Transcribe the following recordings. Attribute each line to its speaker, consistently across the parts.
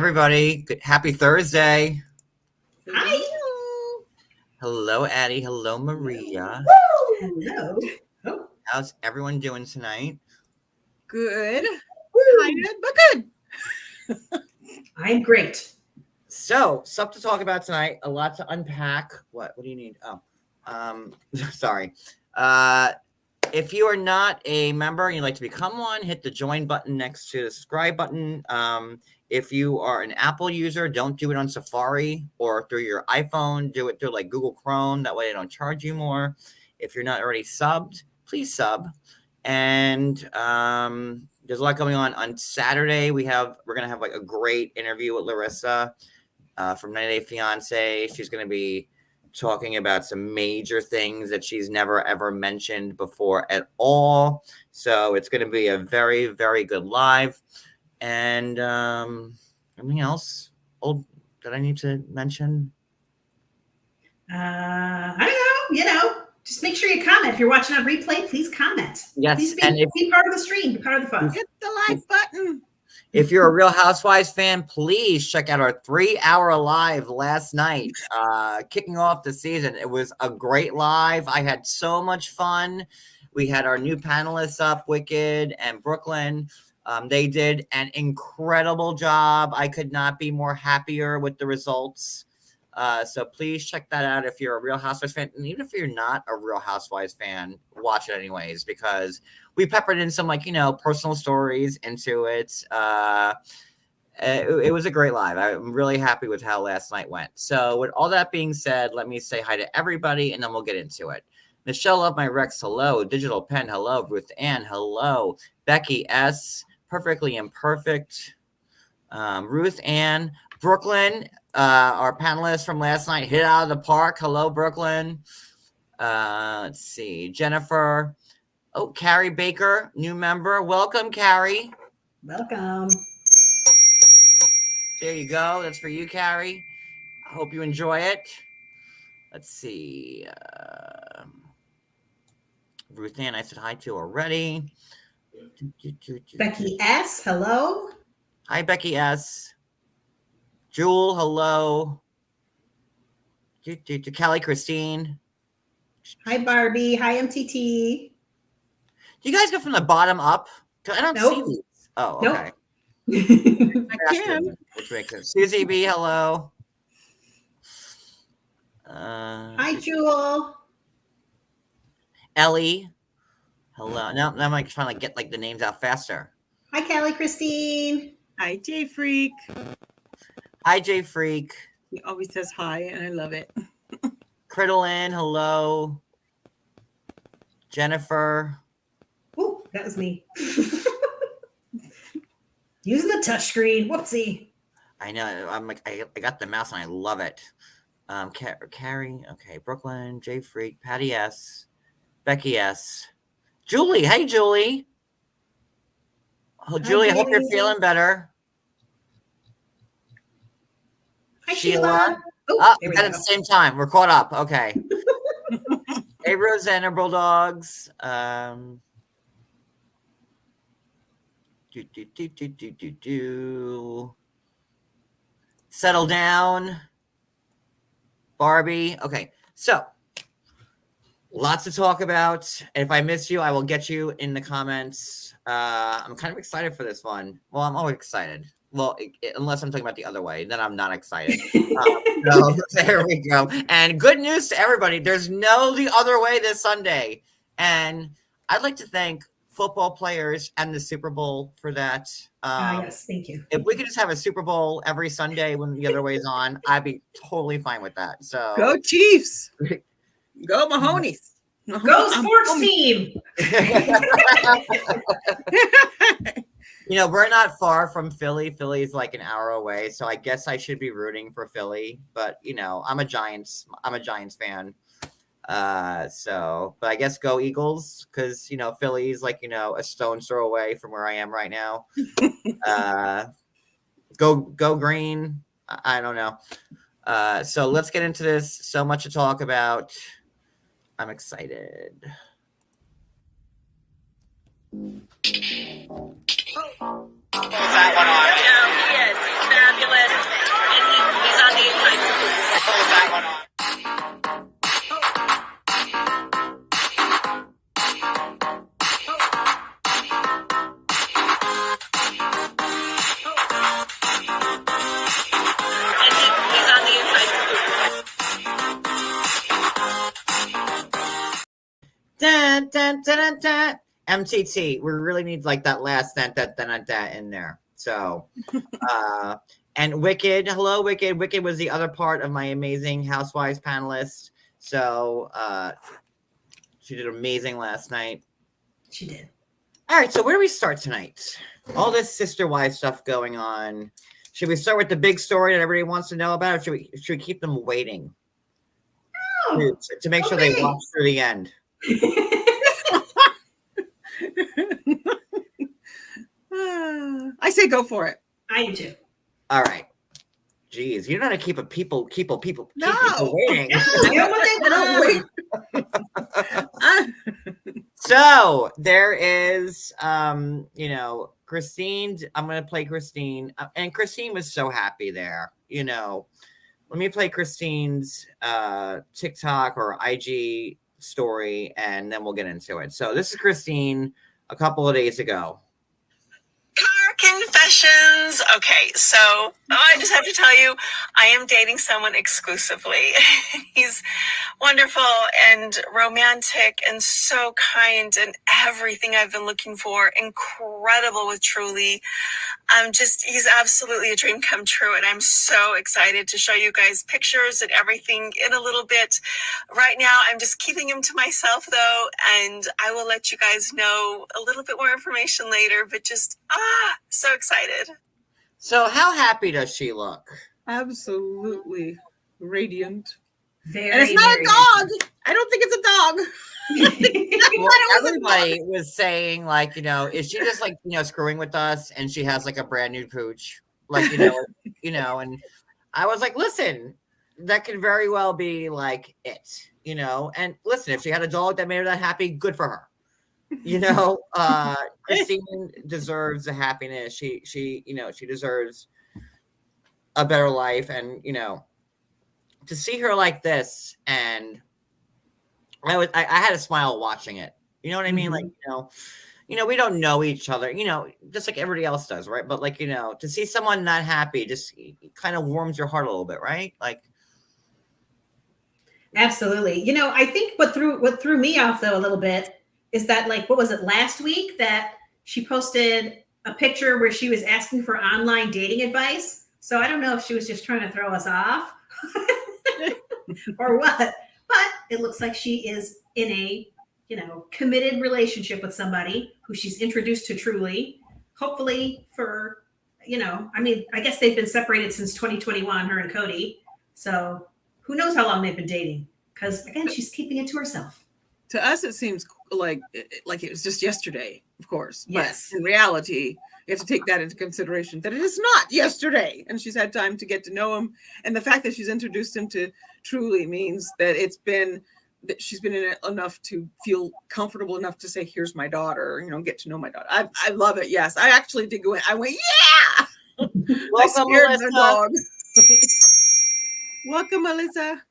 Speaker 1: everybody. Happy Thursday.
Speaker 2: Hi.
Speaker 1: Hello, Addie. Hello, Maria.
Speaker 2: Hello. Oh.
Speaker 1: How's everyone doing tonight?
Speaker 3: Good.
Speaker 2: Tired,
Speaker 3: but good.
Speaker 2: I'm great.
Speaker 1: So, stuff to talk about tonight. A lot to unpack. What do you need? Sorry. If you are not a member and you'd like to become one, hit the join button next to the subscribe button. If you are an Apple user, don't do it on Safari or through your iPhone. Do it through like Google Chrome. That way they don't charge you more. If you're not already subbed, please sub. And there's a lot going on. On Saturday, we're gonna have like a great interview with Larissa from 90 Day Fiance. She's gonna be talking about some major things that she's never ever mentioned before at all. So it's gonna be a very, very good live. And anything else that I need to mention?
Speaker 2: I don't know. Just make sure you comment. If you're watching on replay, please comment.
Speaker 1: Yes,
Speaker 2: please
Speaker 1: and
Speaker 2: be part of the stream. Be part of the fun.
Speaker 3: Hit the like button.
Speaker 1: If you're a Real Housewives fan, please check out our 3-hour live last night, kicking off the season. It was a great live. I had so much fun. We had our new panelists up, Wicked and Brooklyn. They did an incredible job. I could not be more happier with the results. So please check that out if you're a Real Housewives fan. And even if you're not a Real Housewives fan, watch it anyways, because we peppered in some personal stories into it. It was a great live. I'm really happy with how last night went. So with all that being said, let me say hi to everybody and then we'll get into it. Michelle Love My Rex, hello. Digital Pen, hello. Ruth Ann, hello. Becky S, Perfectly Imperfect. Ruth Ann, Brooklyn, our panelist from last night, hit out of the park. Hello, Brooklyn. Let's see. Jennifer. Oh, Carrie Baker, new member. Welcome, Carrie.
Speaker 2: Welcome.
Speaker 1: There you go. That's for you, Carrie. I hope you enjoy it. Let's see. Ruth Ann, I said hi to already.
Speaker 2: Becky S, hello.
Speaker 1: Hi, Becky S. Jewel, hello. To Kelly Christine.
Speaker 2: Hi, Barbie. Hi, MTT.
Speaker 1: Do you guys go from the bottom up? I don't see these. Oh, okay.
Speaker 2: Nope.
Speaker 3: I can.
Speaker 1: Which makes sense. Susie B, hello.
Speaker 2: Hi, Jewel.
Speaker 1: Ellie, hello. Now I'm like trying to get like the names out faster.
Speaker 2: Hi, Kelly Christine.
Speaker 3: Hi, J Freak.
Speaker 1: Hi, J Freak.
Speaker 3: He always says hi, and I love it.
Speaker 1: Criddlin, hello. Jennifer.
Speaker 2: Oh, that was me. Using the touchscreen. Whoopsie.
Speaker 1: I know. I'm like, I got the mouse and I love it. Carrie. Okay. Brooklyn. J Freak. Patty S. Becky S. Julie. Hey, Julie. Oh, Julie, I hope you're feeling better.
Speaker 2: Hi, Sheila.
Speaker 1: We got it at the same time. We're caught up. Okay. Hey, Rosanna Bulldogs. Settle down. Barbie. Okay. So, lots to talk about. If I miss you, I will get you in the comments. I'm kind of excited for this one. Well, I'm always excited. Well, unless I'm talking about the other way, then I'm not excited. So there we go. And good news to everybody. There's no the other way this Sunday. And I'd like to thank football players and the Super Bowl for that.
Speaker 2: Yes, thank you.
Speaker 1: If we could just have a Super Bowl every Sunday when the other way is on, I'd be totally fine with that. So
Speaker 3: go Chiefs. Go Mahoney's.
Speaker 2: Go sports team.
Speaker 1: We're not far from Philly. Philly's like an hour away, so I guess I should be rooting for Philly. But I'm a Giants fan. But I guess go Eagles because Philly's like a stone's throw away from where I am right now. Go green. I don't know. So let's get into this. So much to talk about. I'm excited.
Speaker 4: That one on. Yes, he's fabulous.
Speaker 3: He's on the inside.
Speaker 1: Dun, dun, dun, dun, dun. MTT. We really need like that last that in there. So, and Wicked. Hello, Wicked. Wicked was the other part of my amazing Housewives panelist. So, she did amazing last night.
Speaker 2: She did.
Speaker 1: All right. So where do we start tonight? All this sister wife stuff going on. Should we start with the big story that everybody wants to know about, or should we keep them waiting to make sure they watch through the end?
Speaker 3: I say go for it.
Speaker 2: I do too.
Speaker 1: All right. Jeez, you know how to keep people
Speaker 3: No.
Speaker 1: waiting.
Speaker 2: No,
Speaker 1: So there is, Christine. I'm gonna play Christine, and Christine was so happy there. Let me play Christine's TikTok or IG story, and then we'll get into it. So this is Christine a couple of days ago.
Speaker 4: Car confessions. Okay, so I just have to tell you, I am dating someone exclusively. He's wonderful and romantic and so kind and everything I've been looking for. Incredible with Truly. He's absolutely a dream come true, and I'm so excited to show you guys pictures and everything in a little bit. Right now, I'm just keeping him to myself, though, and I will let you guys know a little bit more information later, but just, so excited.
Speaker 1: So how happy does she look?
Speaker 3: Absolutely radiant.
Speaker 2: Very,
Speaker 3: And it's not
Speaker 2: very
Speaker 3: a dog. I don't think it's a dog.
Speaker 1: Well, everybody was saying, like, is she just like, screwing with us, and she has like a brand new pooch, like, and I was like, listen, that could very well be like it, and listen, if she had a dog that made her that happy, good for her. Christine deserves the happiness. She deserves a better life, and to see her like this, and I had a smile watching it. You know what I mean?
Speaker 3: Mm-hmm.
Speaker 1: Like, we don't know each other, just like everybody else does, right? But like, to see someone not happy just kind of warms your heart a little bit, right? Like,
Speaker 2: absolutely. I think what threw me off though a little bit is that, like, what was it, last week that she posted a picture where she was asking for online dating advice. So I don't know if she was just trying to throw us off or what, but it looks like she is in a, committed relationship with somebody who she's introduced to Truly, hopefully for, I guess they've been separated since 2021, her and Kody. So who knows how long they've been dating? Because again, she's keeping it to herself.
Speaker 3: To us, it seems like it was just yesterday, of course.
Speaker 2: Yes.
Speaker 3: But in reality, you have to take that into consideration, that it is not yesterday. And she's had time to get to know him. And the fact that she's introduced him to Truly means that she's been in it enough to feel comfortable enough to say, here's my daughter, get to know my daughter. I love it. Yes. I actually did go in. I went, yeah. I scared the dog. Welcome, Melissa.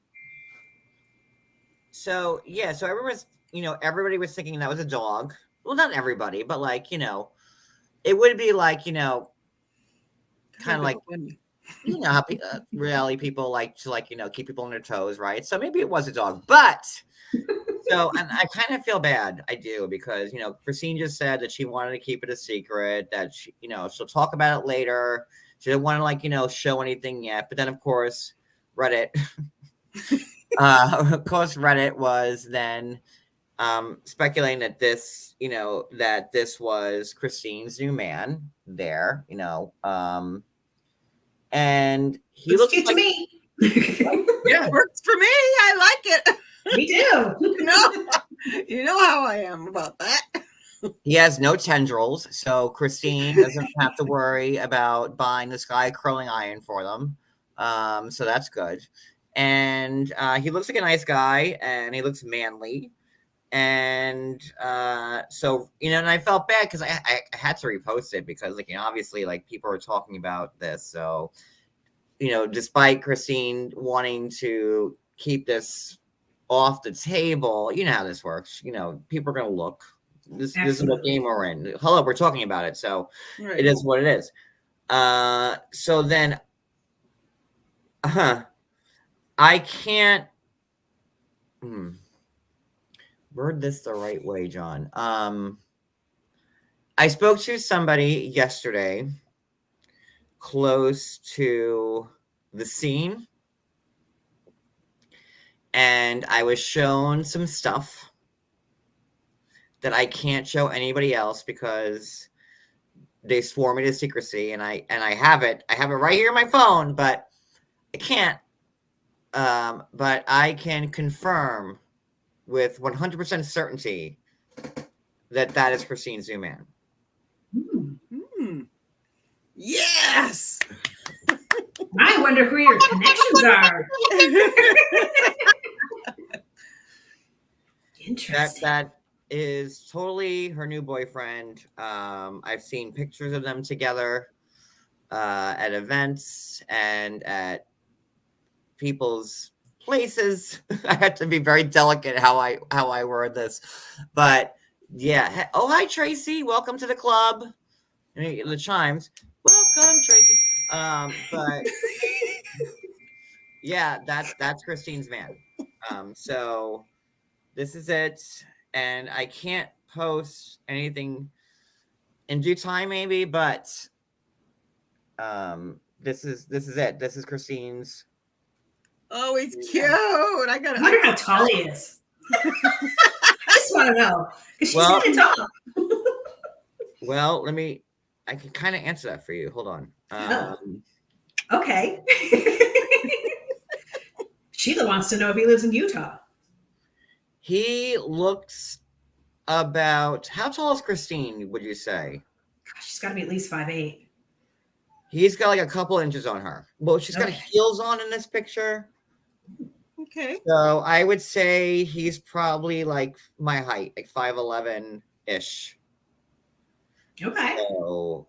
Speaker 1: so yeah, so everybody was thinking that was a dog. Well, not everybody, but like, it would be like, kind of like, how reality people like to, like, keep people on their toes, right? So maybe it was a dog, but and I kind of feel bad. I do, because, Christine just said that she wanted to keep it a secret, that she, she'll talk about it later. She didn't want to, like, show anything yet. But then, of course, Reddit, Reddit was then speculating that this, that this was Christine's new man there, and he looks
Speaker 2: cute
Speaker 1: like,
Speaker 2: to me.
Speaker 3: Yeah, works for me. I like it.
Speaker 2: Me too.
Speaker 3: You know how I am about that.
Speaker 1: he has no tendrils, so Christine doesn't have to worry about buying this guy a curling iron for them. So that's good. And he looks like a nice guy, and he looks manly. And so, and I felt bad because I had to repost it because, like, obviously, like, people are talking about this. So despite Christine wanting to keep this off the table, you know how this works. People are going to look. This is what game we're in. Hello, we're talking about it, so it is what it is. So then, I can't word this the right way, John. I spoke to somebody yesterday close to the scene, and I was shown some stuff that I can't show anybody else because they swore me to secrecy, and I have it. I have it right here on my phone, but I can't. But I can confirm with 100% certainty that is Christine Zooman.
Speaker 3: Yes.
Speaker 2: I wonder who your connections are. Interesting.
Speaker 1: That is totally her new boyfriend. I've seen pictures of them together at events and at people's places. I had to be very delicate how I word this, but yeah. Oh, hi Tracy, welcome to the club. The chimes. Welcome, Tracy. But yeah, that's Christine's man. So this is it, and I can't post anything in due time, maybe, but this is it. This is Christine's.
Speaker 3: Oh, he's cute. I
Speaker 2: wonder how tall he is. I just want to know because she's kind of tall.
Speaker 1: Well, I can kind of answer that for you. Hold on.
Speaker 2: Okay. Sheila wants to know if he lives in Utah.
Speaker 1: He looks about, how tall is Christine, would you say?
Speaker 2: Gosh, she's got to be at least 5'8".
Speaker 1: He's got like a couple inches on her. Well, she's got heels on in this picture.
Speaker 3: Okay.
Speaker 1: So I would say he's probably like my height, like 5'11"-ish.
Speaker 2: Okay.
Speaker 1: So,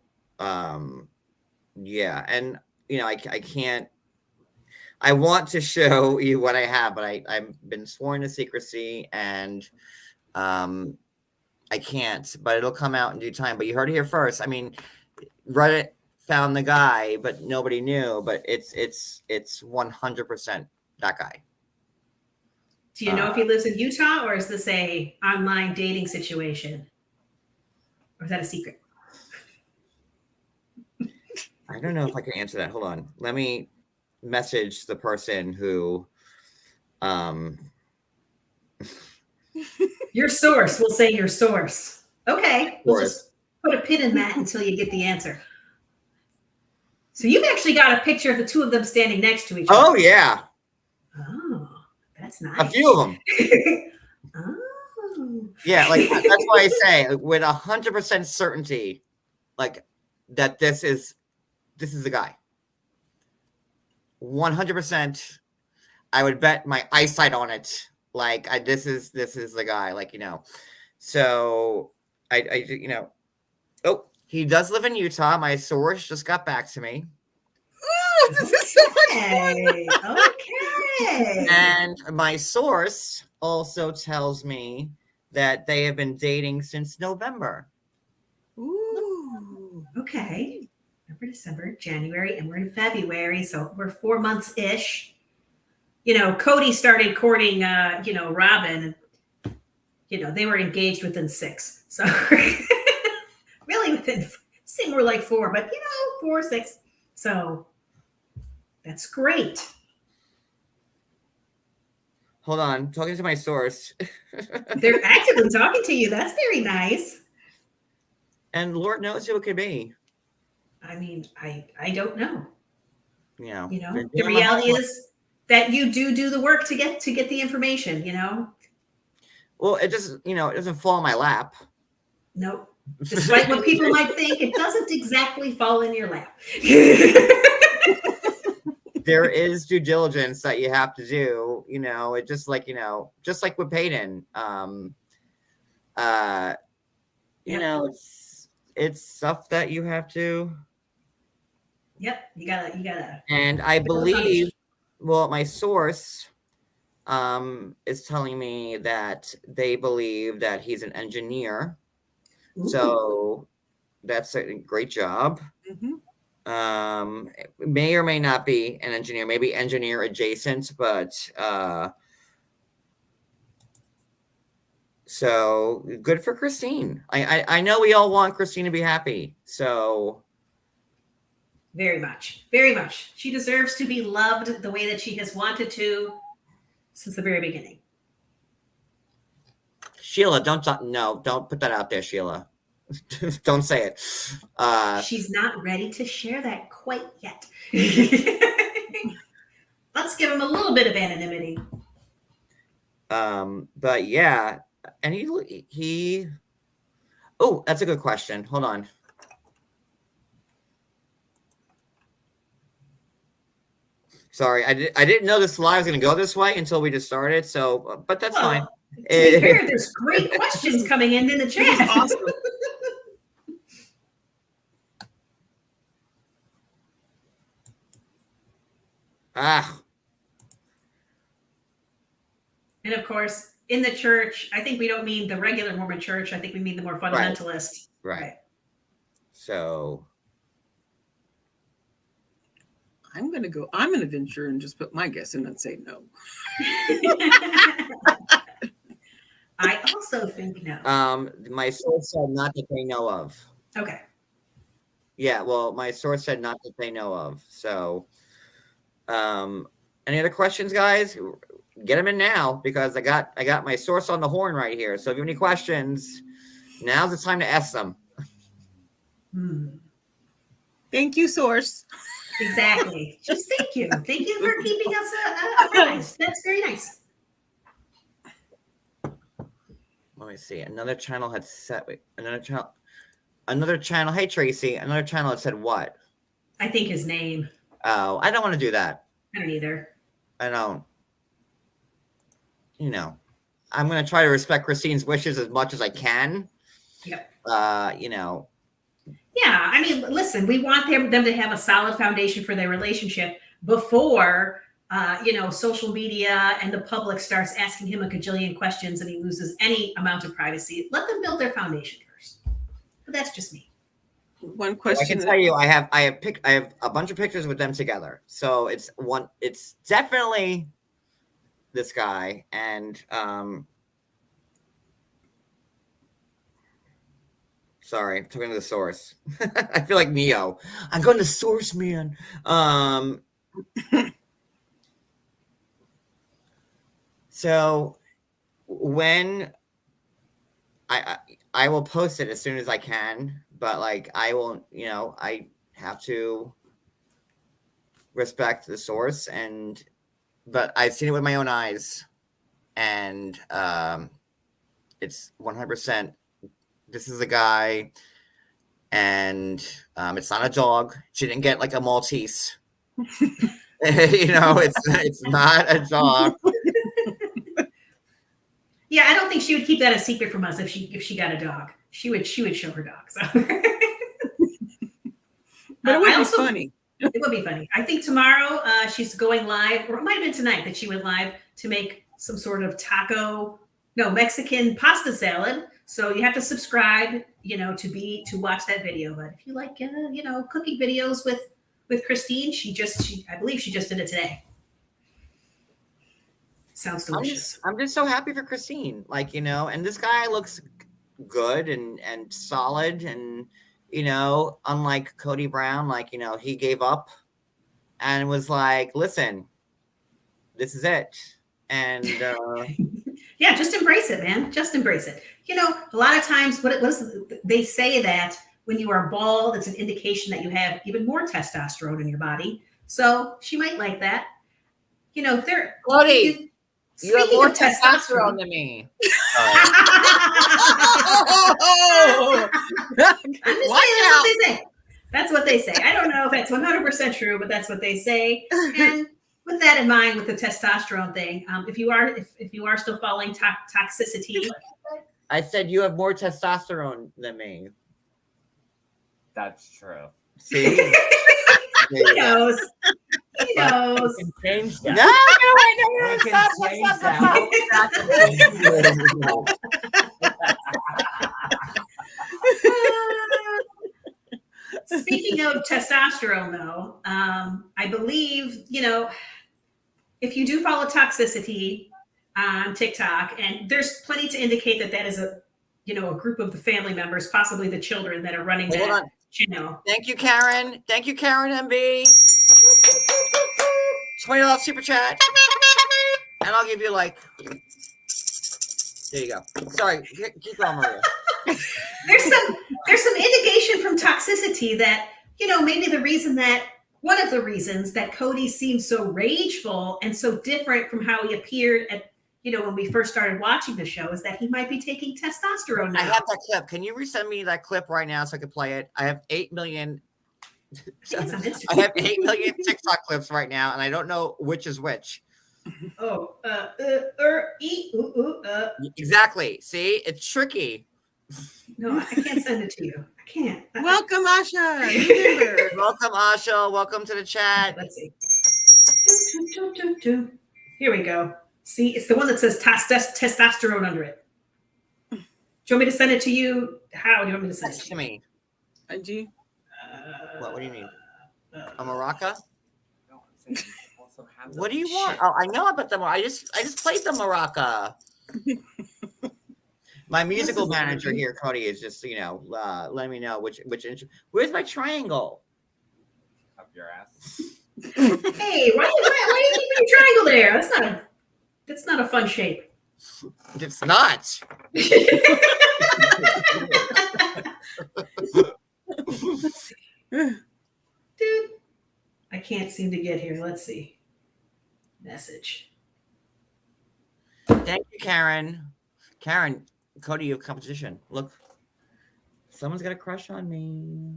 Speaker 1: yeah. And, I can't, I want to show you what I have, but I've been sworn to secrecy, and I can't, but it'll come out in due time. But you heard it here first. I mean, Reddit found the guy, but nobody knew, but it's 100% that guy.
Speaker 2: Do you know if he lives in Utah, or is this a online dating situation? Or is that a secret?
Speaker 1: I don't know if I can answer that. Hold on. Let me message the person who
Speaker 2: your source. We'll say your source. Okay. We'll just put a pin in that until you get the answer. So you've actually got a picture of the two of them standing next to each other.
Speaker 1: Oh, yeah.
Speaker 2: Oh, that's nice.
Speaker 1: A few of them.
Speaker 2: Oh.
Speaker 1: Yeah, like that's why I say with 100% certainty, like that this is the guy. 100%. I would bet my eyesight on it. Like this is the guy. Like So I Oh, he does live in Utah. My source just got back to me.
Speaker 3: Oh, this is so much fun.
Speaker 2: Okay.
Speaker 1: And my source also tells me that they have been dating since November.
Speaker 3: Ooh.
Speaker 2: Okay. November, December, January, and we're in February, so we're 4 months-ish. Kody started courting, Robyn. They were engaged within 6. So really seem more like 4, but 4 or 6. So that's great.
Speaker 1: Hold on, talking to my source.
Speaker 2: They're actively talking to you. That's very nice.
Speaker 1: And Lord knows who it could be.
Speaker 2: I mean, I don't know.
Speaker 1: The
Speaker 2: reality is that you do the work to get the information.
Speaker 1: Well, it just it doesn't fall in my lap.
Speaker 2: Nope. Despite what people might think, it doesn't exactly fall in your lap.
Speaker 1: There is due diligence that you have to do. It just like with Peyton. It's stuff that you have to
Speaker 2: Yep. You gotta.
Speaker 1: And I believe, well, my source is telling me that they believe that he's an engineer.
Speaker 2: Ooh.
Speaker 1: So that's a great job.
Speaker 3: Mm-hmm.
Speaker 1: May or may not be an engineer, maybe engineer adjacent, but so good for Christine. I know we all want Christine to be happy. So
Speaker 2: very much, very much. She deserves to be loved the way that she has wanted to since the very beginning.
Speaker 1: Sheila, don't put that out there, Sheila. Don't say it.
Speaker 2: She's not ready to share that quite yet. Let's give him a little bit of anonymity.
Speaker 1: But yeah, and he. Oh, that's a good question. Hold on. Sorry, I didn't know this live was going to go this way until we just started. So, but that's fine.
Speaker 2: To be fair, there's great questions coming in the chat.
Speaker 3: Awesome.
Speaker 2: And of course, in the church, I think we don't mean the regular Mormon church. I think we mean the more fundamentalist.
Speaker 1: Right. So
Speaker 3: I'm gonna venture and just put my guess in and say no.
Speaker 2: I also think no.
Speaker 1: My source said not that they know of.
Speaker 2: Okay.
Speaker 1: Yeah, well, my source said not that they know of. So, any other questions, guys? Get them in now because I got my source on the horn right here. So if you have any questions, now's the time to ask them.
Speaker 3: Thank you, source.
Speaker 2: Exactly. Just thank you. Thank you for keeping us apprised. That's very nice.
Speaker 1: Let me see. Another channel had set. Wait, another channel. Hey, Tracy. Another channel had said what?
Speaker 2: I think his name.
Speaker 1: Oh, I don't want to do that.
Speaker 2: I don't either.
Speaker 1: I don't. You know, I'm going to try to respect Christine's wishes as much as I can.
Speaker 2: Yep.
Speaker 1: You know.
Speaker 2: Yeah, I mean, listen, we want them to have a solid foundation for their relationship before, social media and the public starts asking him a gajillion questions and he loses any amount of privacy. Let them build their foundation first. But that's just me.
Speaker 3: One question.
Speaker 1: I can tell you, I have a bunch of pictures with them together. So it's definitely this guy and sorry, I'm talking to the source. I feel like Neo. I'm going to source, man. So when I will post it as soon as I can, but like I won't, I have to respect the source but I've seen it with my own eyes and it's 100%. This is a guy and it's not a dog. She didn't get like a Maltese. It's not a dog.
Speaker 2: Yeah, I don't think she would keep that a secret from us if she got a dog. She would show her dog. So.
Speaker 3: But it would be funny.
Speaker 2: It would be funny. I think tomorrow she's going live, or it might have been tonight that she went live to make some sort of Mexican pasta salad. So you have to subscribe, to watch that video. But if you like, cooking videos with Christine, I believe she just did it today. Sounds delicious.
Speaker 1: I'm just so happy for Christine. And this guy looks good and solid and, unlike Kody Brown, he gave up and was like, listen, this is it. And
Speaker 2: yeah, just embrace it, man. Just embrace it. A lot of times they say that when you are bald, it's an indication that you have even more testosterone in your body. So she might like that.
Speaker 1: Kody, you have more testosterone than me.
Speaker 2: That's what they say. I don't know if that's 100% true, but that's what they say. And with that in mind, with the testosterone thing, if you are still following toxicity,
Speaker 1: I said you have more testosterone than me. That's true. See,
Speaker 2: He knows. He knows.
Speaker 5: We can change that.
Speaker 1: No,
Speaker 5: We can change that.
Speaker 2: Speaking of testosterone, though, I believe, if you do follow Toxicity on TikTok, and there's plenty to indicate that is a group of the family members, possibly the children that are running
Speaker 1: Hold
Speaker 2: that
Speaker 1: on.
Speaker 2: channel.
Speaker 1: Thank you, Karen. Thank you, Karen MB. $20 super chat. And I'll give you there you go. Sorry, keep going, Maria.
Speaker 2: There's some indication from Toxicity that, maybe one of the reasons that Kody seems so rageful and so different from how he appeared at, when we first started watching the show is that he might be taking testosterone now.
Speaker 1: I have that clip. Can you resend me that clip right now so I can play it? I have 8 million. I have 8 million TikTok clips right now, and I don't know which is which.
Speaker 2: Oh,
Speaker 1: Exactly. See, it's tricky.
Speaker 2: No, I can't send it to you. I can't.
Speaker 3: Welcome, Asha. New member.
Speaker 1: Welcome, Asha. Welcome to the chat.
Speaker 2: Let's see. Here we go. See, it's the one that says testosterone under it. Do you want me to send it to you? How do you want me to send it
Speaker 1: To me.
Speaker 3: IG.
Speaker 1: What do you mean? A maraca?
Speaker 5: No, I'm saying also have
Speaker 1: What do you
Speaker 5: shit.
Speaker 1: want? Oh, I know about the I just played the maraca. My musical manager here, Kody, is just let me know which where's my triangle?
Speaker 5: Up your ass.
Speaker 2: Hey, why are you keeping a triangle there? That's not a fun shape.
Speaker 1: It's not.
Speaker 2: Dude, I can't seem to get here. Let's see. Message.
Speaker 1: Thank you, Karen. Karen, Kody, you have competition. Look, someone's got a crush on me.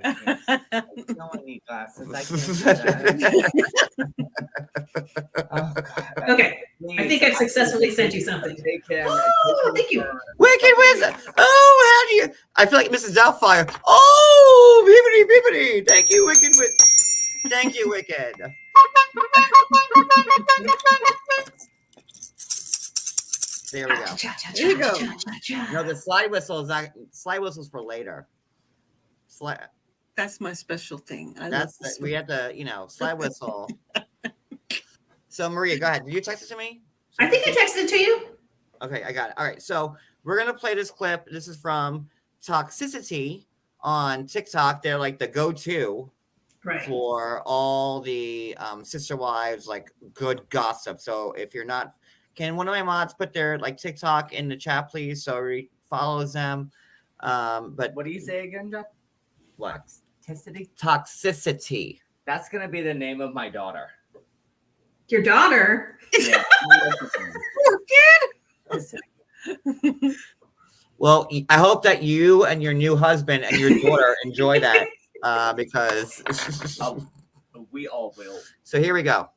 Speaker 5: I don't need glasses. I can't see that. Oh, God.
Speaker 2: Okay.
Speaker 5: Please,
Speaker 2: I think I've successfully sent you something.
Speaker 5: Take care.
Speaker 2: Oh, thank you.
Speaker 1: Wicked Wizard. Oh, how do you? I feel like Mrs. Doubtfire. Oh, bibbity. Thank you, Wicked Wizard. Thank you, Wicked. There we go.
Speaker 3: There you go.
Speaker 1: No, the slide whistle is not. Slide whistle's for later.
Speaker 3: That's my special thing.
Speaker 1: We had the slide whistle. So Maria, go ahead. Did you text it to me?
Speaker 2: I think I texted it to you.
Speaker 1: Okay, I got it. All right, so we're gonna play this clip. This is from Toxicity on TikTok. They're like the go-to for all the sister wives, like good gossip. So if you're not, can one of my mods put their TikTok in the chat, please? So he follows them. But
Speaker 5: What do you say again, Jeff?
Speaker 1: what?
Speaker 5: Toxicity?
Speaker 1: Toxicity.
Speaker 5: That's gonna be the name of my daughter.
Speaker 2: Your daughter.
Speaker 5: Yeah.
Speaker 3: Poor kid.
Speaker 1: Well, I hope that you and your new husband and your daughter enjoy that because.
Speaker 5: We all will.
Speaker 1: So here we go.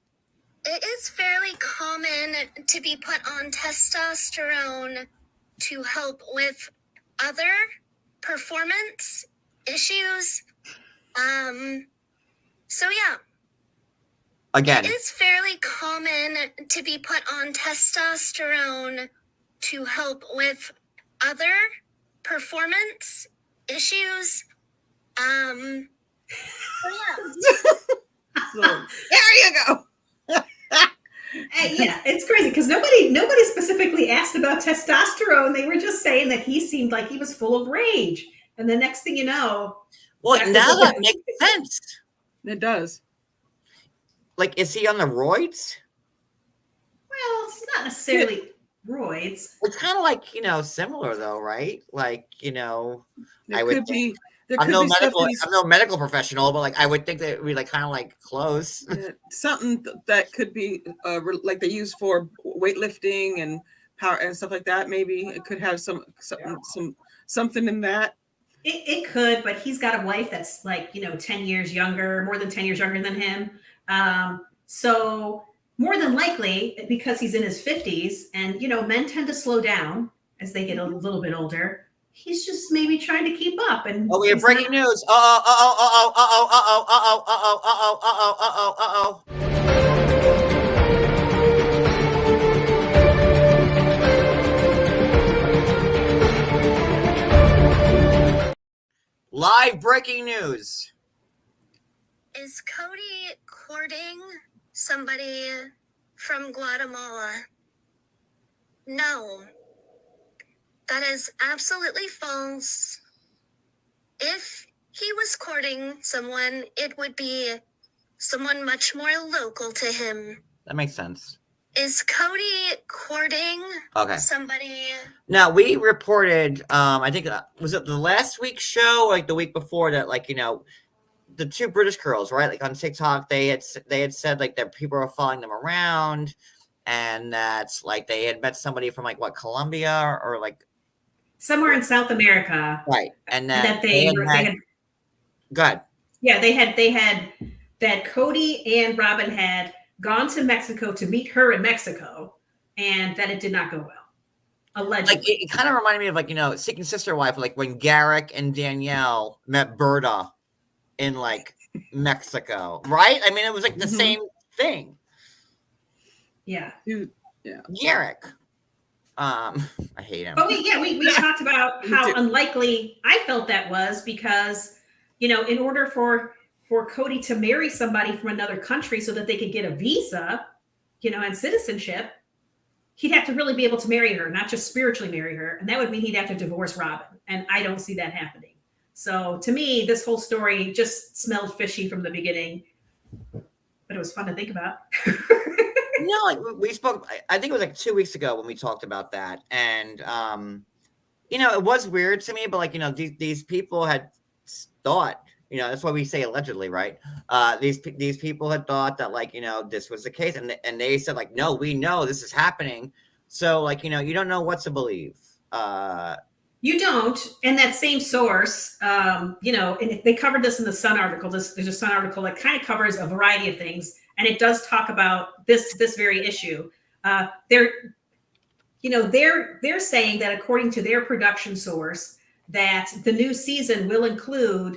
Speaker 6: It is fairly common to be put on testosterone to help with other performance issues. So yeah.
Speaker 1: Again.
Speaker 6: It is fairly common to be put on testosterone to help with other performance issues. So yeah.
Speaker 3: So, there you go.
Speaker 2: Yeah, it's crazy because nobody specifically asked about testosterone. They were just saying that he seemed like he was full of rage. And the next thing you know,
Speaker 1: well, now that makes sense.
Speaker 3: It does.
Speaker 1: Is he on the roids?
Speaker 2: well, it's not necessarily roids.
Speaker 1: It's kind of similar though, right?
Speaker 3: There could be
Speaker 1: I'm no
Speaker 3: stuff
Speaker 1: medical professional, but I would think that it would be kind of close.
Speaker 3: something that could be like they use for weightlifting and power and stuff like that. Maybe it could have something in that.
Speaker 2: It could, but he's got a wife that's 10 years younger, more than 10 years younger than him. So more than likely, because he's in his 50s, and men tend to slow down as they get a little bit older. he's just maybe trying to keep up. And
Speaker 1: Oh, we have
Speaker 2: he's
Speaker 1: breaking
Speaker 2: not-
Speaker 1: news. Live breaking news.
Speaker 6: Is Kody courting somebody from Guatemala? No. That is absolutely false. If he was courting someone, it would be someone much more local to him.
Speaker 1: That makes sense.
Speaker 6: Is Kody courting somebody?
Speaker 1: Now we reported, I think, was it the last week's show, or like the week before that, like, you know, the two British girls, right? Like on TikTok, they had said like that people were following them around, and that's like they had met somebody from like what, Colombia or like
Speaker 2: somewhere in South America,
Speaker 1: right? And
Speaker 2: that they had.
Speaker 1: Go ahead.
Speaker 2: Yeah, they had that Kody and Robyn had gone to Mexico to meet her in Mexico, and that it did not go well. Allegedly.
Speaker 1: Like it kind of reminded me of like, you know, Seeking Sister Wife, like when Garrick and Danielle met Berta in like Mexico, right? I mean, it was like the same thing.
Speaker 2: Yeah.
Speaker 3: Dude, yeah.
Speaker 1: Garrick. I hate him.
Speaker 2: But we talked about how unlikely I felt that was, because, you know, in order for Kody to marry somebody from another country so that they could get a visa, you know, and citizenship, he'd have to really be able to marry her, not just spiritually marry her. And that would mean he'd have to divorce Robyn. And I don't see that happening. So to me, this whole story just smelled fishy from the beginning, but it was fun to think about.
Speaker 1: No, like we spoke, I think it was like 2 weeks ago when we talked about that. And, you know, it was weird to me, but like, you know, these people had thought, you know, that's why we say allegedly, right? These people had thought that, like, you know, this was the case, and they said like, no, we know this is happening. So like, you know, you don't know what to believe.
Speaker 2: You don't. And that same source, you know, and they covered this in the Sun article. There's a Sun article that kind of covers a variety of things, and it does talk about this very issue. They're saying that according to their production source, that the new season will include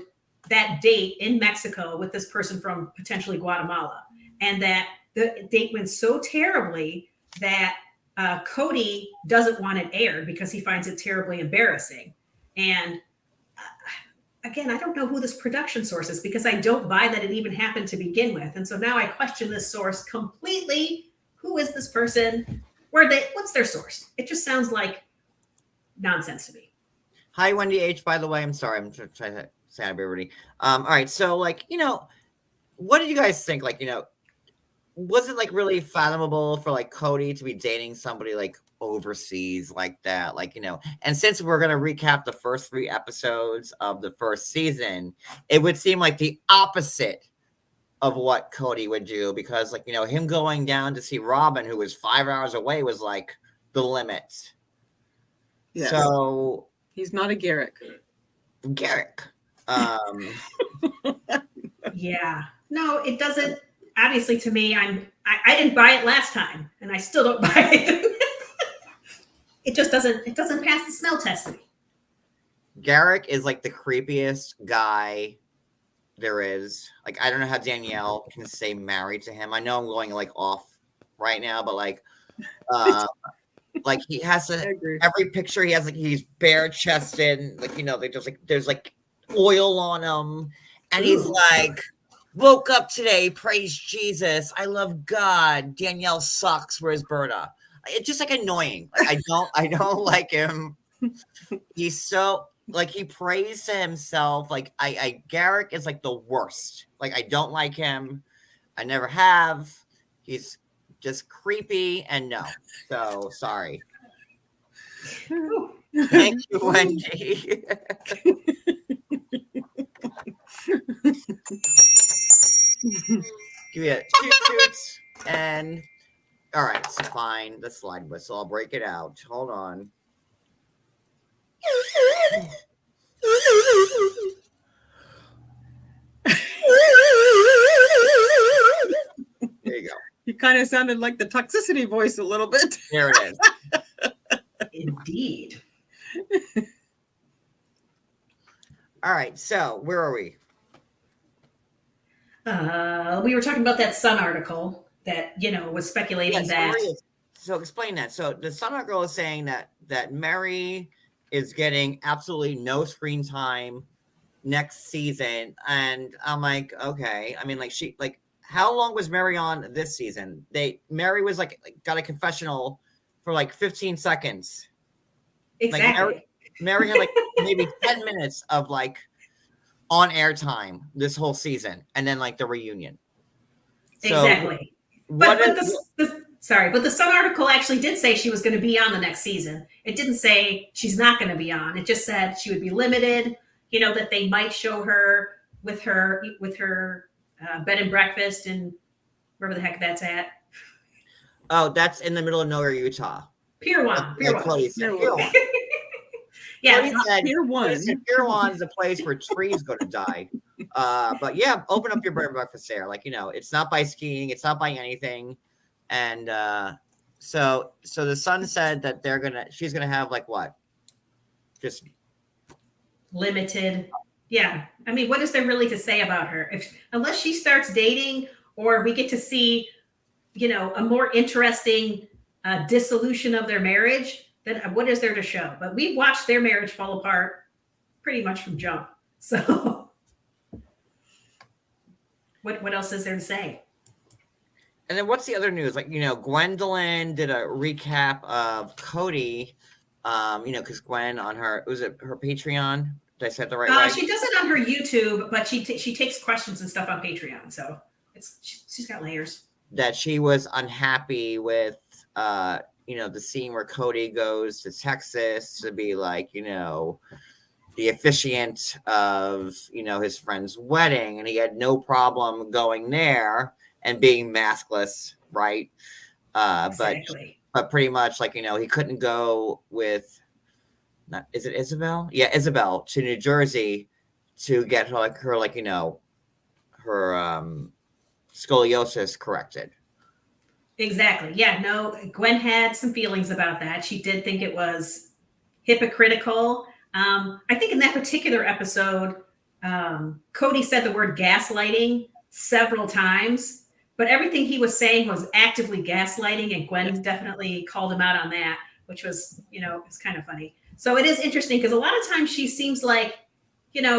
Speaker 2: that date in Mexico with this person from potentially Guatemala, and that the date went so terribly that Kody doesn't want it aired because he finds it terribly embarrassing. And again, I don't know who this production source is, because I don't buy that it even happened to begin with. And so now I question this source completely. Who is this person? What's their source? It just sounds like nonsense to me.
Speaker 1: Hi, Wendy H, by the way. I'm sorry. I'm trying to say hi, everybody. All right. So like, you know, what did you guys think? Like, you know, was it like really fathomable for like Kody to be dating somebody like overseas like that? Like, you know, and since we're going to recap the first 3 episodes of the first season, it would seem like the opposite of what Kody would do, because like, you know, him going down to see Robyn, who was 5 hours away, was like the limit.
Speaker 3: Yes.
Speaker 1: So
Speaker 3: he's not a Garrick.
Speaker 2: Yeah. No, it doesn't. Obviously, to me, I didn't buy it last time, and I still don't buy it. It just doesn't pass the smell test to me.
Speaker 1: Garrick is like the creepiest guy there is. Like, I don't know how Danielle can say married to him. I know I'm going like off right now, but like he has every picture he has, like he's bare chested, like, you know, there's like oil on him, and he's like, woke up today, praise Jesus, I love God, Danielle sucks, where's Berta? It's just like annoying. Like, I don't like him. He's so like, he prays to himself. Like Garrick is like the worst. Like, I don't like him. I never have. He's just creepy, and no. So sorry. Thank you, Wendy. Give me a toot, and all right, it's fine. The slide whistle. I'll break it out. Hold on. There you go.
Speaker 3: You kind of sounded like the toxicity voice a little bit.
Speaker 1: There it is.
Speaker 2: Indeed.
Speaker 1: All right. So where are we?
Speaker 2: We were talking about that Sun article that was speculating that.
Speaker 1: So explain that. So the Sun article is saying that Meri is getting absolutely no screen time next season, and I'm like, okay. I mean, like how long was Meri on this season? Meri was like got a confessional for like 15 seconds.
Speaker 2: Exactly.
Speaker 1: Like Meri had like maybe 10 minutes of like on air time this whole season, and then like the reunion.
Speaker 2: Exactly. But the Sun article actually did say she was going to be on the next season. It didn't say she's not going to be on. It just said she would be limited. That they might show her with her bed and breakfast and wherever the heck that's at.
Speaker 1: Oh, that's in the middle of nowhere, Utah.
Speaker 2: Pier 1. Pier 1.
Speaker 1: Pier 1.
Speaker 2: Yeah,
Speaker 3: Pier 1.
Speaker 1: Pier 1 is a place where trees go to die. But yeah, open up your bed and breakfast there. Like, it's not by skiing, it's not by anything. And so the Sun said that she's gonna have like what? Just
Speaker 2: limited. Yeah. I mean, what is there really to say about her? Unless she starts dating or we get to see, a more interesting dissolution of their marriage, then what is there to show? But we've watched their marriage fall apart pretty much from jump. So what else is there to say?
Speaker 1: And then what's the other news? Like, Gwendlyn did a recap of Kody, because Gwen on her Patreon. Did I say the right way?
Speaker 2: She does it on her YouTube, but she takes questions and stuff on Patreon. So she's got layers.
Speaker 1: That she was unhappy with, the scene where Kody goes to Texas to be like, the officiant of, his friend's wedding. And he had no problem going there and being maskless, right?
Speaker 2: Exactly.
Speaker 1: But pretty much like, he couldn't go with, is it Isabel? Yeah, Isabel to New Jersey to get her scoliosis corrected.
Speaker 2: Exactly. Yeah, no, Gwen had some feelings about that. She did think it was hypocritical. I think in that particular episode, Kody said the word gaslighting several times, but everything he was saying was actively gaslighting, and Gwen definitely called him out on that, which was, it's kind of funny. So it is interesting because a lot of times she seems like,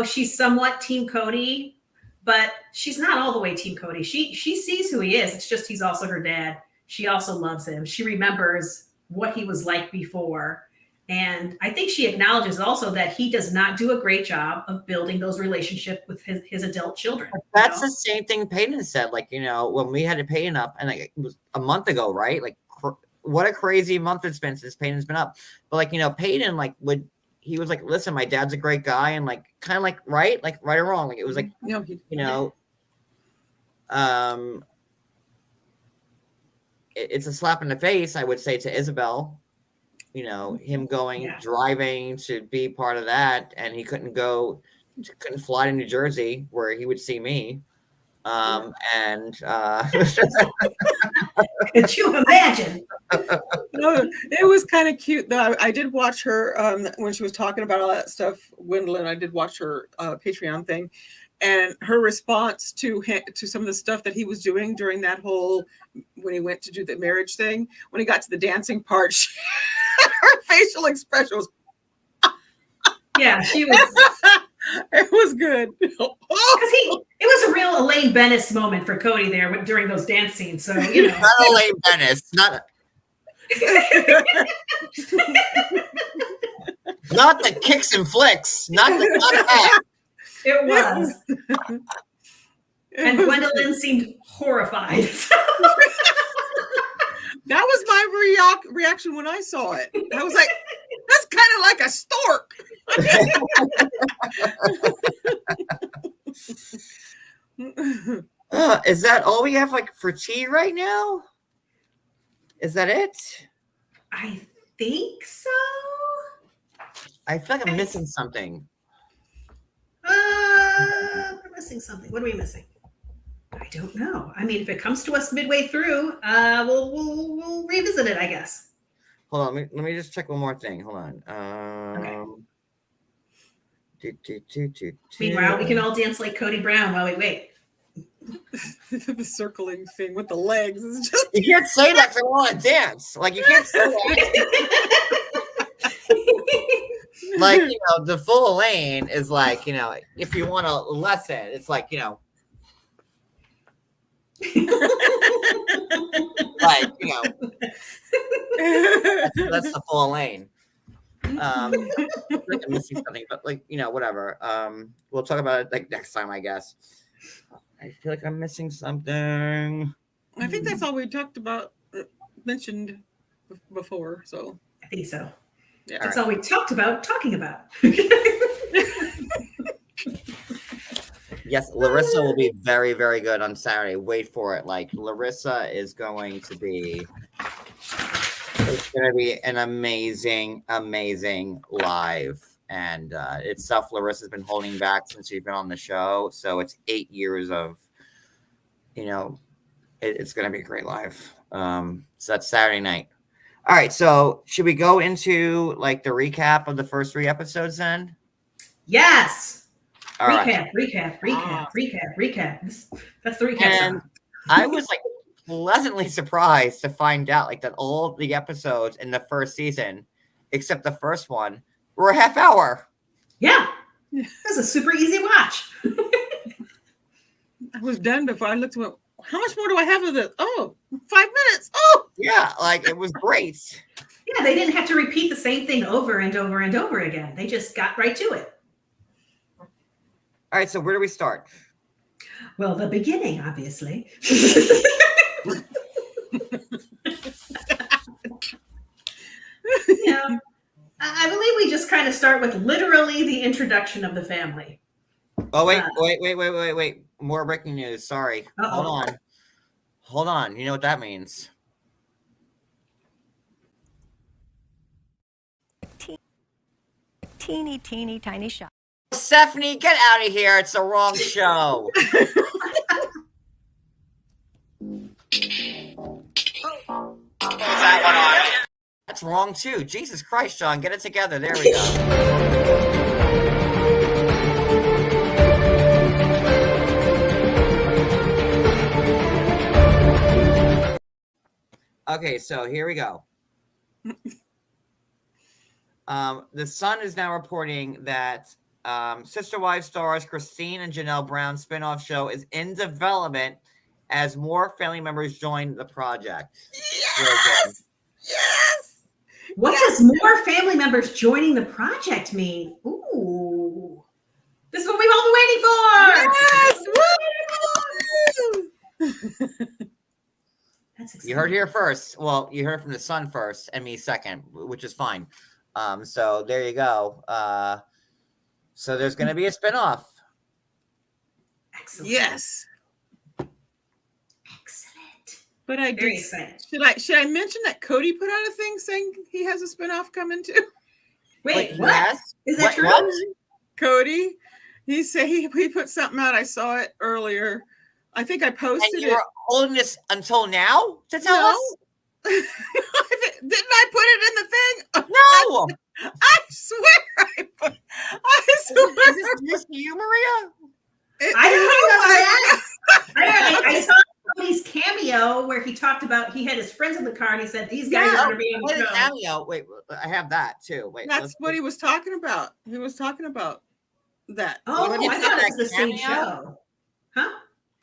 Speaker 2: she's somewhat Team Kody, but she's not all the way Team Kody. She sees who he is. It's just he's also her dad. She also loves him. She remembers what he was like before. And I think she acknowledges also that he does not do a great job of building those relationships with his adult children.
Speaker 1: That's the same thing Peyton said. Like, when we had Peyton up, and like, it was a month ago, right? Like, what a crazy month it's been since Peyton's been up. But like, Peyton, like, he was like, listen, my dad's a great guy, and like, kind of like, right or wrong. Like, it was like, it's a slap in the face, I would say, to Isabel. Him driving to be part of that, and he couldn't fly to New Jersey where he would see me. And
Speaker 2: could you imagine?
Speaker 3: No, it was kind of cute though. I did watch her when she was talking about all that stuff, Gwendlyn. I did watch her Patreon thing, and her response to some of the stuff that he was doing during that whole when he went to do the marriage thing. When he got to the dancing part, her facial expression was.
Speaker 2: Yeah, she was.
Speaker 3: It was good.
Speaker 2: Because it was a real Elaine Bennis moment for Kody there during those dance scenes. So
Speaker 1: not Elaine Bennis, not the kicks and flicks, not that.
Speaker 2: It was. And Gwendolyn seemed horrified.
Speaker 3: That was my reaction when I saw it. I was like, that's kind of like a stork.
Speaker 1: Is that all we have for tea right now? Is that it?
Speaker 2: I think so.
Speaker 1: I feel like I'm missing something.
Speaker 2: We're missing something. What are we missing? I don't know. I mean, if it comes to us midway through, we'll revisit it, I guess.
Speaker 1: Hold on. Let me just check one more thing. Hold on.
Speaker 2: Okay. Meanwhile, we can all dance like Kody Brown while we wait.
Speaker 3: The circling thing with the legs is just.
Speaker 1: You can't say that because I want to dance. Like, you can't say that. Like, you know, the full Elaine is like, you know, if you want a lesson, it's like, you know, like, you know, that's the full Elaine. I feel like I'm missing something, but like, you know, whatever. We'll talk about it like next time, I guess. I feel like I'm missing something.
Speaker 3: I think that's all we talked about, mentioned before. So
Speaker 2: I think so.
Speaker 3: Yeah.
Speaker 2: That's all we talked about talking about.
Speaker 1: Yes, Larissa will be very, very good on Saturday. Wait for it. Like, Larissa is going to be, it's going to be an amazing, amazing live. And it's stuff Larissa's been holding back since she's been on the show. So it's 8 years of, you know, it's going to be a great live. So that's Saturday night. All right. So should we go into like the recap of the first 3 episodes then?
Speaker 2: Yes.
Speaker 1: All
Speaker 2: recap. That's the recap
Speaker 1: And
Speaker 2: song.
Speaker 1: I was like pleasantly surprised to find out like that all the episodes in the first season, except the first one, were a half hour.
Speaker 2: Yeah. That's a super easy watch.
Speaker 3: I was done before I looked at it. How much more do I have of this? Oh, 5 minutes. Oh,
Speaker 1: yeah, like it was great.
Speaker 2: Yeah, they didn't have to repeat the same thing over and over and over again. They just got right to it.
Speaker 1: All right, so where do we start?
Speaker 2: Well, the beginning, obviously. Yeah. I believe we just kind of start with literally the introduction of the family.
Speaker 1: Oh, wait. More breaking news. Sorry.
Speaker 2: Uh-oh.
Speaker 1: Hold on. You know what that means?
Speaker 7: Teeny tiny shot.
Speaker 1: Stephanie, get out of here. It's the wrong show. That's wrong too. Jesus Christ, Sean, get it together. There we go. Okay, so here we go. The Sun is now reporting that Sister Wives stars Christine and Janelle Brown spinoff show is in development as more family members join the project.
Speaker 3: yes! Yes!
Speaker 2: What does more family members joining the project mean? Ooh. This is what we've all been waiting for.
Speaker 3: Yes!
Speaker 2: That's exciting.
Speaker 1: You heard here first. Well, you heard from the Sun first and me second, which is fine. So there you go. So there's going to be a spinoff.
Speaker 2: Excellent.
Speaker 3: Yes.
Speaker 2: Excellent.
Speaker 3: But I
Speaker 2: Very
Speaker 3: did.
Speaker 2: excited.
Speaker 3: Should I mention that Kody put out a thing saying he has a spinoff coming too?
Speaker 2: Wait, what?
Speaker 1: Yes?
Speaker 2: Is that true?
Speaker 1: What?
Speaker 3: Cody, he said he put something out. I saw it earlier. I think I posted
Speaker 1: And you
Speaker 3: it.
Speaker 1: were holding this until now to tell
Speaker 3: No.
Speaker 1: us?
Speaker 3: Didn't I put it in the thing?
Speaker 1: No.
Speaker 3: I swear I put. I swear.
Speaker 1: Is this news to you, Maria?
Speaker 2: I don't know about that. I saw Cody's cameo where he talked about he had his friends in the car and he said these guys are going to be on
Speaker 1: What
Speaker 2: the
Speaker 1: is
Speaker 2: show.
Speaker 1: cameo? Wait, I have that too. Wait,
Speaker 3: That's what he was talking about. He was talking about that.
Speaker 2: Oh,
Speaker 1: It's
Speaker 2: I
Speaker 1: in
Speaker 2: thought
Speaker 1: that
Speaker 2: it was the same
Speaker 1: cameo?
Speaker 2: show. Huh?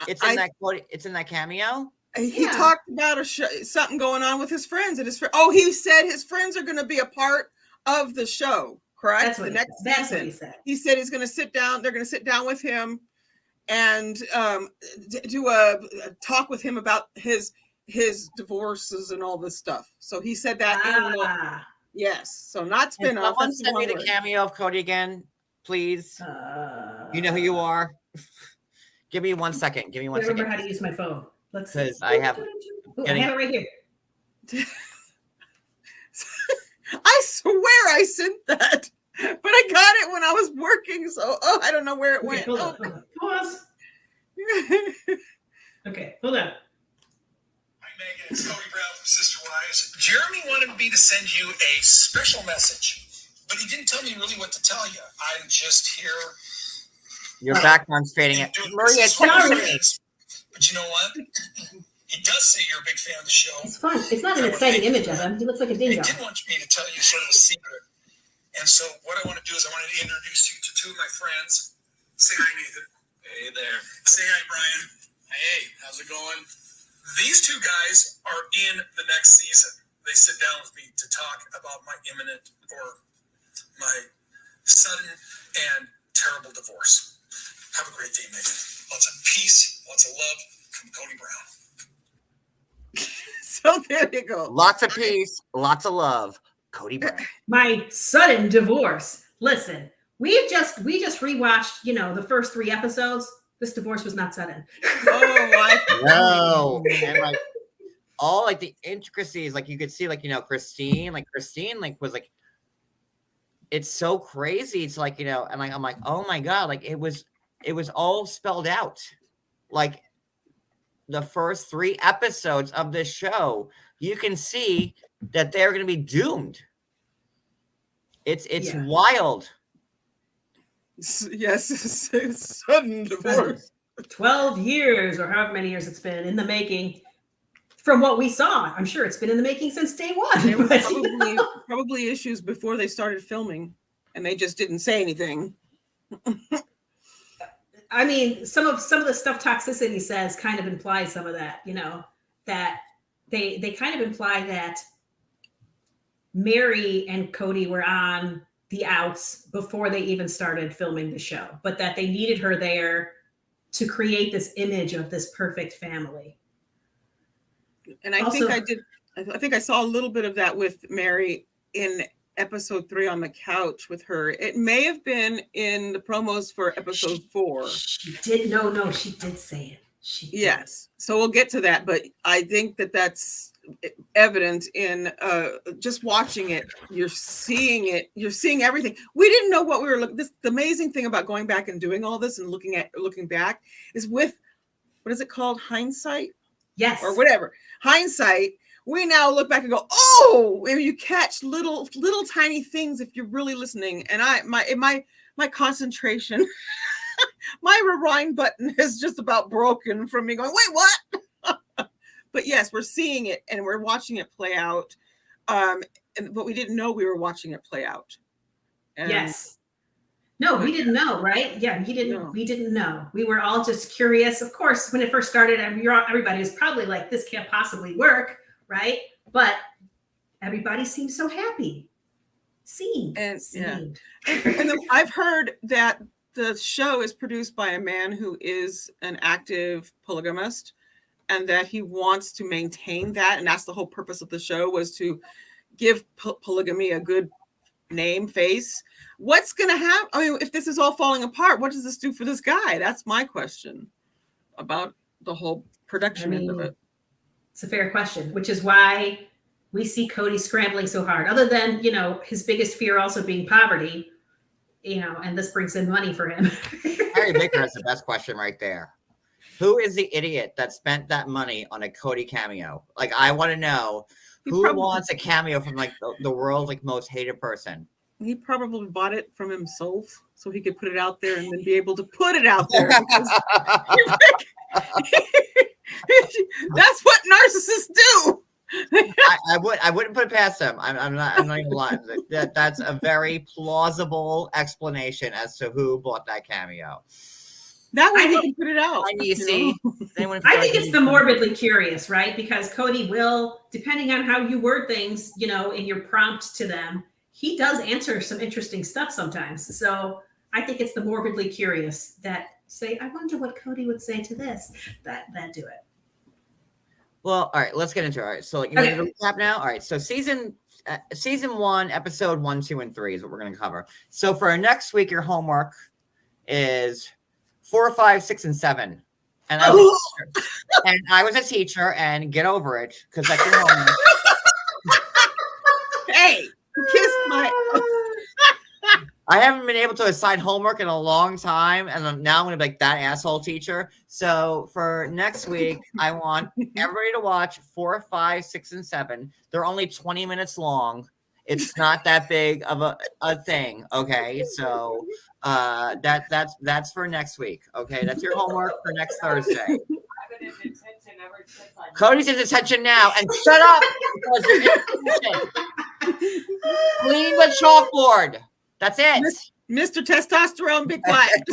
Speaker 1: It's in that. It's in that cameo.
Speaker 3: He
Speaker 2: Yeah.
Speaker 3: talked about something going on with his friends and his friend. Oh, he said his friends are going to be a part of the show. Correct.
Speaker 2: That's what,
Speaker 3: the next
Speaker 2: that's
Speaker 3: season.
Speaker 2: what he said.
Speaker 3: He said he's going to sit down. They're going to sit down with him and do a talk with him about his divorces and all this stuff. So he said that. Yes. So not
Speaker 1: Can
Speaker 3: spinoff.
Speaker 1: someone send me the cameo of Kody again, please? You know who you are. Give me 1 second. Give me 1
Speaker 2: I remember
Speaker 1: second.
Speaker 2: how to use my phone. Let's see.
Speaker 1: Because I have.
Speaker 2: Ooh, I have it right here.
Speaker 3: I swear I sent that, but I got it when I was working. So I don't know where it went.
Speaker 2: Hold on. Pause. Okay, hold on.
Speaker 8: Hi, Megan. It's Kody Brown from Sister Wives. Jeremy wanted me to send you a special message. But he didn't tell me really what to tell you. I'm just here.
Speaker 1: Your background's fading. Maria,
Speaker 2: sorry.
Speaker 8: But you know what? He does say you're a big fan of the show.
Speaker 2: It's fun. It's not an exciting image of him. He looks like a
Speaker 8: He
Speaker 2: dingo.
Speaker 8: did want me to tell you sort of a secret. And so what I want to do is I wanted to introduce you to two of my friends. Say hi, Nathan. Hey there. Say hi, Brian. Hey, how's it going? These two guys are in the next season. They sit down with me to talk about my imminent or my sudden and terrible divorce. Have a great day, Nathan. Lots of peace, lots of love from Kody Brown.
Speaker 3: So there you go.
Speaker 1: Lots of peace, lots of love. Kody Brown.
Speaker 2: My sudden divorce. Listen, we just rewatched, the first 3 episodes. This divorce was not sudden.
Speaker 1: No. And like all like the intricacies, like you could see, like, Christine was like, it's so crazy. It's like, and like I'm like, oh my God, like it was all spelled out. Like the first 3 episodes of this show, you can see that they're going to be doomed. It's wild.
Speaker 3: Yes, sudden divorce.
Speaker 2: 12 years or however many years it's been in the making. From what we saw, I'm sure it's been in the making since day one.
Speaker 3: There were probably issues before they started filming, and they just didn't say anything.
Speaker 2: I mean, some of the stuff Toxicity says kind of implies some of that, that they kind of imply that Meri and Kody were on the outs before they even started filming the show, but that they needed her there to create this image of this perfect family.
Speaker 3: And I think I saw a little bit of that with Meri in episode 3 on the couch with her. It may have been in the promos for episode 4.
Speaker 2: She did. No, she did say it.
Speaker 3: Yes. So we'll get to that, but I think that's evident in just watching it. You're seeing it. You're seeing everything. We didn't know what we were looking. The amazing thing about going back and doing all this and looking back is with, what is it called? Hindsight?
Speaker 2: Yes.
Speaker 3: Or whatever. Hindsight. We now look back and go, oh, and you catch little tiny things if you're really listening. And my concentration, my rewind button is just about broken from me going, wait, what? But yes, we're seeing it and we're watching it play out. But we didn't know we were watching it play out. And
Speaker 2: yes. No, we didn't know, right? Yeah, we didn't know. We were all just curious. Of course, when it first started, everybody was probably like, this can't possibly work, right? But everybody seemed so happy.
Speaker 3: And I've heard that the show is produced by a man who is an active polygamist, and that he wants to maintain that. And that's the whole purpose of the show, was to give polygamy a good name, face. What's going to happen? I mean, if this is all falling apart, what does this do for this guy? That's my question about the whole production end of it.
Speaker 2: It's a fair question, which is why we see Kody scrambling so hard. Other than, his biggest fear also being poverty, and this brings in money for him.
Speaker 1: Harry Baker has the best question right there. Who is the idiot that spent that money on a Kody cameo? Like, I want to know who wants a cameo from like the world's like most hated person.
Speaker 3: He probably bought it from himself so he could put it out there and then be able to put it out there. That's what narcissists do.
Speaker 1: I wouldn't put it past them. I'm not even lying. That's a very plausible explanation as to who bought that cameo.
Speaker 3: That way he can put it out.
Speaker 1: I think
Speaker 2: it's the morbidly curious, right? Because Kody will, depending on how you word things, in your prompt to them, he does answer some interesting stuff sometimes. So I think it's the morbidly curious that say, I wonder what Kody would say to this, that do it.
Speaker 1: Well, all right, let's get into it. All right, so you want to recap now? All right, so season 1, episode 1, 2, and 3 is what we're going to cover. So for next week, your homework is 4, 5, 6, and 7. And I was a teacher, and get over it, because that's your homework.
Speaker 3: Hey, kiss my...
Speaker 1: I haven't been able to assign homework in a long time, and now I'm going to be like that asshole teacher. So for next week, I want everybody to watch 4, 5, 6, and 7. They're only 20 minutes long, It's not that big of a thing. Okay, so that's for next week. Okay, that's your homework for next Thursday. Kody's in detention now, and shut up because you're in detention. Clean the chalkboard. That's it.
Speaker 3: Mr. Testosterone, be quiet.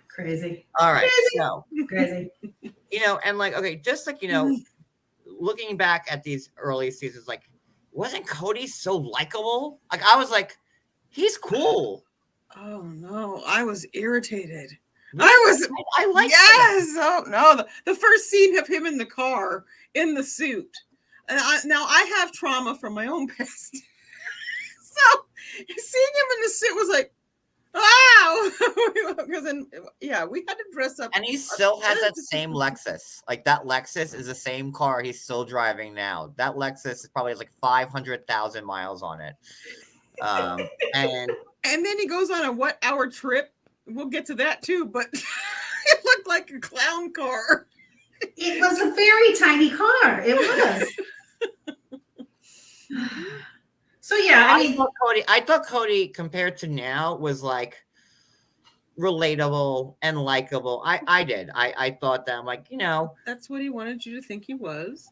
Speaker 2: Crazy.
Speaker 1: All right.
Speaker 2: Crazy.
Speaker 1: So,
Speaker 2: Crazy.
Speaker 1: and like, okay, just like, looking back at these early seasons, like, wasn't Kody so likable? Like, I was like, he's cool.
Speaker 3: Oh no, I was irritated.
Speaker 1: I like
Speaker 3: yes. Him. Oh no, the first scene of him in the car in the suit. And now I have trauma from my own past. So seeing him in the suit was like, wow. Because we had to dress up.
Speaker 1: And he still has that same Lexus. Like that Lexus is the same car he's still driving now. That Lexus is probably has like 500,000 miles on it. And
Speaker 3: then he goes on a what-hour trip. We'll get to that too, but it looked like a clown car.
Speaker 2: It was a very tiny car. It was. So yeah,
Speaker 1: I thought Kody compared to now was like relatable and likable. I did. I thought that I'm like,
Speaker 3: that's what he wanted you to think he was.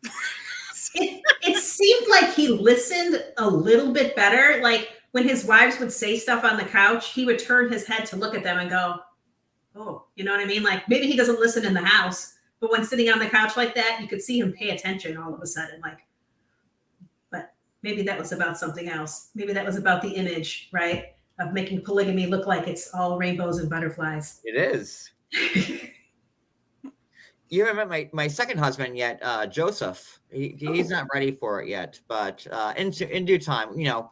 Speaker 2: It seemed like he listened a little bit better. Like when his wives would say stuff on the couch, he would turn his head to look at them and go, oh, you know what I mean? Like maybe he doesn't listen in the house, but when sitting on the couch like that, you could see him pay attention all of a sudden. Like, but maybe that was about something else. Maybe that was about the image, right? Of making polygamy look like it's all rainbows and butterflies.
Speaker 1: It is. You haven't met my second husband yet, Joseph. He's not ready for it yet, but in due time,
Speaker 2: How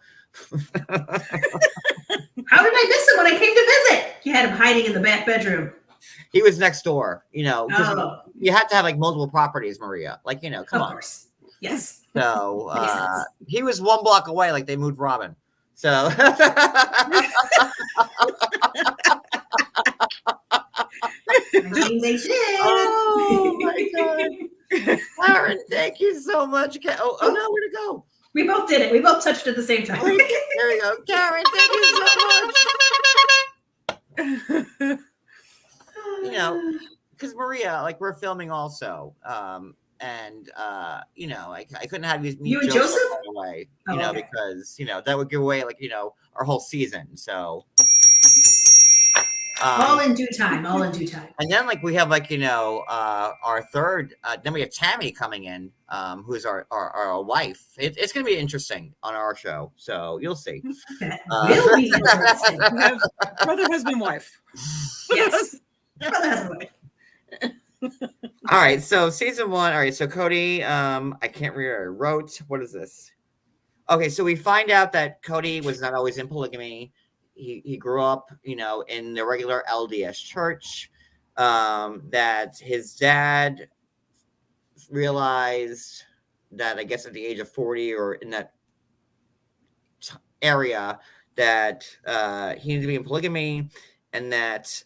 Speaker 2: did I miss him when I came to visit? You had him hiding in the back bedroom.
Speaker 1: He was next door, because you had to have like multiple properties, Maria. Like, come on. Of
Speaker 2: course. Yes.
Speaker 1: So he was 1 block away, like they moved Robyn. So
Speaker 2: I mean, they did.
Speaker 1: Oh my God. Karen, thank you so much. Oh no, where'd it go?
Speaker 2: We both did it. We both touched at the same time.
Speaker 1: There we go. Karen, thank you so much. Because Maria, like we're filming also. And I couldn't have you meet Joseph right away, because that would give away like our whole season. So
Speaker 2: all in due time.
Speaker 1: And then like we have like our third. Then we have Tammy coming in, who's our wife. It's gonna be interesting on our show, so you'll see.
Speaker 2: Will be interesting.
Speaker 3: Brother, husband, wife.
Speaker 2: Yes, brother, husband, wife.
Speaker 1: All right, so season 1. All right, so Kody, I can't remember. I wrote, what is this? Okay, so we find out that Kody was not always in polygamy. He grew up, in the regular LDS church. That his dad realized that, I guess, at the age of 40 or in that area, that he needed to be in polygamy, and that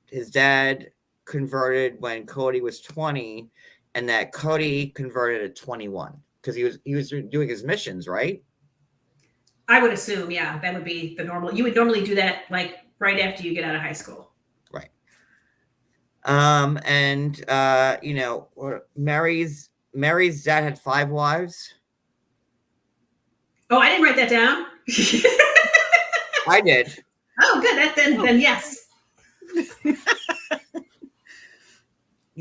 Speaker 1: his dad converted when Kody was 20, and that Kody converted at 21 because he was doing his missions, right?
Speaker 2: I would assume, yeah, that would be the normal. You would normally do that like right after you get out of high school,
Speaker 1: right? And Meri's dad had 5 wives.
Speaker 2: Oh, I didn't write that down.
Speaker 1: I did.
Speaker 2: Oh, good. Then yes.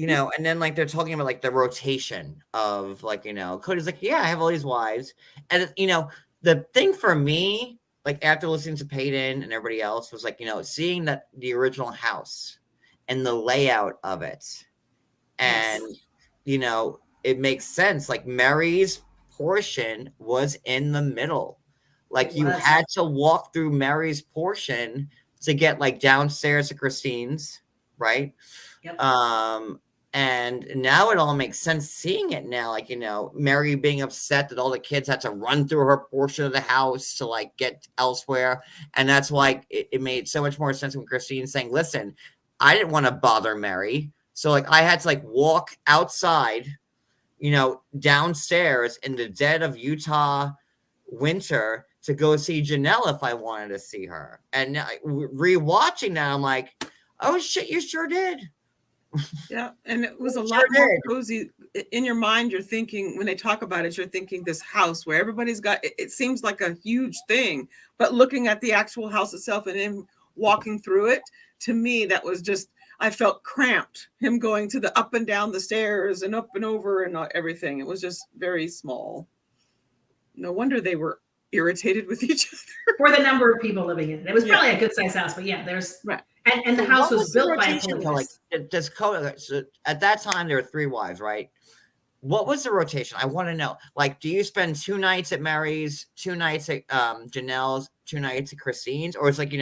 Speaker 1: And then like they're talking about like the rotation of like, Kody's like, yeah, I have all these wives. And, the thing for me, like after listening to Peyton and everybody else was like, seeing that the original house and the layout of it. And, it makes sense. Like Meri's portion was in the middle. Like you had to walk through Meri's portion to get like downstairs to Christine's, right?
Speaker 2: Yep.
Speaker 1: And now it all makes sense seeing it now, like, Meri being upset that all the kids had to run through her portion of the house to like get elsewhere. And that's why it made so much more sense when Christine saying, listen, I didn't want to bother Meri. So like I had to like walk outside, downstairs in the dead of Utah winter to go see Janelle if I wanted to see her. And rewatching that, I'm like, oh shit, you sure did.
Speaker 3: Yeah, and it was a lot more cozy. In your mind, you're thinking, when they talk about it, you're thinking this house where everybody's got, it seems like a huge thing, but looking at the actual house itself and him walking through it, to me, that was just, I felt cramped. Him going to the up and down the stairs and up and over and everything. It was just very small. No wonder they were irritated with each other.
Speaker 2: For the number of people living in it. It was probably a good sized house, but yeah, there's
Speaker 3: right.
Speaker 2: And the house was built by a police.
Speaker 1: So at that time, there were 3 wives, right? What was the rotation? I want to know. Like, do you spend 2 nights at Meri's, 2 nights at Janelle's, 2 nights at Christine's, or it's like,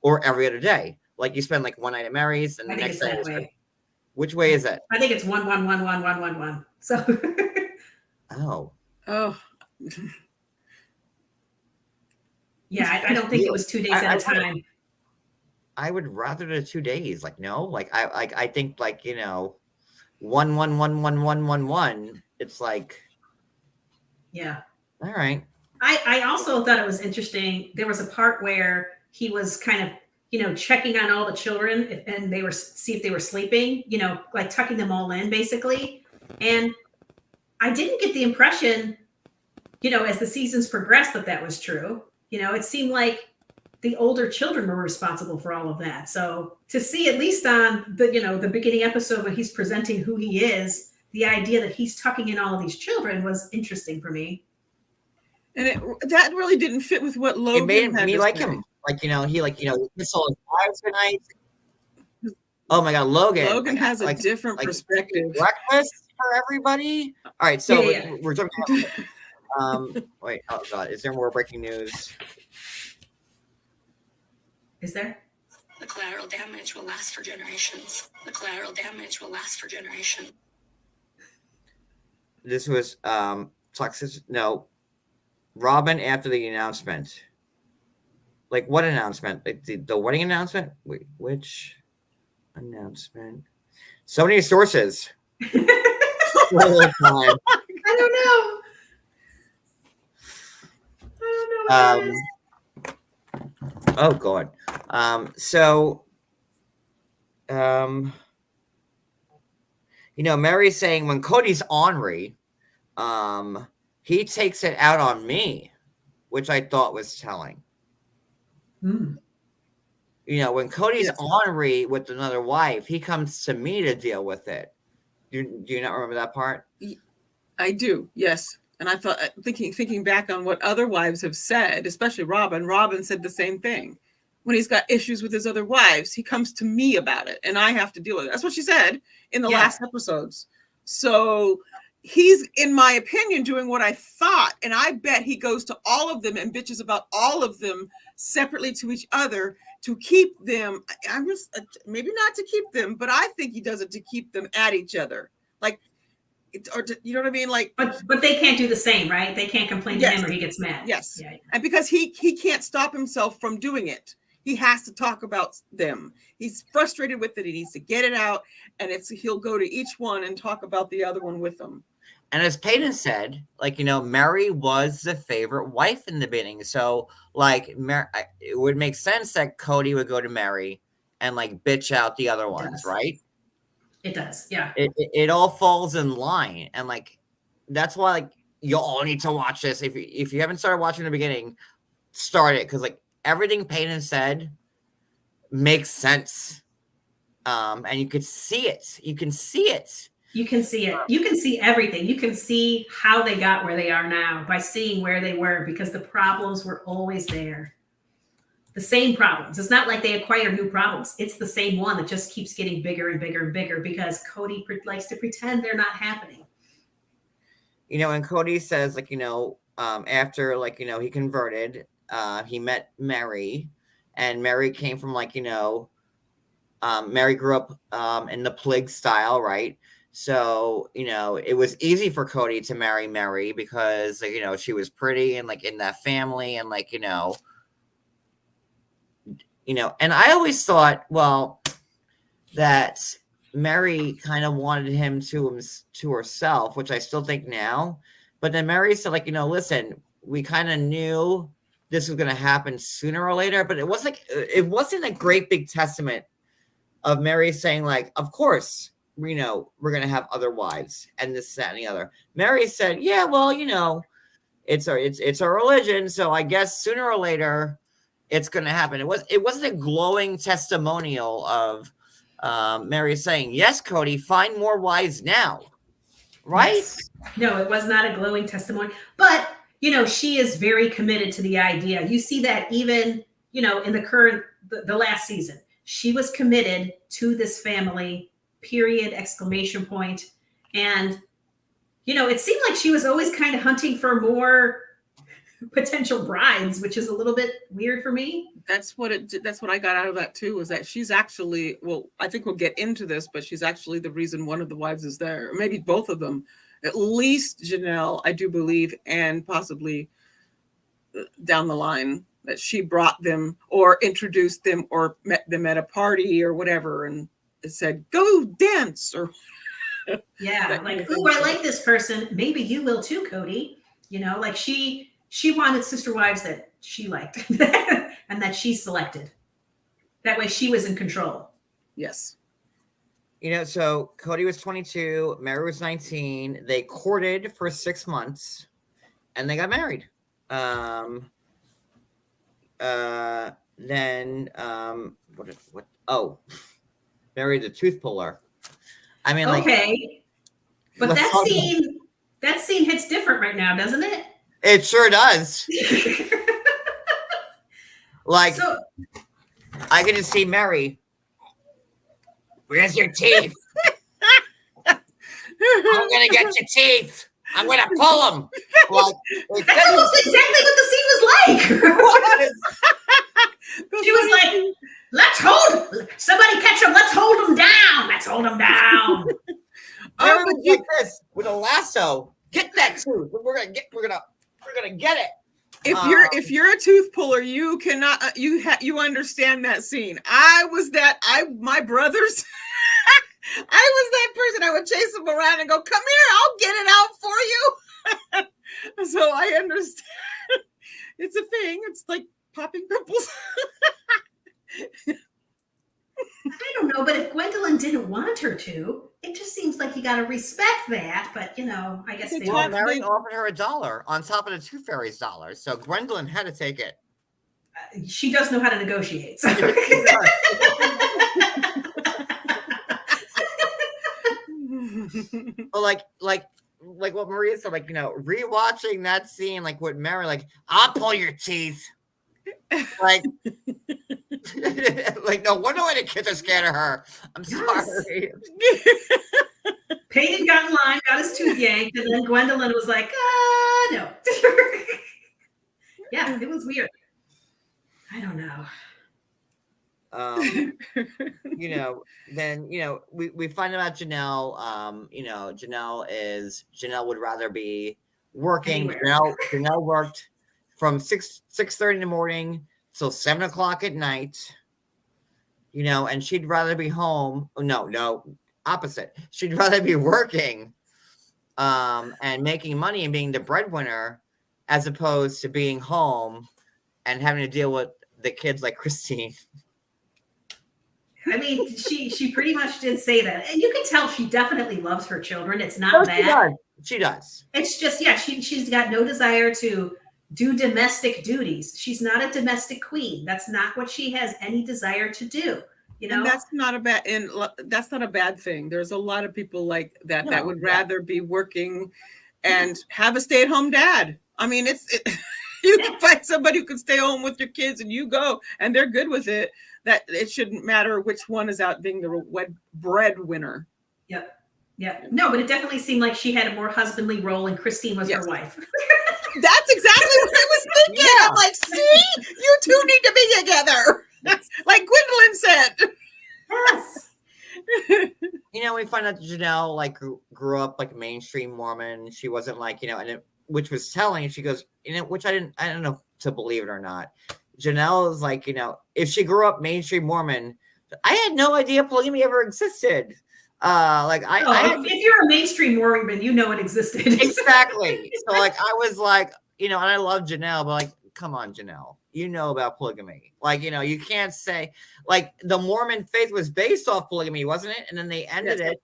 Speaker 1: or every other day? Like you spend like 1 night at Meri's, and the next day. Which way is it?
Speaker 2: I think it's 1 1 1 1 1 1 1. So.
Speaker 3: Oh.
Speaker 2: Yeah, I don't think it was 2 days at a time.
Speaker 1: I would rather the 2 days. Like, no, I think 1 1 1 1 1 1 1. It's like,
Speaker 2: yeah.
Speaker 1: All right.
Speaker 2: I also thought it was interesting. There was a part where he was kind of, checking on all the children and they were see if they were sleeping, like tucking them all in basically. And I didn't get the impression, as the seasons progressed that was true. It seemed like the older children were responsible for all of that. So to see, at least on the beginning episode when he's presenting who he is, the idea that he's tucking in all of these children was interesting for me.
Speaker 3: And that really didn't fit with what Logan
Speaker 1: it made
Speaker 3: had
Speaker 1: me like
Speaker 3: say.
Speaker 1: him. Like, he kissed all his wives tonight. Oh my God,
Speaker 3: Logan has a different perspective.
Speaker 1: Breakfast for everybody. All right, so we're jumping. Wait, oh God, is there more breaking news?
Speaker 2: Is there?
Speaker 6: The collateral damage will last for generations. The collateral damage will last for generations.
Speaker 1: This was Robyn after the announcement. Like, what announcement? Like the wedding announcement? Wait, which announcement? So many sources.
Speaker 2: I don't know.
Speaker 1: Oh God. Meri's saying when Kody's ornery, he takes it out on me, which I thought was telling.
Speaker 2: Mm.
Speaker 1: When Kody's ornery with another wife, he comes to me to deal with it. Do you not remember that part?
Speaker 3: I do, yes. And I thought, thinking back on what other wives have said, especially Robyn. Robyn said the same thing. When he's got issues with his other wives, he comes to me about it, and I have to deal with it. That's what she said in the last episodes. So he's, in my opinion, doing what I thought, and I bet he goes to all of them and bitches about all of them separately to each other to keep them. I'm just maybe not to keep them, but I think he does it to keep them at each other, like. You know what I mean? Like,
Speaker 2: but they can't do the same, right? They can't complain to him or he gets mad.
Speaker 3: Yes.
Speaker 2: Yeah.
Speaker 3: And because he can't stop himself from doing it. He has to talk about them. He's frustrated with it. He needs to get it out. And he'll go to each one and talk about the other one with them.
Speaker 1: And as Peyton said, Meri was the favorite wife in the beginning. So it would make sense that Kody would go to Meri and bitch out the other ones, right?
Speaker 2: It does, yeah.
Speaker 1: It all falls in line, and that's why you all need to watch this. If you haven't started watching the beginning, start it, because everything Peyton said makes sense, and you could see it. You can see it.
Speaker 2: You can see it. You can see everything. You can see how they got where they are now by seeing where they were, because the problems were always there. The same problems. It's not like they acquire new problems. It's the same one that just keeps getting bigger and bigger and bigger because Kody likes to pretend they're not happening.
Speaker 1: And Kody says, after, he converted, he met Meri, and Meri came from, Meri grew up in the Plig style, right? So, it was easy for Kody to marry Meri because, she was pretty and, in that family and, and I always thought, that Meri kind of wanted him to herself, which I still think now. But then Meri said, like, listen, we kind of knew this was going to happen sooner or later, but it wasn't a great big testament of Meri saying, like, of course, we're going to have other wives and this, that, and the other. Meri said, yeah, well, it's our religion, so I guess sooner or later it's going to happen. It wasn't a glowing testimonial of Meri saying, yes, Kody, find more wives now. Right?
Speaker 2: Yes. No, it was not a glowing testimony. But, she is very committed to the idea. You see that even, in the last season. She was committed to this family, period, exclamation point. And, it seemed like she was always kind of hunting for more potential brides, which is a little bit weird for me.
Speaker 3: That's what I got out of that too, was that she's actually, well, I think we'll get into this, but she's actually the reason one of the wives is there, or maybe both of them, at least Janelle, I do believe, and possibly down the line that she brought them or introduced them or met them at a party or whatever and said, go dance, or
Speaker 2: yeah, like, oh, I like this person, maybe you will too, Kody. Like she wanted sister wives that she liked and that she selected. That way she was in control.
Speaker 3: Yes.
Speaker 1: So Kody was 22, Meri was 19. They courted for 6 months and they got married. Then Meri the tooth puller. I mean,
Speaker 2: okay. But that scene hits different right now, doesn't it?
Speaker 1: It sure does. Like, so, I can just see Meri. Where's your teeth? I'm gonna get your teeth. I'm gonna pull them. Like,
Speaker 2: that's almost exactly what the scene was like. She was like, "Let's hold. Somebody catch them. Let's hold them down. Let's hold them down."
Speaker 1: Meri was like this with a lasso. Get that tooth. We're gonna get it.
Speaker 3: If you're a tooth puller, you cannot you understand that scene. My brothers. I was that person. I would chase them around and go, "Come here, I'll get it out for you." So I understand. It's a thing. It's like popping pimples.
Speaker 2: I don't know, but if Gwendlyn didn't want her to, it just seems like you got to respect that. But I guess
Speaker 1: Meri offered her $1 on top of the Tooth Fairy's $1, so Gwendlyn had to take it.
Speaker 2: She does know how to negotiate. So.
Speaker 1: like what Maria said, like, rewatching that scene, like with Meri, like, I'll pull your teeth. Like, like, no wonder why the kids are scared of her. I'm sorry.
Speaker 2: Peyton got in line, got his tooth yanked, and then Gwendlyn was like, no. Yeah, it was weird. I don't know.
Speaker 1: Then we find out Janelle. Janelle would rather be working. Janelle worked from 6:30 in the morning till 7 o'clock at night. And she'd rather be home. No, opposite. She'd rather be working, and making money and being the breadwinner, as opposed to being home and having to deal with the kids like Christine.
Speaker 2: I mean, she pretty much did say that. And you can tell she definitely loves her children. It's not that.
Speaker 1: She does.
Speaker 2: It's just, she's got no desire to do domestic duties. She's not a domestic queen. That's not what she has any desire to do.
Speaker 3: And that's not a bad thing. There's a lot of people like that that would rather be working and have a stay-at-home dad. I mean, you can find somebody who can stay home with your kids and you go and they're good with it. That it shouldn't matter which one is out being the breadwinner.
Speaker 2: Yep. Yeah. No, but it definitely seemed like she had a more husbandly role and Christine was her wife.
Speaker 3: That's exactly what I was thinking. Yeah. I'm like, see, you two need to be together. Like Gwendlyn said.
Speaker 2: Yes.
Speaker 1: We find out Janelle like grew up like a mainstream Mormon. She wasn't like, which was telling. She goes, which I don't know to believe it or not. Janelle is like, if she grew up mainstream Mormon, I had no idea polygamy ever existed. Like
Speaker 2: if you're a mainstream Robyn, you know it existed.
Speaker 1: exactly. So like I was like, you know, and I love Janelle, but like, come on, Janelle, you know about polygamy. Like, you know, you can't say like the Mormon faith was based off polygamy, wasn't it? And then they ended it.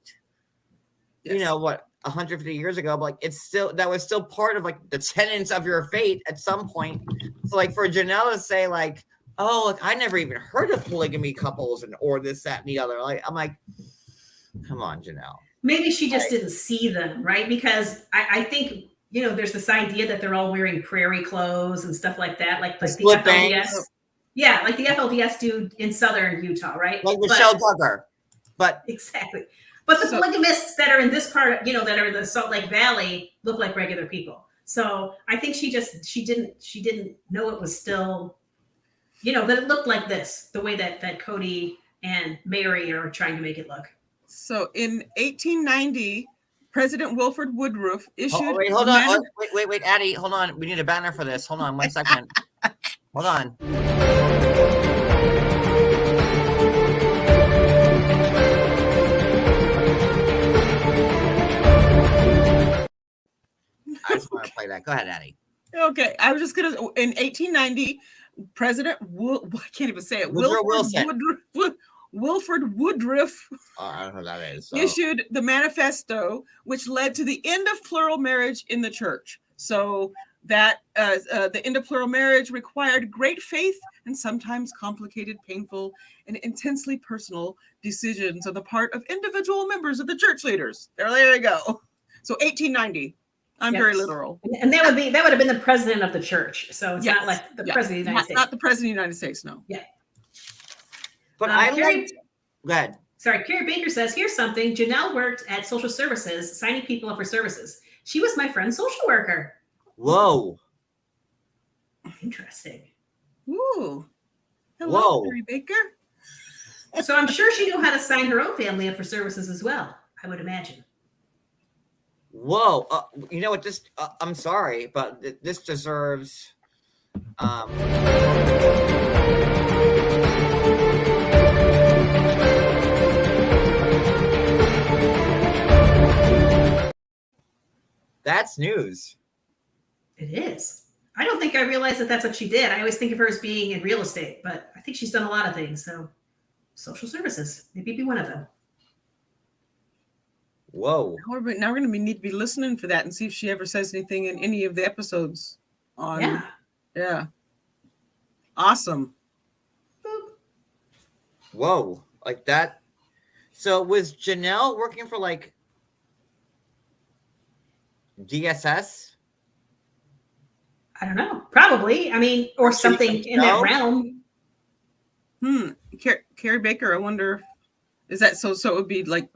Speaker 3: Yes.
Speaker 1: You know what? 150 years ago, but like it's still that was still part of like the tenets of your faith at some point. So like for Janelle to say like, oh, like I never even heard of polygamy couples and or this, that, and the other. Like I'm like, come on, Janelle.
Speaker 2: Maybe she just didn't see them, right? Because I think, you know, there's this idea that they're all wearing prairie clothes and stuff like that, like the FLDS.
Speaker 1: Bangs.
Speaker 2: Yeah, like the FLDS dude in southern Utah, right?
Speaker 1: Like Michelle Duggar. But
Speaker 2: exactly. But the polygamists that are in this part, you know, that are in the Salt Lake Valley look like regular people. So I think she didn't know it was still, you know, that it looked like this, the way that Kody and Meri are trying to make it look.
Speaker 3: So in 1890, President Wilford Woodruff issued.
Speaker 1: Oh, wait, hold on. Wait, Addie, hold on. We need a banner for this. Hold on 1 second. Hold on. I just want to play that. Go ahead, Addie.
Speaker 3: Okay, I was just gonna. In 1890, President I can't even say it. Wilford Woodruff
Speaker 1: I don't know who that is.
Speaker 3: issued the manifesto, which led to the end of plural marriage in the church. So that the end of plural marriage required great faith and sometimes complicated, painful, and intensely personal decisions on the part of individual members of the church leaders. There you go. So 1890. I'm very literal.
Speaker 2: And that would have been the president of the church. So it's not like the president of the United States.
Speaker 3: Not the president of the United States, no.
Speaker 2: Yeah.
Speaker 1: But go ahead.
Speaker 2: Sorry, Carrie Baker says, here's something. Janelle worked at social services, signing people up for services. She was my friend's social worker.
Speaker 1: Whoa.
Speaker 2: Interesting.
Speaker 3: Ooh. Hello, Carrie Baker.
Speaker 2: So I'm sure she knew how to sign her own family up for services as well, I would imagine.
Speaker 1: Whoa. You know what? This, I'm sorry, but this deserves... That's news.
Speaker 2: It is. I don't think I realized that that's what she did. I always think of her as being in real estate, but I think she's done a lot of things. So social services, maybe be one of them.
Speaker 1: Whoa.
Speaker 3: Now we're going to need to be listening for that and see if she ever says anything in any of the episodes. Yeah. Awesome.
Speaker 2: Boop.
Speaker 1: Whoa. Like that. So was Janelle working for like DSS?
Speaker 2: I don't know. Probably. I mean, or something in that realm.
Speaker 3: Carrie Baker, I wonder, is that so? So it would be like,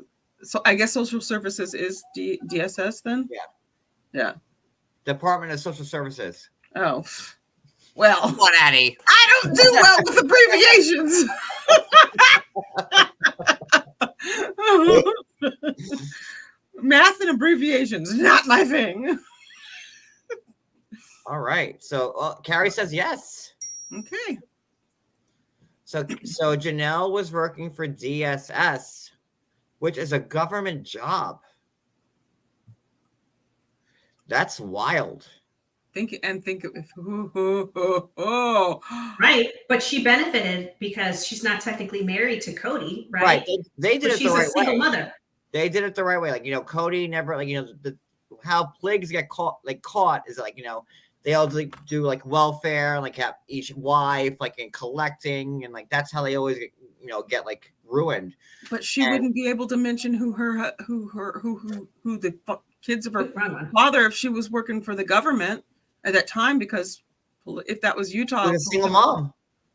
Speaker 3: so I guess social services is DSS then? Yeah. Department
Speaker 1: of Social Services.
Speaker 3: Oh, well.
Speaker 1: What, Addie?
Speaker 3: I don't do well with abbreviations. Math and abbreviations, not my thing.
Speaker 1: All right. So Carrie says yes.
Speaker 3: Okay.
Speaker 1: So Janelle was working for DSS, which is a government job. That's wild.
Speaker 3: Think of
Speaker 2: right, but she benefited because she's not technically married to Kody, right?
Speaker 1: Right. They did it the right way.
Speaker 2: She's a single mother.
Speaker 1: They did it the right way. Like, you know, Kody never, like, you know, how plagues get caught is like, you know, they all do like welfare, like have each wife like in collecting, and like that's how they always get like ruined.
Speaker 3: But she wouldn't be able to mention who the kids of her father if she was working for the government at that time, because if that was Utah,
Speaker 1: she's a single mom.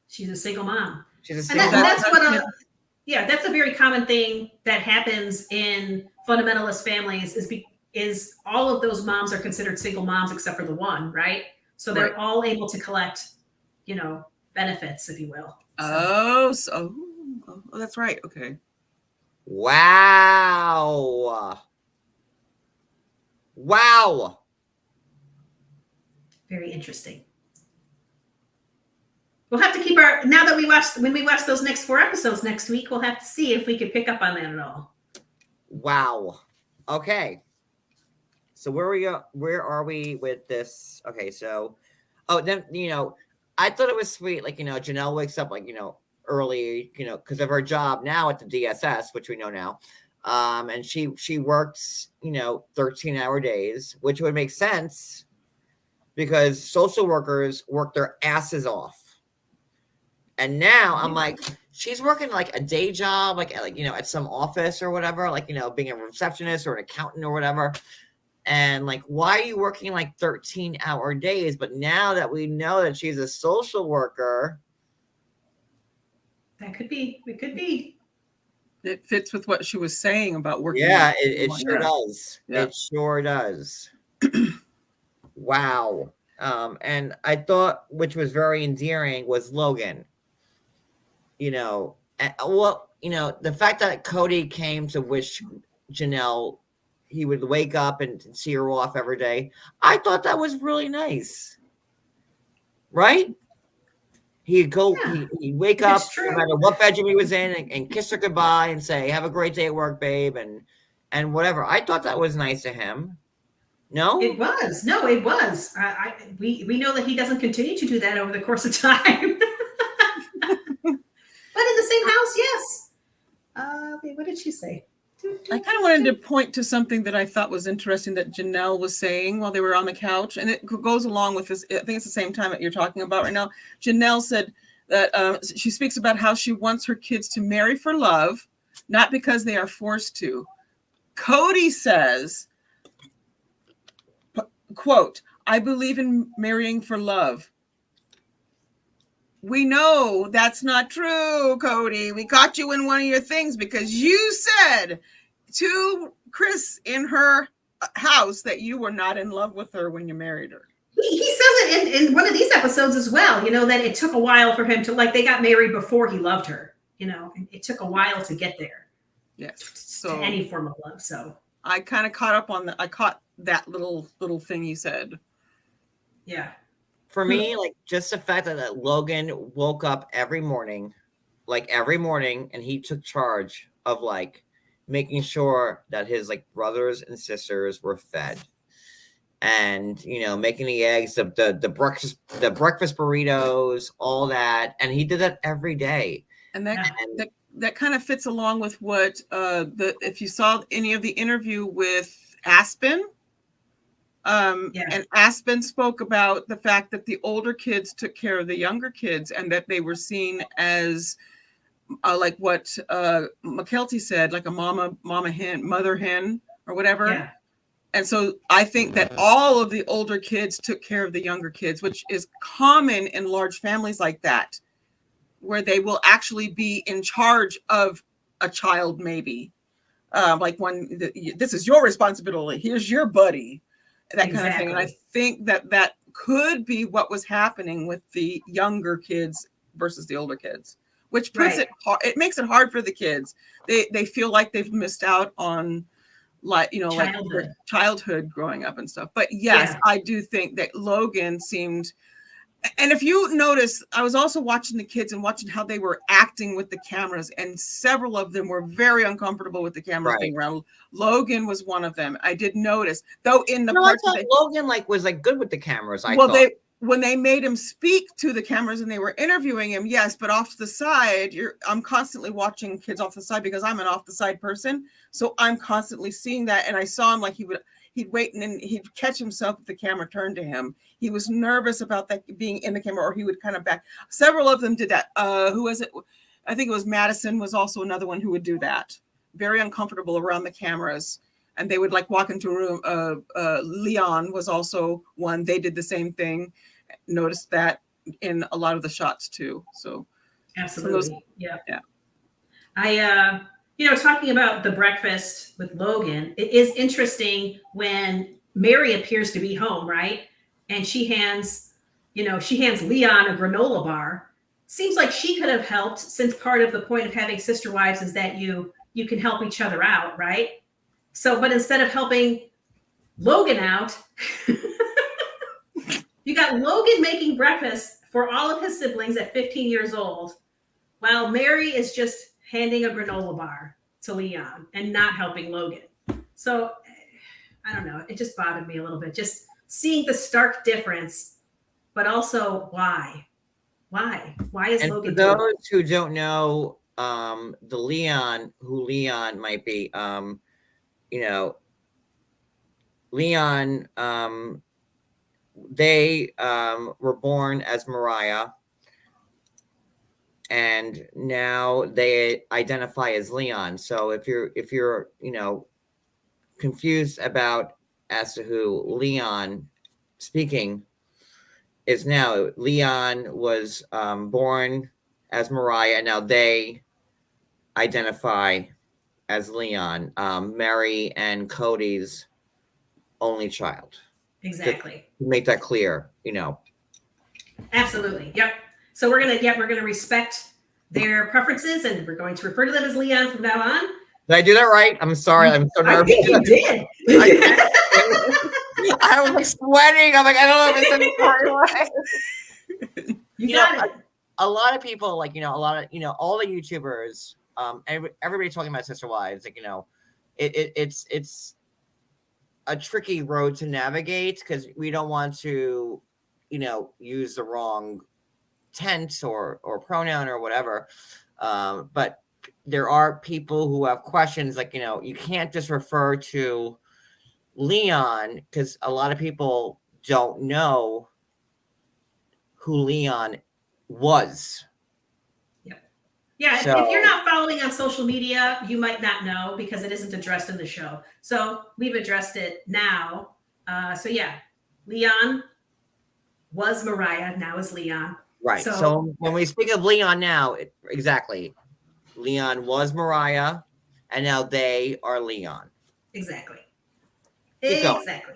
Speaker 2: She's a single mom.
Speaker 1: She's a single
Speaker 2: mom. That's a very common thing that happens in fundamentalist families is all of those moms are considered single moms except for the one, right? So they're all able to collect, benefits, if you will.
Speaker 3: So that's right. Okay.
Speaker 1: Wow.
Speaker 2: Very interesting. We'll have to keep when we watch those next 4 episodes next week, we'll have to see if we could pick up on that at all.
Speaker 1: Wow. Okay. So where are we with this? Okay, so then I thought it was sweet, like, Janelle wakes up, like, early, because of her job now at the DSS, which we know now. And she works, 13-hour days, which would make sense because social workers work their asses off. And now I'm like, she's working like a day job, like at some office or whatever, like, being a receptionist or an accountant or whatever. And like, why are you working like 13-hour days? But now that we know that she's a social worker,
Speaker 2: That could be. It could be.
Speaker 3: It fits with what she was saying about working.
Speaker 1: yeah, it sure does.
Speaker 3: Yeah.
Speaker 1: It sure does. Wow. And I thought, which was very endearing, was Logan. The fact that Kody came to wish Janelle he would wake up and see her off every day. I thought that was really nice. Right? He'd go, he'd wake up no matter what bedroom he was in and kiss her goodbye and say, have a great day at work, babe, and whatever. I thought that was nice of him. No?
Speaker 2: It was. No, it was. We know that he doesn't continue to do that over the course of time. But in the same house, yes. What did she say?
Speaker 3: I kind of wanted to point to something that I thought was interesting that Janelle was saying while they were on the couch, and it goes along with this. I think it's the same time that you're talking about right now. Janelle said that she speaks about how she wants her kids to marry for love, not because they are forced to. Kody says, quote, I believe in marrying for love. We know that's not true, Kody. We caught you in one of your things because you said to Chris in her house that you were not in love with her when you married her.
Speaker 2: He says it in one of these episodes as well, that it took a while for him to, like, they got married before he loved her, it took a while to get there.
Speaker 3: Yes. So
Speaker 2: to any form of love. So
Speaker 3: I kind of caught that little thing he said.
Speaker 2: Yeah.
Speaker 1: For me, like, just the fact that Logan woke up every morning, and he took charge of, like, making sure that his, like, brothers and sisters were fed, and making the eggs, the breakfast burritos, all that, and he did that every day.
Speaker 3: And that kind of fits along with what if you saw any of the interview with Aspen. And Aspen spoke about the fact that the older kids took care of the younger kids and that they were seen as like what McKelty said, like a mother hen or whatever.
Speaker 2: Yeah.
Speaker 3: And so I think that all of the older kids took care of the younger kids, which is common in large families like that, where they will actually be in charge of a child, maybe. Like this is your responsibility. Here's your buddy. That kind of thing. And I think that could be what was happening with the younger kids versus the older kids, which puts it hard. It makes it hard for the kids. They feel like they've missed out on, like, childhood. Like childhood growing up and stuff. But yes, I do think that Logan seemed. And if you notice, I was also watching the kids and watching how they were acting with the cameras, and several of them were very uncomfortable with the cameras being around. Logan was one of them. I did notice, though, in the parts
Speaker 1: I thought Logan was good with the cameras.
Speaker 3: When they made him speak to the cameras and they were interviewing him, yes, but off to the side, I'm constantly watching kids off the side because I'm an off the side person, so I'm constantly seeing that. And I saw him, like, he'd wait and then he'd catch himself if the camera turned to him. He was nervous about that being in the camera, or he would kind of back. Several of them did that. Who was it? I think it was Madison was also another one who would do that. Very uncomfortable around the cameras. And they would, like, walk into a room. Leon was also one. They did the same thing. Noticed that in a lot of the shots too. So
Speaker 2: absolutely. Yeah. I talking about the breakfast with Logan, it is interesting when Meri appears to be home, right? And she hands Leon a granola bar. Seems like she could have helped, since part of the point of having sister wives is that you can help each other out, right? So, but instead of helping Logan out, you got Logan making breakfast for all of his siblings at 15 years old, while Meri is just handing a granola bar. to Leon and not helping Logan. So I don't know. It just bothered me a little bit. Just seeing the stark difference, but also why? Why is
Speaker 1: And
Speaker 2: Logan
Speaker 1: for
Speaker 2: doing
Speaker 1: those who don't know, the Leon, who Leon might be, you know, Leon, they were born as Mariah, and now they identify as Leon. So if you're you know, confused about as to who Leon speaking is now, Leon was born as Mariah, and now they identify as Leon, Meri and Kody's only child.
Speaker 2: exactly?
Speaker 1: To make that clear, you know.
Speaker 2: Absolutely. Yep. So we're gonna respect their preferences, and we're going to refer to them as Leon from now on.
Speaker 1: Did I do that right? I'm sorry. I'm so
Speaker 2: I
Speaker 1: nervous.
Speaker 2: think you did.
Speaker 1: I was like sweating. I'm like, I don't know if it's the right way.
Speaker 2: You got it.
Speaker 1: A lot of people, like, you know, a lot of, you know, all the YouTubers, everybody talking about Sister Wives, like, you know, it's a tricky road to navigate because we don't want to, you know, use the wrong tense or pronoun or whatever. But there are people who have questions, like, you know, you can't just refer to Leon because a lot of people don't know who Leon was.
Speaker 2: Yeah,
Speaker 1: So-
Speaker 2: if you're not following on social media, you might not know because it isn't addressed in the show. So we've addressed it now. So yeah, Leon was Mariah, now is Leon.
Speaker 1: Right. So when we speak of Leon now, exactly, Leon was Mariah, and now they are Leon.
Speaker 2: Exactly.
Speaker 1: Keep going.
Speaker 2: Exactly.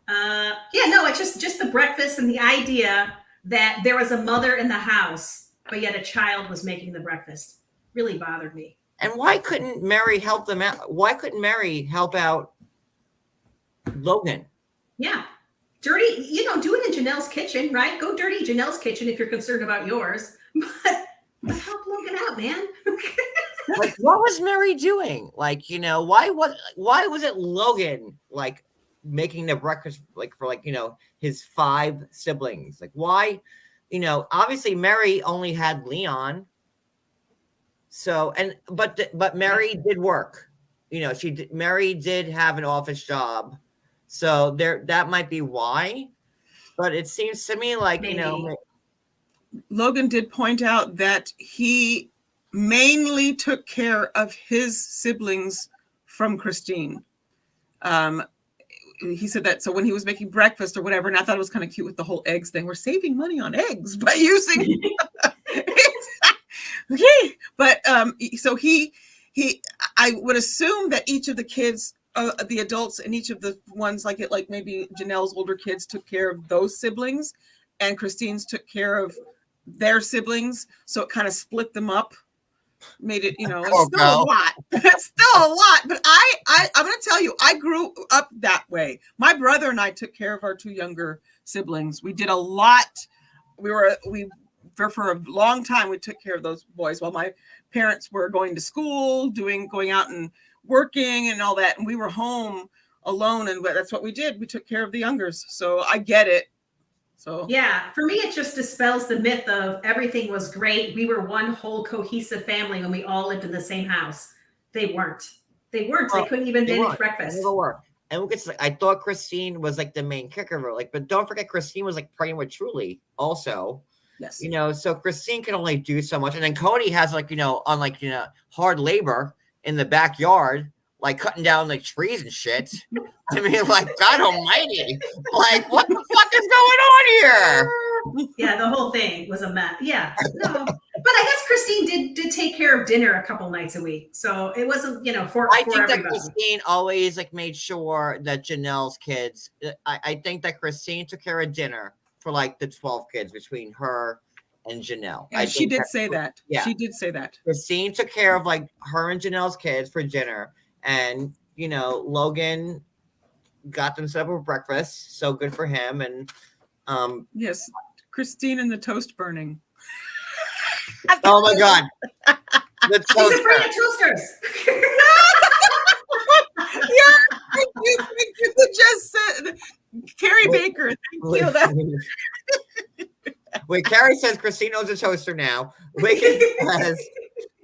Speaker 2: Yeah, no, it's just the breakfast and the idea that there was a mother in the house, but yet a child was making the breakfast really bothered me.
Speaker 1: And why couldn't Meri help them out? Why couldn't Meri help out Logan?
Speaker 2: Yeah. Dirty, you know, do it in Janelle's kitchen, right? Go dirty Janelle's kitchen if you're concerned about yours. But help Logan out, man.
Speaker 1: Like, what was Meri doing? Like, you know, why was it Logan, like, making the breakfast, like, for, like, you know, his 5 siblings? Like, why? You know, obviously Meri only had Leon. So, but Meri did work. You know, Meri did have an office job. So that might be why. But it seems to me like,
Speaker 2: Maybe.
Speaker 1: you know,
Speaker 3: Logan did point out that he mainly took care of his siblings from Christine. He said that, so when he was making breakfast or whatever, and I thought it was kind of cute with the whole eggs thing. We're saving money on eggs by using. Okay, but so I would assume that each of the kids, the adults, and each of the ones like maybe Janelle's older kids took care of those siblings, and Christine's took care of their siblings, so it kind of split them up, made it, you know, it's still a lot. It's still a lot, but I'm going to tell you, I grew up that way. My brother and I took care of our 2 younger siblings. We did a lot. For a long time, we took care of those boys while my parents were going to school, going out and working and all that, and we were home alone, and that's what we did. We took care of the youngers, so I get it. So
Speaker 2: yeah, for me, it just dispels the myth of everything was great. We were one whole cohesive family when we all lived in the same house. They weren't. They couldn't even manage breakfast.
Speaker 1: They never were. And I thought Christine was like the main kicker, like, but don't forget Christine was like pregnant with Truly also.
Speaker 3: yes,
Speaker 1: You know, so Christine can only do so much, and then Kody has, like, you know, on, like, you know, hard labor in the backyard, like cutting down like trees and shit. I mean, like, God Almighty, like, what the fuck is going on here?
Speaker 2: Yeah, the whole thing was a mess. Yeah, no, but I guess Christine did take care of dinner a couple nights a week, so it wasn't, you know, for
Speaker 1: think
Speaker 2: everybody.
Speaker 1: that Christine always like made sure that Janelle's kids. I think that Christine took care of dinner for like the 12 kids between her and Janelle.
Speaker 3: and she did say that.
Speaker 1: Yeah.
Speaker 3: She did say that.
Speaker 1: Christine took care of like her and Janelle's kids for dinner, and, you know, Logan got them set up for breakfast, so good for him. And
Speaker 3: Yes, Christine and the toast burning.
Speaker 1: oh my God, The
Speaker 2: She's afraid
Speaker 1: toaster.
Speaker 2: of toasters.
Speaker 3: Yeah, you just said Carrie Baker. Thank you.
Speaker 1: Wait, Carrie says Christine owns a toaster now. Wicked says,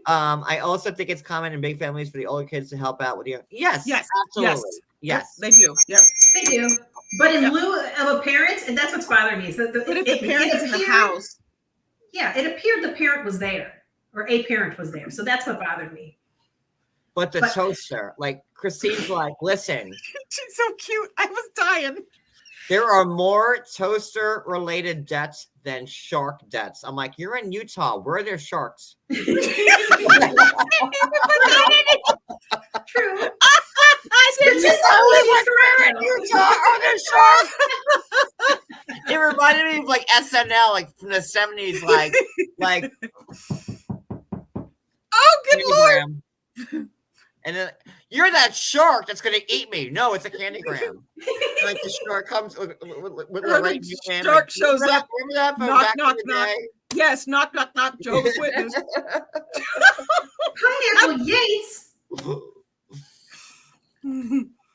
Speaker 1: I also think it's common in big families for the older kids to help out with the yes, absolutely. Yes.
Speaker 3: They do. Yep.
Speaker 2: They do. But in lieu of a parent, and that's what's bothering me, is that
Speaker 3: But if the parent is in the house.
Speaker 2: Yeah, it appeared the parent was there, or a parent was there. So that's what bothered me.
Speaker 1: But the toaster, like Christine's like, listen.
Speaker 3: She's so cute. I was dying.
Speaker 1: There are more toaster related deaths than shark deaths. I'm like, you're in Utah. Where are there sharks?
Speaker 2: True.
Speaker 1: They're just only in Utah. Are there sharks? It reminded me of like SNL, like from the 70s, like
Speaker 3: oh, good Lord.
Speaker 1: And then you're that shark that's gonna eat me. No, it's a candygram. Like the shark comes with the right hand.
Speaker 3: Shark shows up.
Speaker 1: Remember that from
Speaker 3: knock,
Speaker 1: back
Speaker 3: knock,
Speaker 1: in the
Speaker 3: knock.
Speaker 1: day?
Speaker 3: Yes, knock, knock, knock. Joe's witness.
Speaker 2: Pineapple Yates.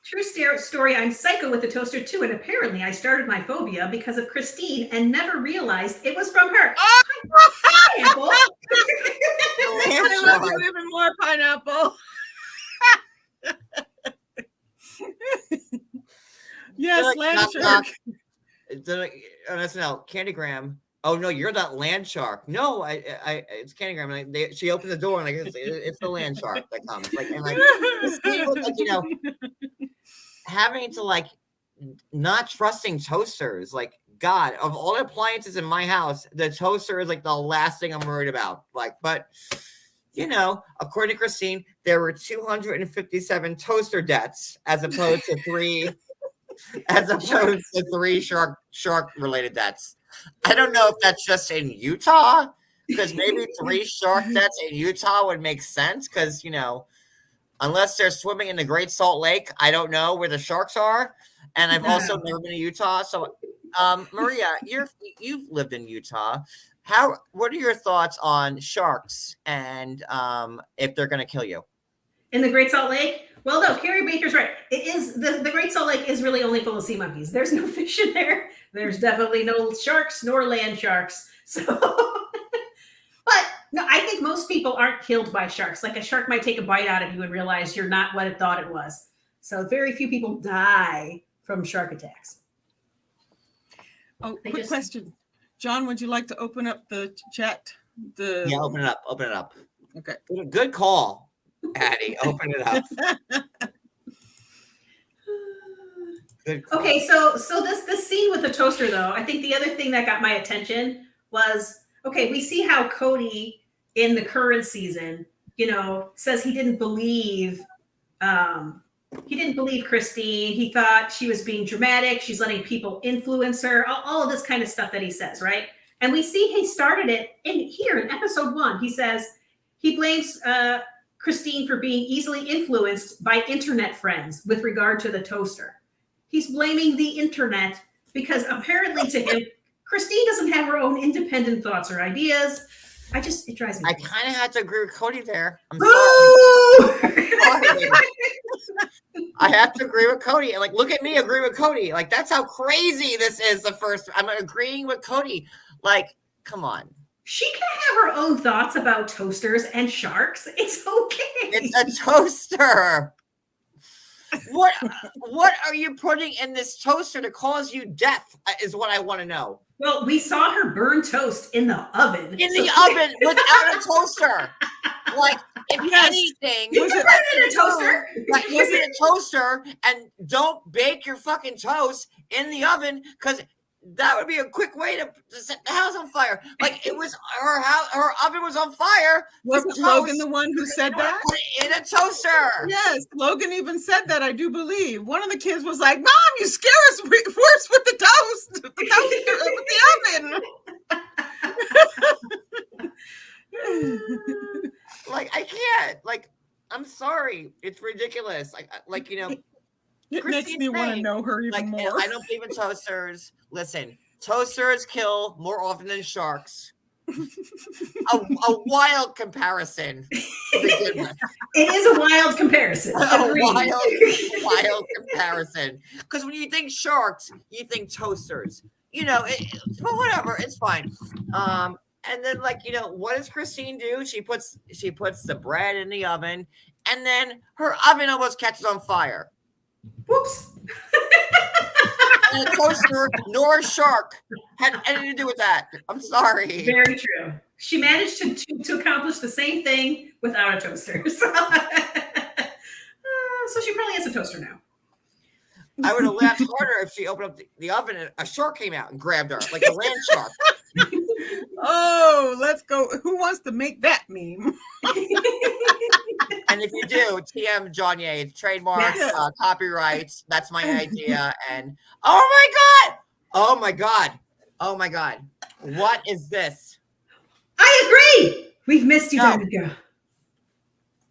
Speaker 2: True story. I'm psycho with the toaster too, and apparently I started my phobia because of Christine and never realized it was from her. Pineapple.
Speaker 3: I love you even more, Pineapple. Yes,
Speaker 1: like,
Speaker 3: land
Speaker 1: knock,
Speaker 3: shark.
Speaker 1: SNL, Candygram. Oh no, you're that land shark. No, it's Candygram. Like, she opens the door and like it's the land shark that comes. Like and like, you know, having to like not trusting toasters. Like God, of all the appliances in my house, the toaster is like the last thing I'm worried about. Like, but you know, according to Christine, there were 257 toaster deaths as opposed to three shark related deaths. I don't know if that's just in Utah, because maybe 3 shark deaths in Utah would make sense. Because you know, unless they're swimming in the Great Salt Lake, I don't know where the sharks are. And I've also never been to Utah. So, Maria, you've lived in Utah. What are your thoughts on sharks and if they're going to kill you?
Speaker 2: In the Great Salt Lake? Well, no, Carrie Baker's right. It is the Great Salt Lake is really only full of sea monkeys. There's no fish in there. There's definitely no sharks nor land sharks. So, but no, I think most people aren't killed by sharks. Like a shark might take a bite out of you and realize you're not what it thought it was. So very few people die from shark attacks.
Speaker 3: Oh, quick question. John, would you like to open up the chat?
Speaker 1: Yeah, open it up. Open it up.
Speaker 3: Okay.
Speaker 1: Good call, Addie. Open it up. Good call.
Speaker 2: Okay, so this scene with the toaster, though, I think the other thing that got my attention was, okay, we see how Kody in the current season, you know, says he didn't believe Christine. He thought she was being dramatic. She's letting people influence her. All of this kind of stuff that he says, right? And we see he started it here in episode 1. He says he blames Christine for being easily influenced by internet friends with regard to the toaster. He's blaming the internet because apparently to him, Christine doesn't have her own independent thoughts or ideas. It drives me crazy.
Speaker 1: I kind of had to agree with Kody there. I'm sorry. I have to agree with Kody. And like, look at me, agree with Kody. Like, that's how crazy this is. I'm agreeing with Kody. Like, come on.
Speaker 2: She can have her own thoughts about toasters and sharks. It's okay.
Speaker 1: It's a toaster. What are you putting in this toaster to cause you death is what I want to know.
Speaker 2: Well, we saw her burn toast in the oven.
Speaker 1: In the oven without a toaster. Like, if anything,
Speaker 2: you can burn it in a toaster.
Speaker 1: Like, use it in a toaster and don't bake your fucking toast in the oven, because that would be a quick way to set the house on fire. Like, it was her oven was on fire.
Speaker 3: Wasn't Logan the one who said that?
Speaker 1: Put it in a toaster.
Speaker 3: Yes, Logan even said that, I do believe. One of the kids was like, Mom, you scare us worse with the toast. With the oven.
Speaker 1: Like, I can't. Like, I'm sorry. It's ridiculous. Like you know,
Speaker 3: it makes me want to know her even more.
Speaker 1: I don't believe in toasters. Listen, toasters kill more often than sharks. a wild comparison to begin with.
Speaker 2: It is a wild comparison.
Speaker 1: A wild comparison. Because when you think sharks, you think toasters. But whatever, it's fine. And then, like, what does Christine do? She puts the bread in the oven, and then her oven almost catches on fire.
Speaker 2: Whoops.
Speaker 1: And a toaster nor a shark had anything to do with that. I'm sorry.
Speaker 2: Very true. She managed to accomplish the same thing without a toaster. So she probably has a toaster now.
Speaker 1: I would have laughed harder if she opened up the oven and a shark came out and grabbed her, like a land shark.
Speaker 3: Oh, let's go. Who wants to make that meme?
Speaker 1: And if you do, TM John Yates, trademark,
Speaker 2: Yes.
Speaker 1: copyrights. That's my idea. And oh my God, what is this?
Speaker 2: I agree. We've missed you,
Speaker 1: No.
Speaker 2: Diamond Girl.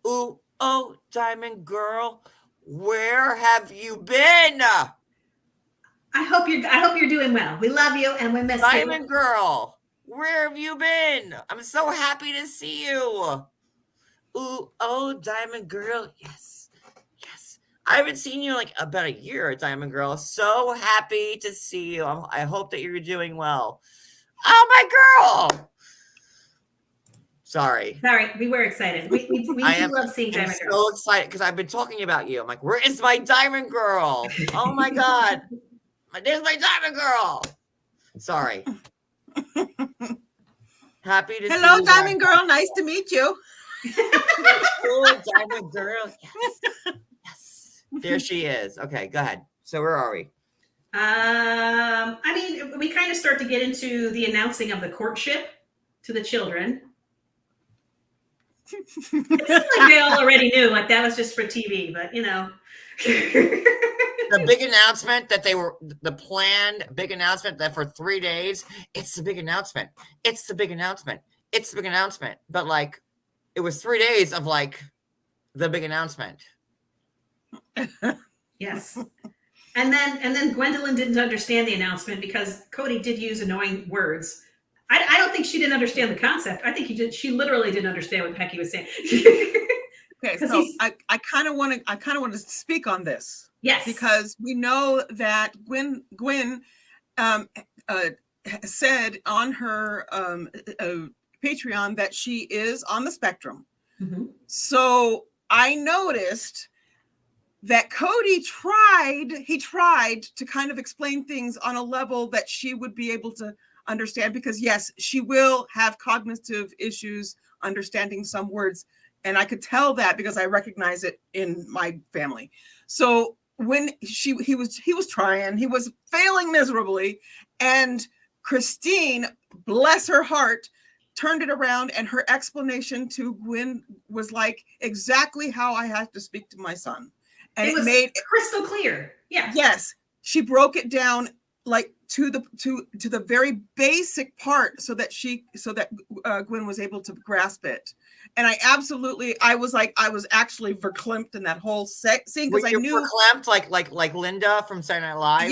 Speaker 1: Ooh, oh, Diamond Girl, where have you been?
Speaker 2: I hope you're doing well. We love you and we miss
Speaker 1: Diamond
Speaker 2: you.
Speaker 1: Girl, where have you been? I'm so happy to see you. Ooh, oh, Diamond Girl, yes. I haven't seen you in like about a year, Diamond Girl. So happy to see you. I hope that you're doing well. Oh, my girl. Sorry,
Speaker 2: we were excited. We do love seeing
Speaker 1: I'm
Speaker 2: Diamond Girl.
Speaker 1: so excited because I've been talking about you. I'm like, where is my Diamond Girl? Oh my God. There's my Diamond Girl. Sorry. Happy to see
Speaker 3: Hello,
Speaker 1: you.
Speaker 3: Diamond Girl. Nice to meet you.
Speaker 1: Oh, Diamond Girl. Yes. There she is. Okay, go ahead. So where are we?
Speaker 2: I mean, we kind of start to get into the announcing of the courtship to the children. It seems like they all already knew, like that was just for TV, but
Speaker 1: The big announcement that the planned big announcement that for 3 days, it's the big announcement. It's the big announcement. It's the big announcement. But like, it was 3 days of like the big announcement.
Speaker 2: Yes. And then Gwendlyn didn't understand the announcement because Kody did use annoying words. I don't think she didn't understand the concept. I think she literally didn't understand what the heck he was saying.
Speaker 3: Okay, so I kind of want to speak on this.
Speaker 2: Yes.
Speaker 3: Because we know that Gwen said on her Patreon that she is on the spectrum.
Speaker 2: Mm-hmm.
Speaker 3: So I noticed that Kody tried to kind of explain things on a level that she would be able to understand, because yes, she will have cognitive issues understanding some words. And I could tell that because I recognize it in my family. So when he was trying, he was failing miserably. And Christine, bless her heart, turned it around, and her explanation to Gwen was like exactly how I have to speak to my son. And
Speaker 2: it was made crystal clear. Yeah. Yes.
Speaker 3: She broke it down like to the very basic part so that Gwen was able to grasp it. And I was actually verklempt in that whole scene because I knew
Speaker 1: verklempt like Linda from Saturday Night Live.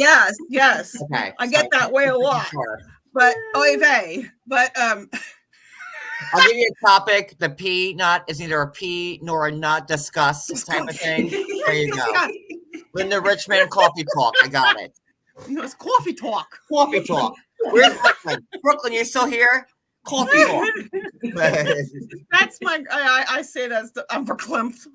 Speaker 3: Yes.
Speaker 1: Okay.
Speaker 3: I get that way a lot.
Speaker 1: Sure.
Speaker 3: But oy vey. But
Speaker 1: I'll give you a topic. The peanut is neither a pea nor a nut. Discuss type of thing. There you go. Linda Richmond, coffee talk. I got it.
Speaker 3: It's coffee talk.
Speaker 1: Coffee talk. Where's Brooklyn? Brooklyn, you still here? Coffee talk.
Speaker 3: That's my. I say that's I'm verklempt.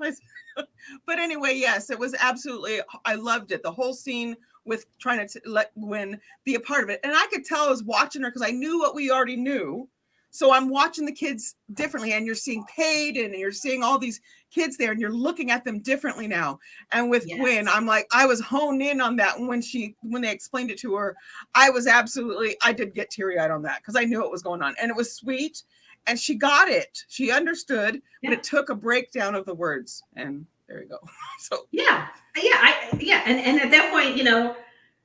Speaker 3: But anyway, yes, it was absolutely. I loved it. The whole scene with trying to let Gwen be a part of it, and I could tell I was watching her because I knew what we already knew. So I'm watching the kids differently, and you're seeing Paige, and you're seeing all these kids there, and you're looking at them differently now. And with Gwen, I'm like, I was honed in on that. And when they explained it to her, I did get teary-eyed on that because I knew what was going on, and it was sweet, and she got it. She understood, but it took a breakdown of the words, and there you go. So
Speaker 2: and at that point,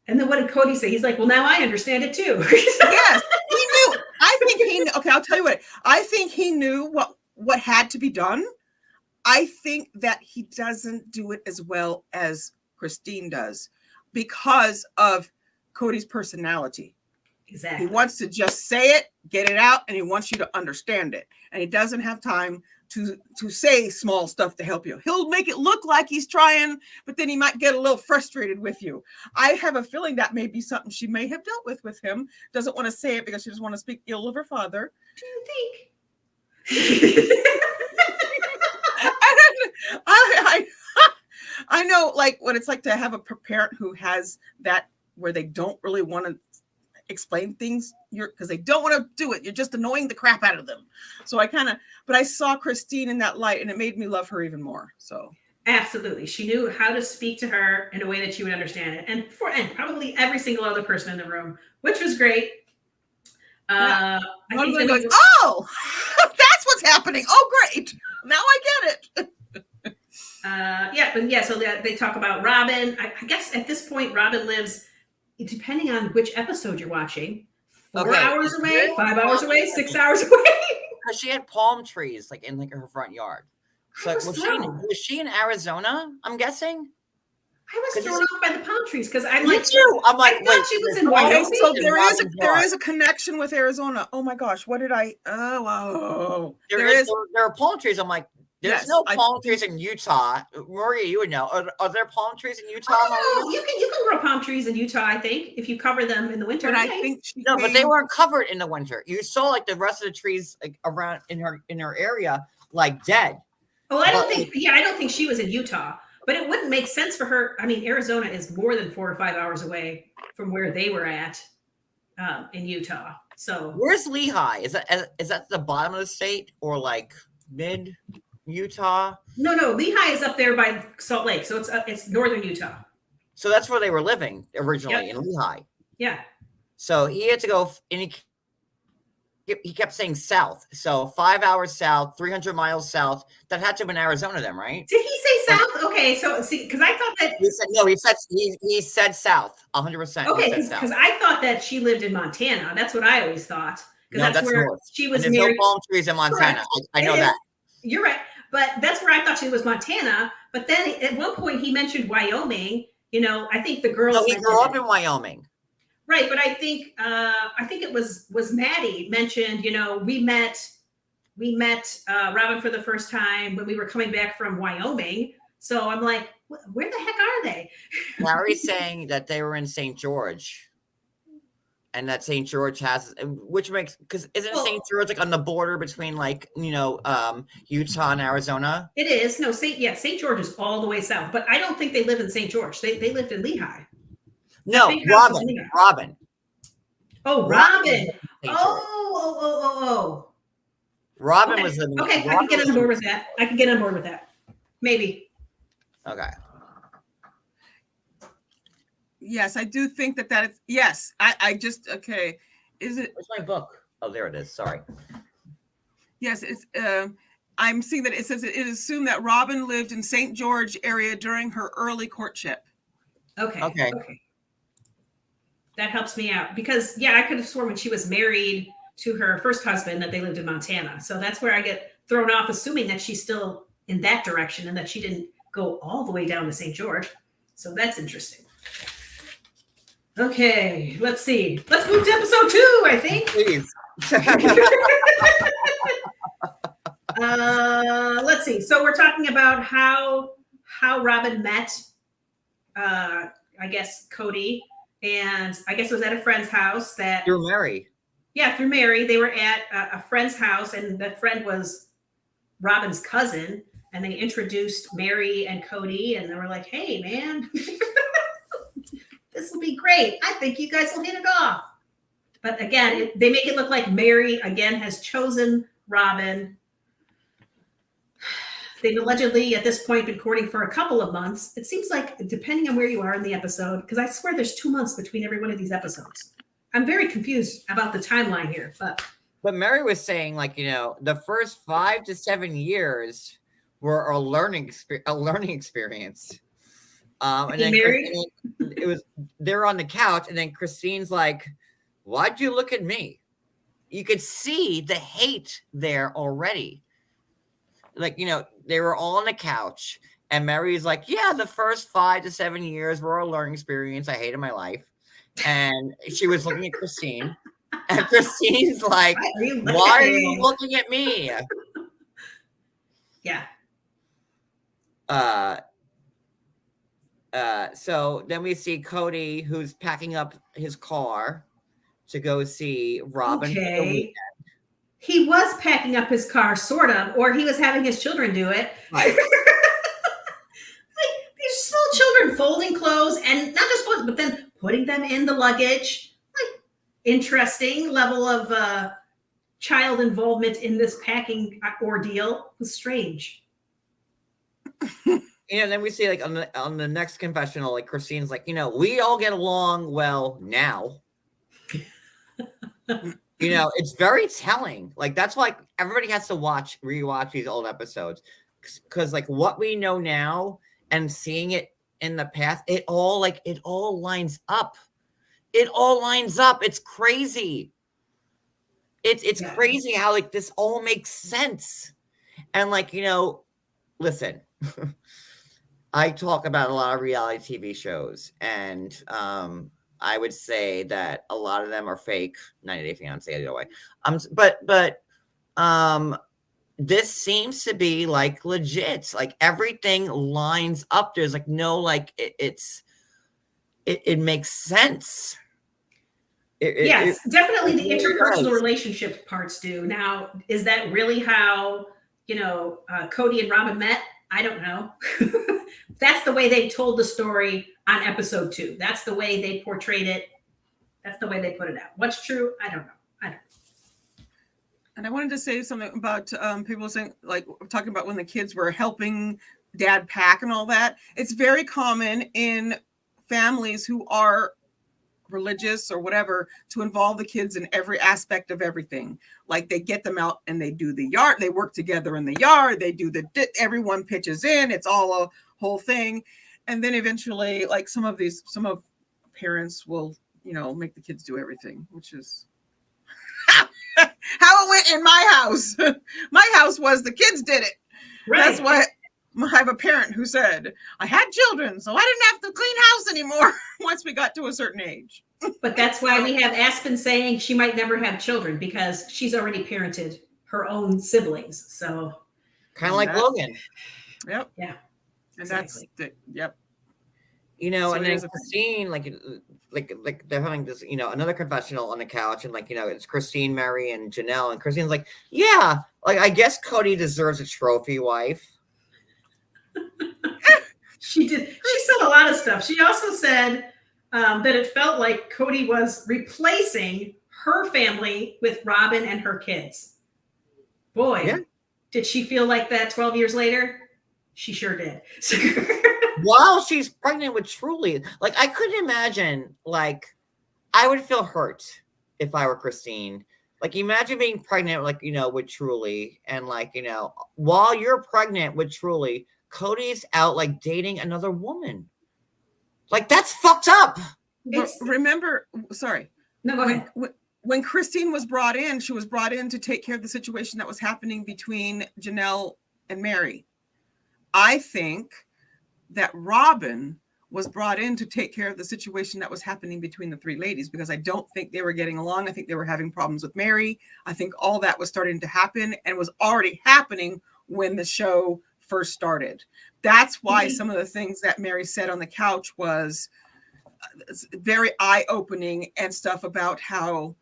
Speaker 2: and then what did Kody say? He's like, well, now I understand it too.
Speaker 3: Yes, he knew. I think he knew. Okay, I'll tell you what. I think he knew what had to be done. I think that he doesn't do it as well as Christine does because of Kody's personality.
Speaker 2: Exactly.
Speaker 3: He wants to just say it, get it out, and he wants you to understand it. And he doesn't have time to say small stuff to help you. He'll make it look like he's trying, but then he might get a little frustrated with you. I have a feeling that may be something she may have dealt with him. Doesn't want to say it because she doesn't want to speak ill of her father.
Speaker 2: Do you think?
Speaker 3: I know, like, what it's like to have a parent who has that, where they don't really want to explain things because they don't want to do it. You're just annoying the crap out of them. So but I saw Christine in that light and it made me love her even more. So
Speaker 2: absolutely. She knew how to speak to her in a way that she would understand it. And probably every single other person in the room, which was great.
Speaker 3: Yeah.
Speaker 2: I think
Speaker 3: going, oh, that's what's happening. Oh, great. Now I get it.
Speaker 2: So they talk about Robyn. I guess at this point, Robyn lives, depending on which episode you're watching, 4 hours away, 5 hours away, 6 hours away.
Speaker 1: Because she had palm trees like in her front yard. So was she in Arizona? I'm guessing.
Speaker 2: I was thrown off by the palm trees because I'm
Speaker 1: like, I'm like,
Speaker 2: I thought she was in Wyoming.
Speaker 3: So there is a connection with Arizona. Oh my gosh, what did I? Oh,
Speaker 1: there are palm trees. I'm like, there's no palm trees in Utah. Maria, you would know. Are there palm trees in Utah?
Speaker 2: You can grow palm trees in Utah, I think, if you cover them in the winter.
Speaker 3: But I think
Speaker 1: but they weren't covered in the winter. You saw like the rest of the trees like around in her area, like dead.
Speaker 2: Oh, I don't think she was in Utah. But it wouldn't make sense for her. I mean, Arizona is more than 4 or 5 hours away from where they were at in Utah. So
Speaker 1: where's Lehigh? Is that the bottom of the state or like mid Utah?
Speaker 2: No. Lehigh is up there by Salt Lake, so it's northern Utah.
Speaker 1: So that's where they were living originally in Lehigh.
Speaker 2: Yeah.
Speaker 1: So he had to go, and he kept saying south. So 5 hours south, 300 miles south. That had to have been Arizona, then, right?
Speaker 2: Did he say south? Okay, so see, because I thought that
Speaker 1: he said south, 100%.
Speaker 2: Okay, because I thought that she lived in Montana. That's what I always thought. Because that's where
Speaker 1: north.
Speaker 2: She was
Speaker 1: and there's
Speaker 2: married.
Speaker 1: No palm trees in Montana. I know that.
Speaker 2: You're right. But that's where I thought she was Montana. But then at one point he mentioned Wyoming. I think the girls.
Speaker 1: No, he grew up in Wyoming.
Speaker 2: Right, but I think it was Maddie mentioned. We met Robyn for the first time when we were coming back from Wyoming. So I'm like, where the heck are they?
Speaker 1: Larry's saying that they were in St. George, and that St. George has, which makes, because isn't St. George like on the border between like Utah and Arizona?
Speaker 2: It is. No, St. George is all the way south, but I don't think they live in St. George. They lived in Lehigh.
Speaker 1: No, Robyn.
Speaker 2: Oh, Robyn. Oh.
Speaker 1: Robyn was living.
Speaker 2: Okay, I can get on board with that. Maybe.
Speaker 1: Okay.
Speaker 3: Yes, I do think that is. Yes, I just okay. Is it?
Speaker 1: Where's my book? Oh, there it is. Sorry.
Speaker 3: Yes, it's. I'm seeing that it says it is assumed that Robyn lived in St. George area during her early courtship.
Speaker 2: Okay. That helps me out because I could have sworn when she was married to her first husband that they lived in Montana. So that's where I get thrown off, assuming that she's still in that direction and that she didn't go all the way down to St. George. So that's interesting. Okay, let's see. Let's move to episode 2, I think.
Speaker 1: Please.
Speaker 2: Let's see. So we're talking about how Robyn met, I guess, Kody. And I guess it was at a friend's house that
Speaker 1: through Meri.
Speaker 2: Yeah, through Meri. They were at a friend's house, and that friend was Robyn's cousin. And they introduced Meri and Kody, and they were like, "Hey, man, this will be great. I think you guys will hit it off." But again, they make it look like Meri again has chosen Robyn. They've allegedly, at this point, been courting for a couple of months. It seems like, depending on where you are in the episode, because I swear there's 2 months between every one of these episodes. I'm very confused about the timeline here. But
Speaker 1: Meri was saying, like, the first 5 to 7 years were a learning experience. And then it was they're on the couch, and then Christine's like, "Why'd you look at me?" You could see the hate there already. Like, they were all on the couch, and Meri's like, "Yeah, the first 5 to 7 years were a learning experience. I hated my life." and she was looking at Christine, and Christine's like,
Speaker 2: Why are you looking
Speaker 1: "Why
Speaker 2: at
Speaker 1: are
Speaker 2: me?"
Speaker 1: you looking at me?"
Speaker 2: Yeah.
Speaker 1: So then we see Kody, who's packing up his car to go see Robyn for the
Speaker 2: Okay.
Speaker 1: weekend.
Speaker 2: He was packing up his car, sort of, or he was having his children do it.
Speaker 1: Right.
Speaker 2: Like these small children folding clothes and not just folding, but then putting them in the luggage. Like interesting level of child involvement in this packing ordeal was strange.
Speaker 1: And then we see like on the next confessional, like Christine's like, we all get along well now. It's very telling. Like that's why everybody has to rewatch these old episodes, because like what we know now and seeing it in the past, it all lines up. It all lines up. It's crazy. It's crazy how like this all makes sense. And like, listen, I talk about a lot of reality TV shows, and I would say that a lot of them are fake. 90 Day Fiancé, either way. But this seems to be like legit. Like everything lines up. There's like no like it makes sense.
Speaker 2: Yes, definitely the
Speaker 1: it really
Speaker 2: interpersonal
Speaker 1: does.
Speaker 2: relationship parts do. Now, is that really how Kody and Robyn met? I don't know. That's the way they told the story on episode 2. That's the way they portrayed it. That's the way they put it out. What's true? I don't know.
Speaker 3: And I wanted to say something about people saying, like, talking about when the kids were helping dad pack and all that. It's very common in families who are religious or whatever to involve the kids in every aspect of everything. Like they get them out and they do the yard. They work together in the yard. They do everyone pitches in. It's all a whole thing. And then eventually, like some of parents will, make the kids do everything, which is how it went in my house. My house was the kids did it.
Speaker 2: Right.
Speaker 3: That's what I have a parent who said, I had children, so I didn't have to clean house anymore once we got to a certain age.
Speaker 2: But that's why we have Aspen saying she might never have children because she's already parented her own siblings. So
Speaker 1: kind of like Logan.
Speaker 3: Yep.
Speaker 2: Yeah.
Speaker 3: And
Speaker 2: Exactly.
Speaker 3: Yep.
Speaker 1: And
Speaker 3: So
Speaker 1: then
Speaker 3: there's
Speaker 1: Christine, like they're having this, another confessional on the couch, and like, it's Christine, Meri, and Janelle, and Christine's like, yeah, like I guess Kody deserves a trophy wife.
Speaker 2: She did. She said a lot of stuff. She also said that it felt like Kody was replacing her family with Robyn and her kids. Boy,
Speaker 1: Yeah.
Speaker 2: Did she feel like that 12 years later? She sure did.
Speaker 1: While she's pregnant with Truly, like I couldn't imagine, like I would feel hurt if I were Christine. Like imagine being pregnant, like, with Truly, and like, while you're pregnant with Truly, Cody's out like dating another woman. Like that's fucked up.
Speaker 3: Remember, sorry.
Speaker 2: No, go ahead.
Speaker 3: When Christine was brought in, she was brought in to take care of the situation that was happening between Janelle and Meri. I think that Robyn was brought in to take care of the situation that was happening between the three ladies, because I don't think they were getting along. I think they were having problems with Meri. I think all that was starting to happen and was already happening when the show first started. That's why some of the things that Meri said on the couch was very eye-opening and stuff about how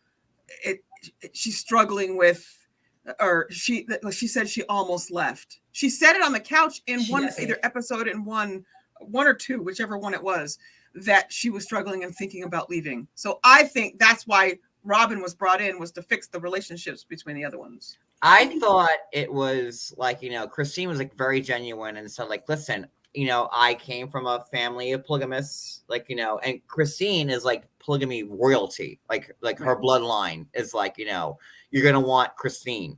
Speaker 3: she's struggling with, or she said she almost left. She said it on the couch in either episode in one or two, whichever one it was, that she was struggling and thinking about leaving. So I think that's why Robyn was brought in, was to fix the relationships between the other ones.
Speaker 1: I thought it was like, Christine was like very genuine and said like, listen, I came from a family of polygamists, like, and Christine is like polygamy royalty, like her bloodline is like, you're going to want Christine,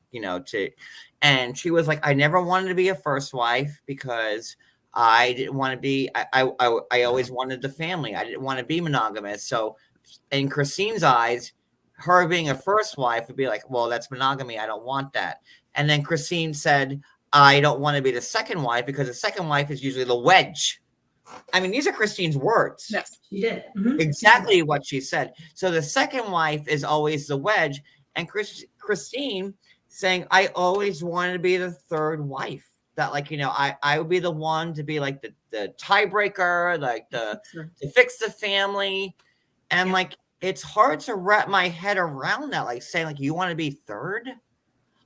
Speaker 1: and she was like, I never wanted to be a first wife because I didn't want to be, I always wanted the family. I didn't want to be monogamous. So in Christine's eyes, her being a first wife would be like, well, that's monogamy. I don't want that. And then Christine said, I don't want to be the second wife because the second wife is usually the wedge I mean, these are Christine's words.
Speaker 3: Yes.
Speaker 2: She did.
Speaker 1: Exactly what she said. So the second wife is always the wedge, and Christine saying, I always wanted to be the third wife. That, like, you know, I would be the one to be like the tiebreaker, like to fix the family. And like, it's hard to wrap my head around that, like saying like you want to be third.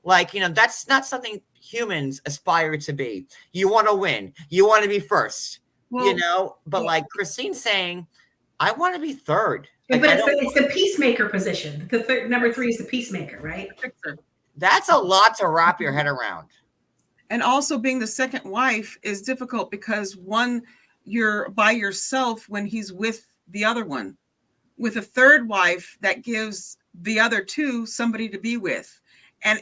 Speaker 1: Like, you know, that's not something humans aspire to be. You want to win. You want to be first. Well, you know, but like Christine saying, I want to be third. Like,
Speaker 2: but it's the peacemaker position. The third, number 3 is the peacemaker, right?
Speaker 1: That's a lot to wrap your head around.
Speaker 3: And also being the second wife is difficult because one, you're by yourself when he's with the other one. With a third wife, that gives the other two somebody to be with. And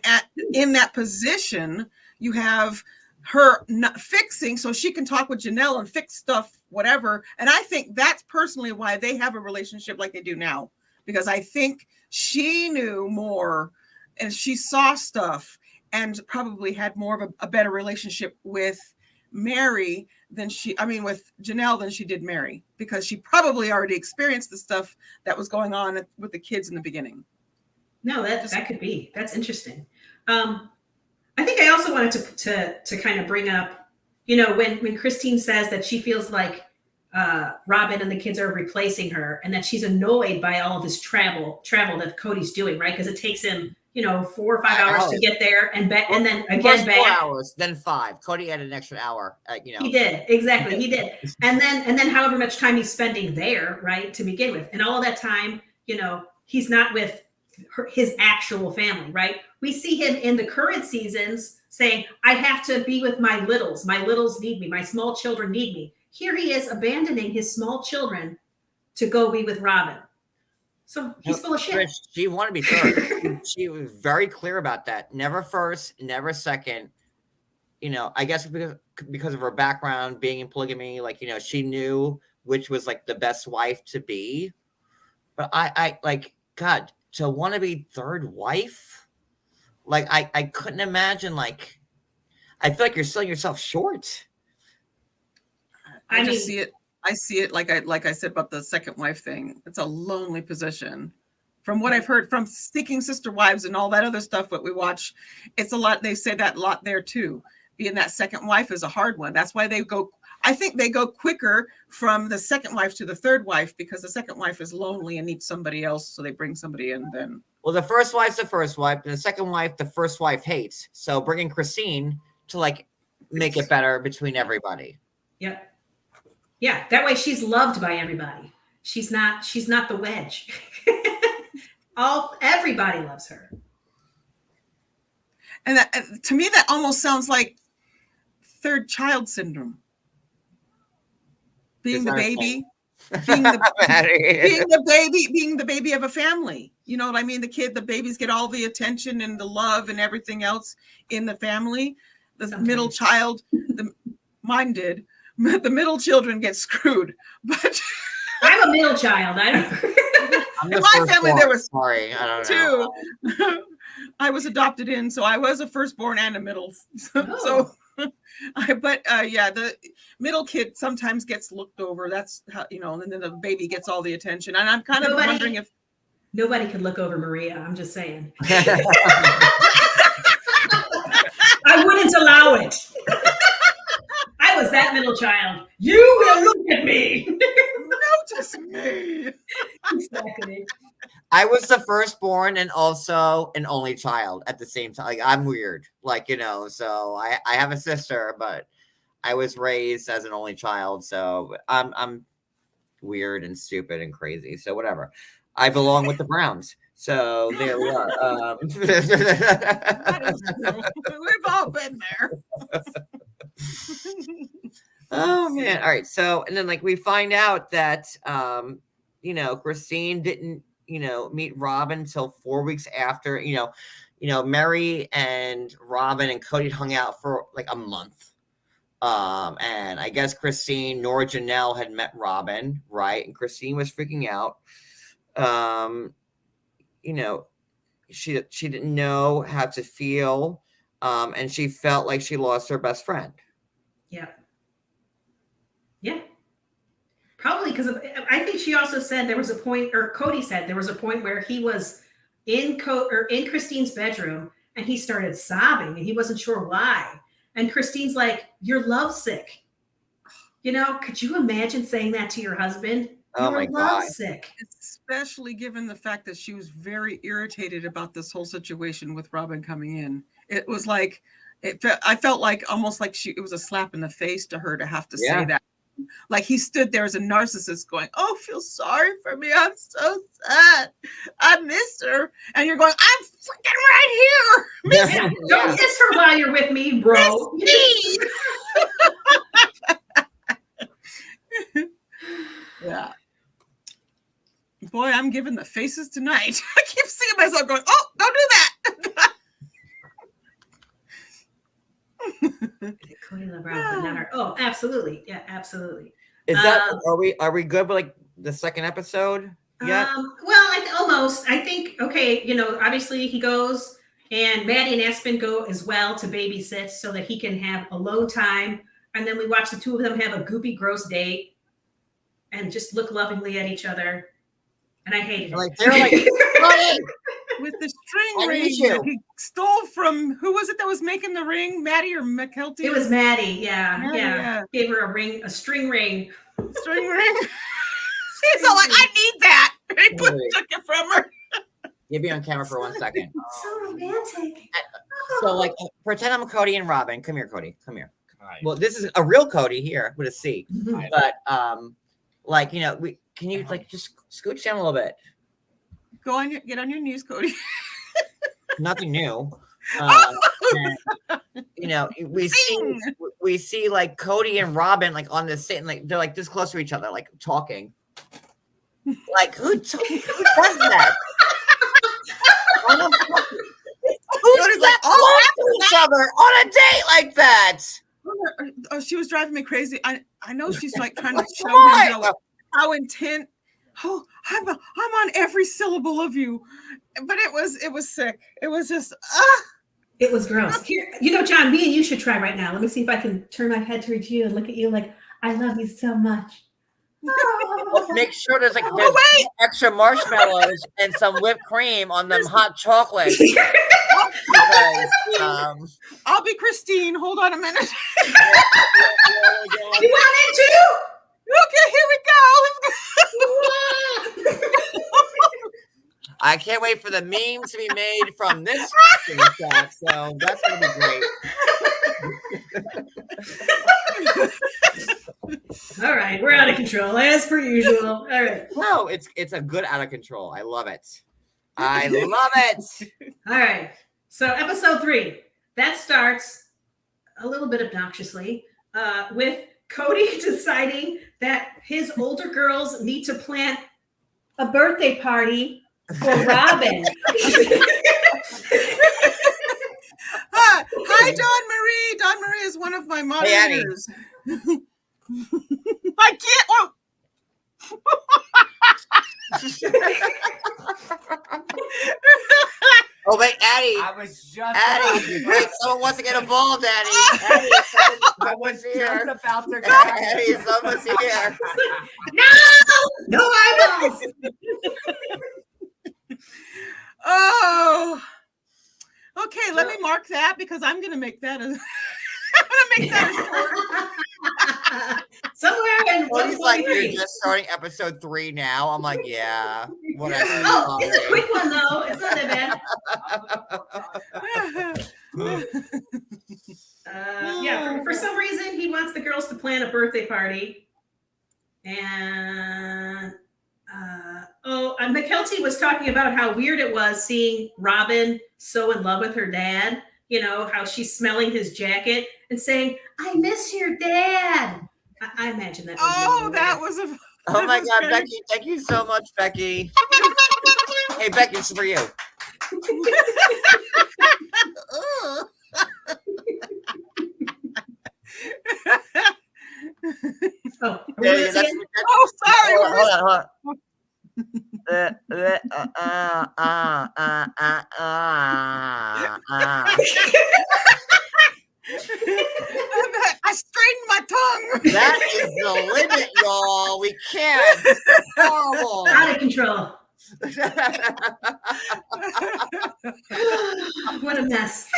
Speaker 3: in that position, you have her not fixing, so she can talk with Janelle and fix stuff, whatever. And I think that's personally why they have a relationship like they do now, because I think she knew more and she saw stuff and probably had more of a better relationship with Meri with Janelle than she did Meri, because she probably already experienced the stuff that was going on with the kids in the beginning.
Speaker 2: No, that could be. That's interesting. I think I also wanted to kind of bring up, you know, when Christine says that she feels like Robyn and the kids are replacing her, and that she's annoyed by all of this travel that Kody's doing, right? Because it takes him, you know, 4 or 5 hours to get there and back, and then again back.
Speaker 1: 4 hours, then 5. Cody had an extra hoher. You know,
Speaker 2: he did exactly. He did, and then however much time he's spending there, right, to begin with, and all of that time, you know, he's not with his actual family, right? We see him in the current seasons saying, I have to be with my littles. My littles need me. My small children need me. Here he is abandoning his small children to go be with Robyn. So he's full of shit.
Speaker 1: She wanted to be third. She was very clear about that. Never first, never second. You know, I guess because of her background being in polygamy, like, you know, she knew which was like the best wife to be. But I like, God, to want to be third wife, like I couldn't imagine. Like, I feel like you're selling yourself short.
Speaker 3: I see it like I said about the second wife thing. It's a lonely position. From what I've heard from Seeking Sister Wives and all that other stuff that we watch, it's a lot. They say that a lot there too. Being that second wife is a hard one. That's why I think they go quicker from the second wife to the third wife, because the second wife is lonely and needs somebody else, so they bring somebody in then.
Speaker 1: Well, the first wife's the first wife, and the second wife, the first wife hates. So bringing Christine to like make it better between everybody.
Speaker 2: Yep. Yeah, that way she's loved by everybody. She's not the wedge. Everybody loves her.
Speaker 3: And that, to me, that almost sounds like third child syndrome. Being the baby, being the baby of a family. You know what I mean? The babies get all the attention and the love and everything else in the family. The middle child, mine did. The middle children get screwed. But
Speaker 2: I'm a middle child. I don't.
Speaker 3: In my family, there was
Speaker 1: I don't
Speaker 3: know. I was adopted in, so I was a firstborn and a middle. So. The middle kid sometimes gets looked over. That's how, you know, and then the baby gets all the attention. And I'm kind of wondering if
Speaker 2: nobody could look over Maria. I'm just saying. I wouldn't allow it. I was that middle child. You will look at me.
Speaker 3: Notice me.
Speaker 2: Exactly.
Speaker 1: I was the firstborn and also an only child at the same time. Like, I'm weird, like, you know, so I have a sister, but I was raised as an only child. So I'm weird and stupid and crazy. So whatever. I belong with the Browns. So there we are.
Speaker 3: We've all been there.
Speaker 1: Oh man. All right. So, and then like we find out that, you know, Christine didn't, you know, meet Robyn until 4 weeks after, you know, Meri and Robyn and Kody hung out for like a month. And I guess Christine nor Janelle had met Robyn, right? And Christine was freaking out. You know, she didn't know how to feel. And she felt like she lost her best friend.
Speaker 2: Yeah. Yeah. Probably because I think she also said there was a point, or Kody said there was a point where he was in Christine's bedroom and he started sobbing and he wasn't sure why. And Christine's like, "You're lovesick." You know, could you imagine saying that to your husband?
Speaker 1: Oh my
Speaker 2: You're
Speaker 1: God.
Speaker 2: lovesick.
Speaker 3: Especially given the fact that she was very irritated about this whole situation with Robyn coming in. It was like, I felt like almost like it was a slap in the face to her to have to say that. Like he stood there as a narcissist going, "Oh, feel sorry for me. I'm so sad. I miss her." And you're going, "I'm freaking right here.
Speaker 2: Yeah. Don't miss her while you're with me, bro."
Speaker 3: Yeah. Boy, I'm giving the faces tonight. I keep seeing myself going, "Oh, don't do that."
Speaker 2: Kody LeBron, but not her. Oh, absolutely. Yeah, absolutely.
Speaker 1: Is that are we good with like the second episode yet?
Speaker 2: Well, almost. I think okay. You know, obviously he goes, and Maddie and Aspen go as well to babysit so that he can have alone time, and then we watch the two of them have a goopy, gross date, and just look lovingly at each other. And I hated it.
Speaker 1: Like they're like
Speaker 3: with the string ring that he stole from, who was it that was making the ring? Maddie or McKelty?
Speaker 2: It was Maddie. Yeah,
Speaker 3: Maddie, yeah.
Speaker 2: Gave her a ring, a string ring.
Speaker 3: String ring. She's all like, "I need that." And he took it from her.
Speaker 1: You'll be on camera for 1 second.
Speaker 2: So romantic.
Speaker 1: So like, pretend I'm Kody and Robyn. Come here, Kody. Come here.
Speaker 5: Hi.
Speaker 1: Well, this is a real Kody here with a C.
Speaker 2: Mhm.
Speaker 1: But like, you know, can you like just scooch down a little bit?
Speaker 3: Get on your knees, Kody.
Speaker 1: Nothing new. And, you know, we see like Kody and Robyn like on this sitting, like they're like this close to each other, like talking. Like who does that? Who's like close to each other on a date like that?
Speaker 3: Oh, she was driving me crazy. I know she's like trying to show him how intent. Oh, I'm on every syllable of you, but it was sick. It was just
Speaker 2: It was gross. Here, you know, John, me and you should try right now. Let me see if I can turn my head towards you and look at you like, "I love you so much."
Speaker 1: Make sure there's extra marshmallows and some whipped cream on them hot chocolates. Because,
Speaker 3: I'll be Christine. Hold on a minute.
Speaker 2: You want it too?
Speaker 3: Okay, here we go.
Speaker 1: I can't wait for the memes to be made from this shot, so that's gonna be great.
Speaker 2: All right, we're out of control as per usual. All right.
Speaker 1: No, it's a good out of control. I love it. I love it.
Speaker 2: All right. So episode 3, that starts a little bit obnoxiously with Kody deciding that his older girls need to plan a birthday party for Robyn.
Speaker 3: Hi, Dawn Marie. Dawn Marie is one of my moderators. I can't. Oh.
Speaker 1: Oh wait, Addie.
Speaker 5: I was just
Speaker 1: Addie, wait, someone wants to get involved, Addie. Addie,
Speaker 5: I was just about to go.
Speaker 1: Addie, someone's here.
Speaker 2: No eyeballs.
Speaker 3: Oh. Okay, let me mark that because I'm gonna make that a
Speaker 2: somewhere in
Speaker 1: Well, he's like,
Speaker 2: 143.
Speaker 1: you're just starting episode 3 now. I'm like, yeah, whatever.
Speaker 2: Oh, it's a quick one though. It's not that bad. Yeah, for some reason he wants the girls to plan a birthday party, and McKelty was talking about how weird it was seeing Robyn so in love with her dad. You know, how she's smelling his jacket and saying, "I miss your dad." I imagine that.
Speaker 3: That was a.
Speaker 1: Oh my God, great. Becky, thank you so much, Becky. Hey, Becky, this is for you.
Speaker 3: Sorry.
Speaker 1: Hold on.
Speaker 3: I straightened my tongue.
Speaker 1: That is the limit, y'all. We can't. Horrible.
Speaker 2: Out of control. What a mess.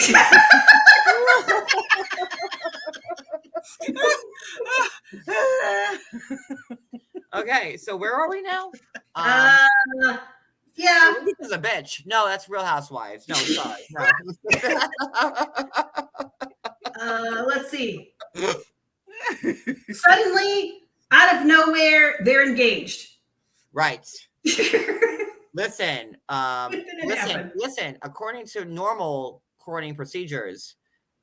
Speaker 1: Okay, so where are we now?
Speaker 2: Yeah.
Speaker 1: This is a bitch. No, that's Real Housewives. No, sorry. No.
Speaker 2: Let's see. Suddenly, out of nowhere, they're engaged.
Speaker 1: Right. Listen,
Speaker 2: happen?
Speaker 1: listen. According to normal courting procedures,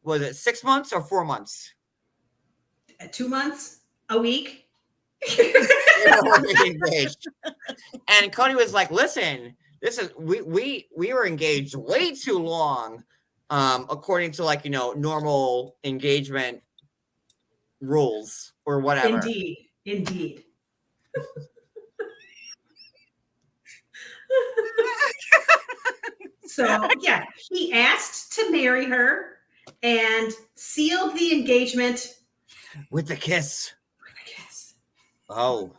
Speaker 1: was it 6 months or 4 months?
Speaker 2: 2 months? A week?
Speaker 1: Engaged. And Kody was like, listen, this is we were engaged way too long, according to like, normal engagement rules or whatever.
Speaker 2: Indeed. So yeah, he asked to marry her and sealed the engagement
Speaker 1: with a kiss. Oh.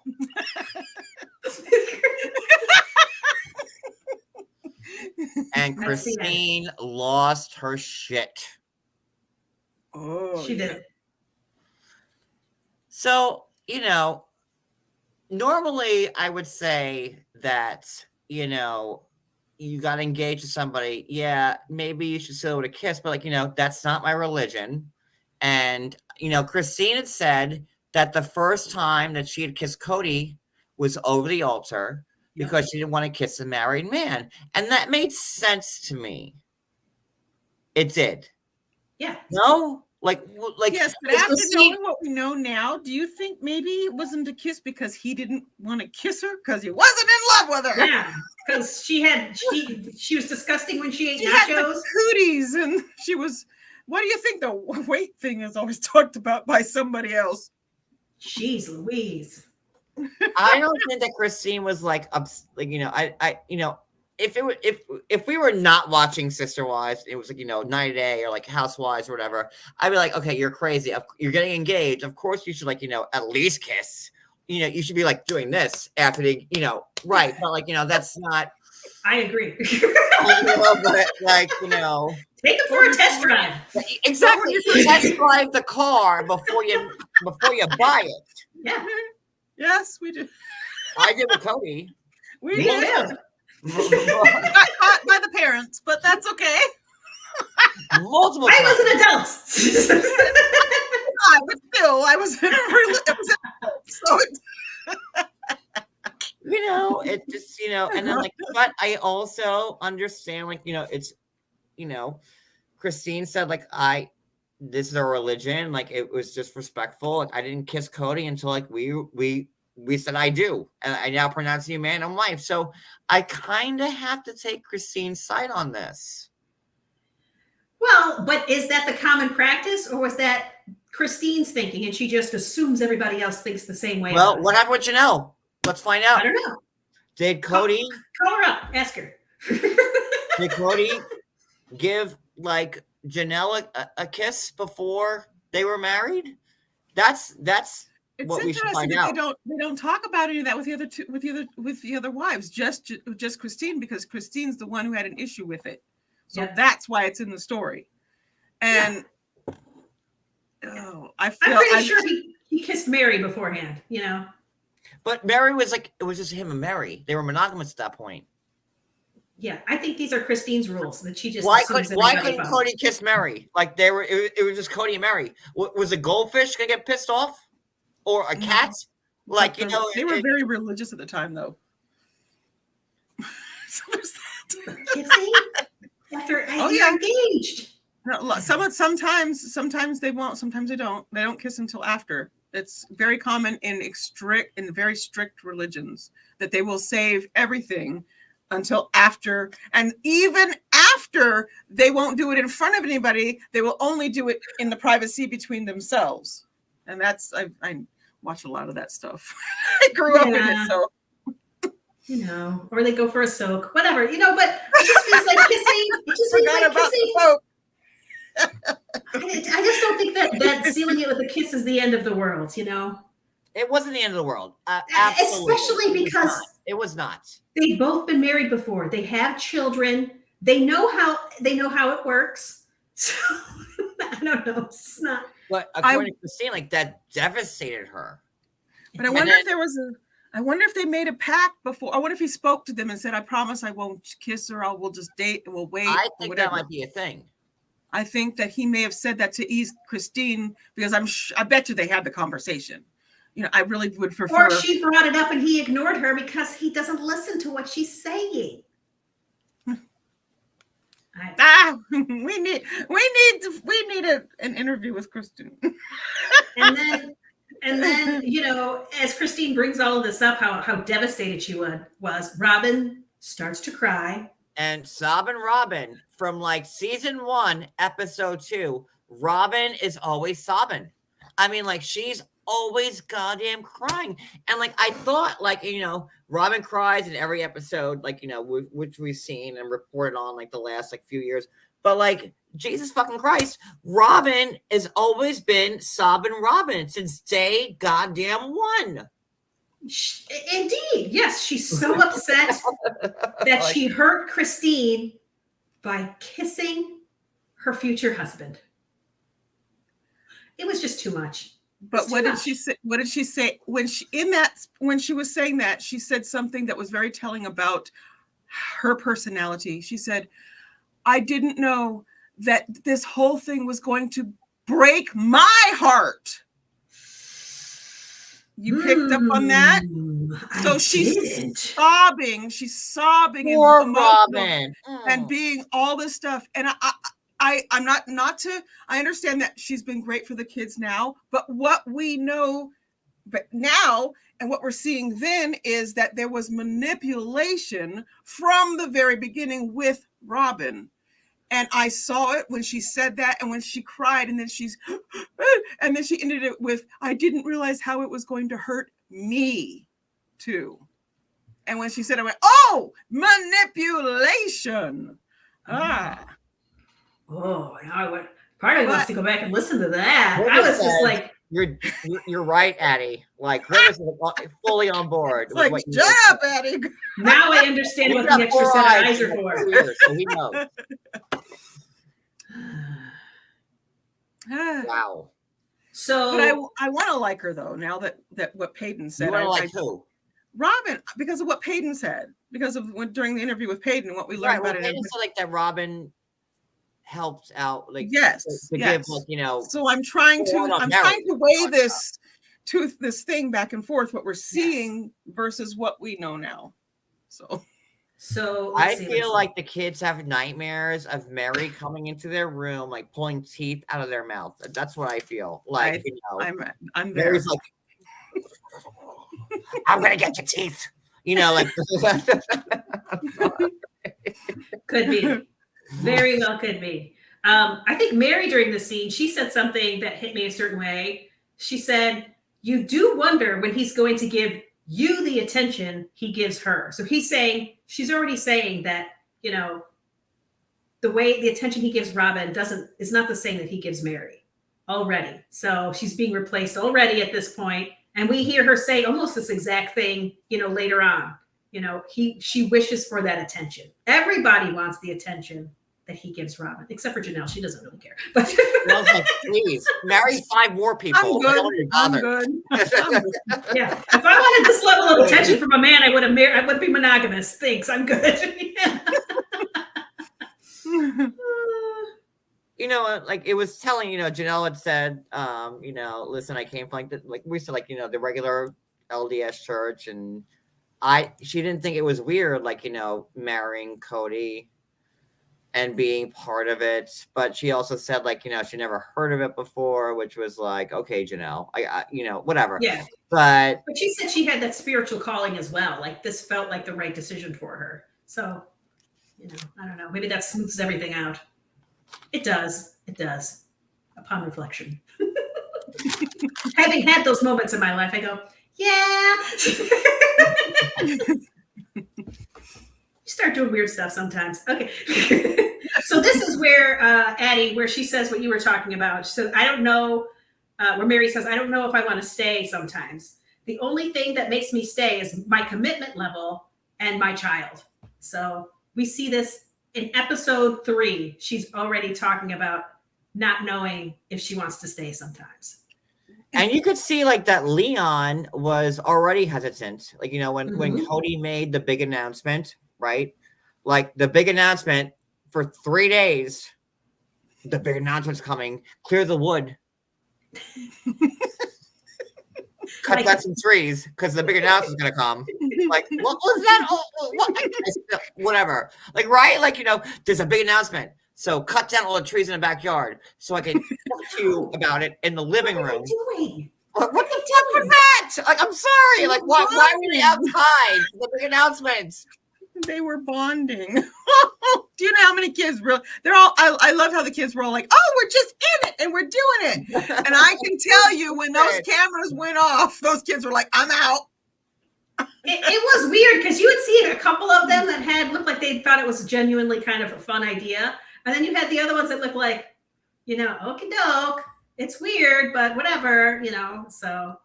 Speaker 1: And Christine lost her shit.
Speaker 3: Oh,
Speaker 2: she did.
Speaker 1: So, normally I would say that, you got engaged to somebody. Yeah, maybe you should seal it with a kiss, but that's not my religion. And, Christine had said that the first time that she had kissed Kody was over the altar because she didn't want to kiss a married man. And that made sense to me. It did.
Speaker 2: Yeah.
Speaker 1: No? Like
Speaker 3: yes, but after knowing what we know now, do you think maybe it wasn't a kiss because he didn't want to kiss her because he wasn't in love with her?
Speaker 2: Yeah, because she was disgusting when she ate nachos.
Speaker 3: Had the cooties, and she was. What do you think the weight thing is always talked about by somebody else?
Speaker 2: Jeez Louise.
Speaker 1: I don't think that Christine was if we were not watching Sister Wives, it was 90 Day or Housewives or whatever, I'd be like, okay, you're crazy. You're getting engaged. Of course you should at least kiss. You should be doing this after the, right. But that's not.
Speaker 2: I agree.
Speaker 1: But
Speaker 2: take it for a test drive.
Speaker 1: Exactly. Test drive the car before you buy it.
Speaker 2: Yeah.
Speaker 3: Yes, we do.
Speaker 1: I did with Kody.
Speaker 3: We did. Got caught by the parents, but that's okay.
Speaker 1: Multiple
Speaker 2: I
Speaker 1: times.
Speaker 2: was an adult.
Speaker 3: But still, I was in a so
Speaker 1: it just, and then but I also understand, it's, Christine said, this is our religion. It was just respectful. I didn't kiss Kody until we said I do. And I now pronounce you man and wife. So I kind of have to take Christine's side on this.
Speaker 2: Well, but is that the common practice, or was that Christine's thinking and she just assumes everybody else thinks the same way?
Speaker 1: Well, what happened with Janelle? Let's find out.
Speaker 2: I don't know.
Speaker 1: Did Kody
Speaker 2: call her up? Ask her.
Speaker 1: Did Kody give Janelle a kiss before they were married? That's
Speaker 3: it's
Speaker 1: what we should find out.
Speaker 3: They don't talk about any of that with the other wives, just Christine, because Christine's the one who had an issue with it. So that's why it's in the story. And I'm
Speaker 2: pretty sure he kissed Meri beforehand,
Speaker 1: But Meri was it was just him and Meri. They were monogamous at that point.
Speaker 2: Yeah, I think these are Christine's rules that she just.
Speaker 1: Why couldn't Kody kiss Meri? It was just Kody and Meri. Was a goldfish gonna get pissed off, or a cat?
Speaker 3: They were very religious at the time, though. So there's that.
Speaker 2: Kissing after engaged.
Speaker 3: No, sometimes they won't. Sometimes they don't. They don't kiss until after. It's very common in very strict religions that they will save everything until after, and even after, they won't do it in front of anybody. They will only do it in the privacy between themselves. And that's I watch a lot of that stuff. I grew up in it, so
Speaker 2: or they go for a soak, whatever, but it just feels like kissing. It just feels like kissing.
Speaker 3: The soak.
Speaker 2: I just don't think that sealing it with a kiss is the end of the world, you know?
Speaker 1: It wasn't the end of the world. Absolutely.
Speaker 2: Especially because
Speaker 1: it was not.
Speaker 2: They've both been married before. They have children. They know how it works. So I don't know. It's not.
Speaker 1: But according to Christine, like that devastated her.
Speaker 3: But I wonder if there was I wonder if they made a pact before. I wonder if he spoke to them and said, "I promise I won't kiss her. We'll just date and we'll wait."
Speaker 1: I think that might be a thing.
Speaker 3: I think that he may have said that to ease Christine because I bet you they had the conversation. You know, I really would prefer.
Speaker 2: Or she brought it up and he ignored her because he doesn't listen to what she's saying.
Speaker 3: We need an interview with Christine.
Speaker 2: And then, you know, as Christine brings all of this up, how devastated she was, Robyn starts to cry.
Speaker 1: And sobbing Robyn from like season 1, episode 2, Robyn is always sobbing. I mean, like she's always goddamn crying. And like I thought, like, you know, Robyn cries in every episode, like, you know, which we've seen and reported on like the last like few years. But like Jesus fucking Christ, Robyn has always been sobbing Robyn since day goddamn 1.
Speaker 2: Indeed, yes, she's so upset that she hurt Christine by kissing her future husband. It was just too much.
Speaker 3: But what did she say? What did she say when she was saying that? She said something that was very telling about her personality. She said, "I didn't know that this whole thing was going to break my heart." You picked up on that? So she's sobbing. She's sobbing
Speaker 1: Poor
Speaker 3: and
Speaker 1: Robyn.
Speaker 3: And being all this stuff. And I'm not to, I understand that she's been great for the kids now, but what we know now and what we're seeing then is that there was manipulation from the very beginning with Robyn. And I saw it when she said that and when she cried and then she ended it with, "I didn't realize how it was going to hurt me too." And when she said it, I went, "Oh, manipulation."
Speaker 2: Oh, now part of me wants to go back and listen to that. I was just like,
Speaker 1: You're right, Addie. Like, Rivers is fully on board.
Speaker 3: It's like, shut up, Addie.
Speaker 2: Now I understand what the extra set of eyes are for.
Speaker 1: So he knows. Wow.
Speaker 3: So, but I want to like her though. Now that what Peyton said,
Speaker 1: you want to like who?
Speaker 3: Robyn, because of what Peyton said, because of during the interview with Peyton, what we learned about it.
Speaker 1: Peyton said like that Robyn helped out, like
Speaker 3: yes,
Speaker 1: to give, like, you know.
Speaker 3: So I'm trying to weigh this thing back and forth, what we're seeing versus what we know now. So
Speaker 1: I feel like the kids have nightmares of Meri coming into their room, like pulling teeth out of their mouth. That's what I feel like. You know,
Speaker 3: I'm there.
Speaker 1: Meri's like, "I'm gonna get your teeth." You know, like.
Speaker 2: Could be. Very well could be. I think Meri during the scene, she said something that hit me a certain way. She said, "You do wonder when he's going to give you the attention he gives her." So she's already saying that, you know, the attention he gives Robyn is not the same that he gives Meri already. So she's being replaced already at this point. And we hear her say almost this exact thing, you know, later on. You know, she wishes for that attention. Everybody wants the attention that he gives Robyn, except for Janelle. She doesn't really care. But
Speaker 1: like, please marry 5 more people.
Speaker 3: I'm good.
Speaker 2: Yeah, if I wanted this level of attention from a man, I would be monogamous. Thanks, I'm good.
Speaker 1: You know, like it was telling. You know, Janelle had said, you know, listen, I came from like we said, like, you know, the regular LDS church, and she didn't think it was weird, like, you know, marrying Kody and being part of it. But she also said, like, you know, she never heard of it before, which was like, okay, Janelle, I you know, whatever.
Speaker 2: Yeah.
Speaker 1: But
Speaker 2: she said she had that spiritual calling as well. Like this felt like the right decision for her. So, you know, I don't know. Maybe that smooths everything out. It does. It does. Upon reflection. Having had those moments in my life, I go, yeah. You start doing weird stuff sometimes. Okay. So this is where Addie, where she says what you were talking about. So I don't know where Meri says, I don't know if I want to stay sometimes. The only thing that makes me stay is my commitment level and my child. So we see this in episode 3. She's already talking about not knowing if she wants to stay sometimes.
Speaker 1: And you could see like that Leon was already hesitant. Like, you know, when Kody made the big announcement, right? Like the big announcement for 3 days, the big announcement's coming, clear the wood. Cut that some trees because the big announcement's gonna come. Like, what was that? What? Whatever. Like, right? Like, you know, there's a big announcement. So cut down all the trees in the backyard so I can talk to you about it in the living room.
Speaker 2: What are you doing?
Speaker 1: What the fuck was that? Like, I'm sorry. Like, why were they outside? The big announcements.
Speaker 3: They were bonding. Do you know how many kids they're all I love how the kids were all like, oh, we're just in it and we're doing it. And I can tell you when those cameras went off, those kids were like, I'm out.
Speaker 2: It was weird because you would see a couple of them that looked like they thought it was genuinely kind of a fun idea. And then you had the other ones that looked like, you know, okie doke. It's weird, but whatever, you know. So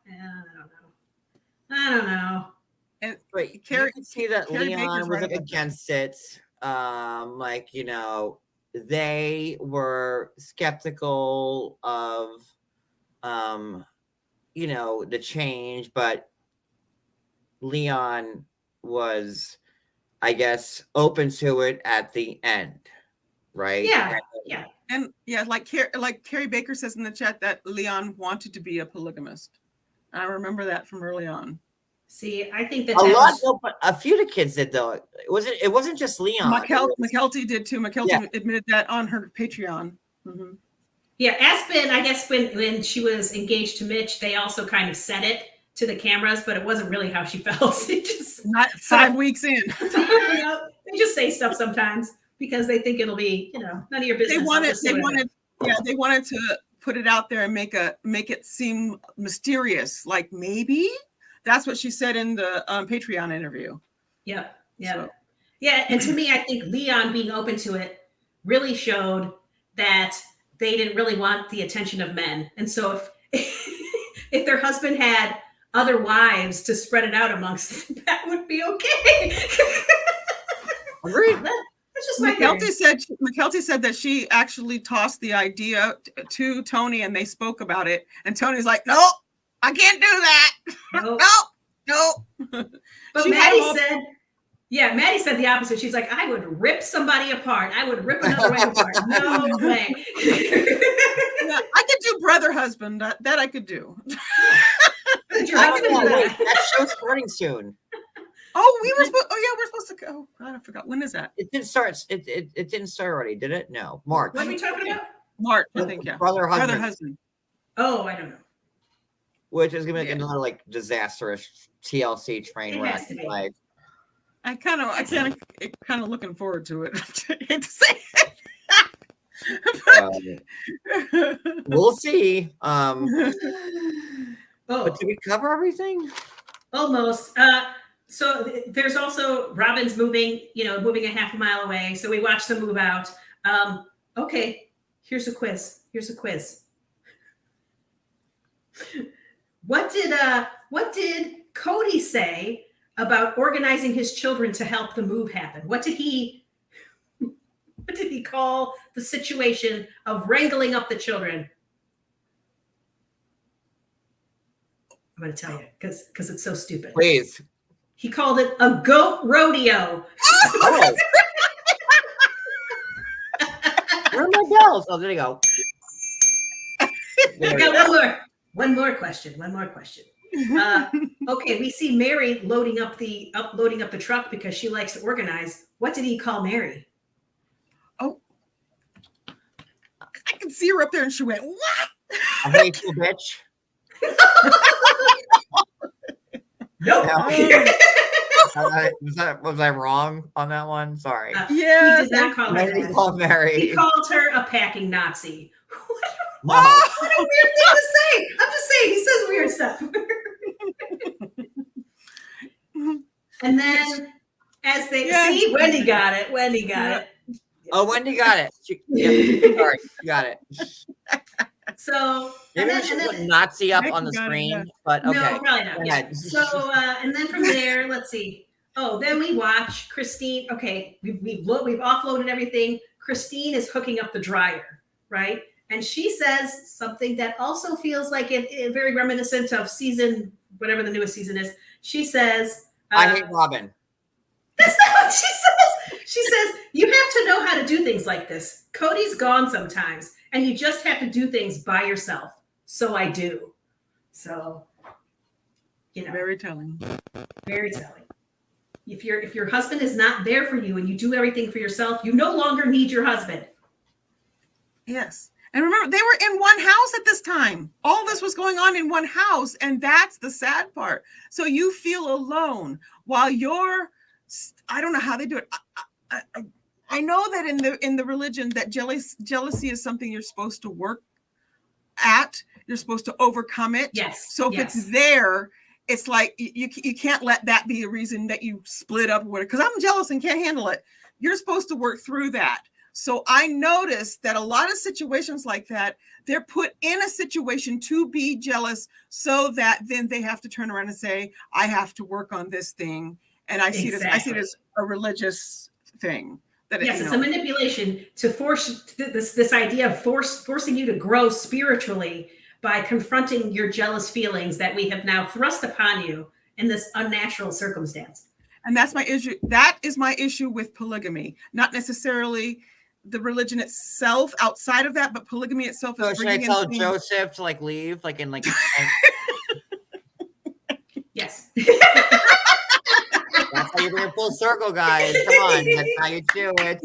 Speaker 2: I don't know.
Speaker 3: And
Speaker 1: you can see that Leon was against it. Like, you know, they were skeptical of, you know, the change, but Leon was, I guess, open to it at the end, right?
Speaker 2: Yeah.
Speaker 3: And yeah, like Carrie Baker says in the chat that Leon wanted to be a polygamist. I remember that from early on.
Speaker 2: See, I think that
Speaker 1: a few of the kids did though. It wasn't just Leon.
Speaker 3: McKelty did too. McKelty admitted that on her Patreon. Mm-hmm.
Speaker 2: Yeah, Aspen, I guess when she was engaged to Mitch, they also kind of said it to the cameras, but it wasn't really how she felt. It just
Speaker 3: not 5 weeks in.
Speaker 2: They just say stuff sometimes because they think it'll be, you know, none of your business.
Speaker 3: They wanted to put it out there and make it seem mysterious. Like maybe that's what she said in the Patreon interview.
Speaker 2: Yeah.
Speaker 3: So.
Speaker 2: Yeah. And to me, I think Leon being open to it really showed that they didn't really want the attention of men. And so if their husband had other wives to spread it out amongst, that would be okay.
Speaker 1: Agreed.
Speaker 2: That's just my theory.
Speaker 3: McKelty said that she actually tossed the idea to Tony and they spoke about it. And Tony's like, no, I can't do that. No.
Speaker 2: But Maddie said the opposite. She's like, I would rip somebody apart. I would rip another way apart. No way.
Speaker 3: Yeah, I could do brother husband. That I could do.
Speaker 1: That show's starting soon.
Speaker 3: Oh, we're supposed to go. I forgot. When is that?
Speaker 1: It didn't start. It didn't start already, did it? No, March.
Speaker 2: What are we talking about?
Speaker 3: March, I think. Yeah.
Speaker 1: Brother husband.
Speaker 2: Oh, I don't know.
Speaker 1: Which is gonna be like another like disastrous TLC train wreck. Like,
Speaker 3: I kind of looking forward to it. I hate to say
Speaker 1: it. We'll see. But did we cover everything?
Speaker 2: Almost. So there's also Robyn's moving a half a mile away. So we watch them move out. Okay, here's a quiz. What did Kody say about organizing his children to help the move happen? What did he call the situation of wrangling up the children? I'm going to tell you because it's so stupid.
Speaker 1: Please.
Speaker 2: He called it a goat rodeo.
Speaker 1: Oh. Where are my bells? Oh, there you go.
Speaker 2: I got one more question. Okay, we see Meri loading up the truck because she likes to organize. What did he call Meri?
Speaker 3: Oh, I can see her up there, and she went, "What?
Speaker 1: I hate you, bitch."
Speaker 2: Nope.
Speaker 1: Was I wrong on that one? Sorry.
Speaker 3: Yeah,
Speaker 2: he did not call her that.
Speaker 1: Meri.
Speaker 2: He called her a packing Nazi.
Speaker 1: What
Speaker 2: a weird thing to say. I'm just saying, he says weird stuff. And then as they see, Wendy got it.
Speaker 1: Oh, Wendy got it. Sorry, you got it.
Speaker 2: So
Speaker 1: Maybe we should put Nazi up on the
Speaker 3: Got it,
Speaker 1: screen,
Speaker 3: yeah.
Speaker 1: but okay.
Speaker 2: No, probably not.
Speaker 1: Go
Speaker 2: Yeah.
Speaker 1: ahead.
Speaker 2: So and then from there, let's see. Oh, then we watch Christine. Okay, we've offloaded everything. Christine is hooking up the dryer, right? And she says something that also feels like it very reminiscent of season, whatever the newest season is. She says,
Speaker 1: I hate Robyn.
Speaker 2: That's not what she says. She says, you have to know how to do things like this. Kody's gone sometimes, and you just have to do things by yourself. So I do. So, you know.
Speaker 3: Very telling.
Speaker 2: Very telling. If your husband is not there for you and you do everything for yourself, you no longer need your husband.
Speaker 3: Yes. And remember, they were in one house at this time. All this was going on in one house, and that's the sad part. So you feel alone while you're, I don't know how they do it. I know that in the religion that jealousy is something you're supposed to work at. You're supposed to overcome it.
Speaker 2: Yes.
Speaker 3: So if it's there, it's like you can't let that be a reason that you split up with it. Because I'm jealous and can't handle it. You're supposed to work through that. So I noticed that a lot of situations like that, they're put in a situation to be jealous so that then they have to turn around and say, I have to work on this thing. And I see this as a religious thing.
Speaker 2: Yes, it's a manipulation to force this idea of forcing you to grow spiritually by confronting your jealous feelings that we have now thrust upon you in this unnatural circumstance.
Speaker 3: And that's my issue. That is my issue with polygamy, not necessarily the religion itself outside of that, but polygamy itself is
Speaker 1: should I tell Joseph to like leave, like in like?
Speaker 2: Yes.
Speaker 1: That's how you bring it full circle, guys. Come on, that's how you do it.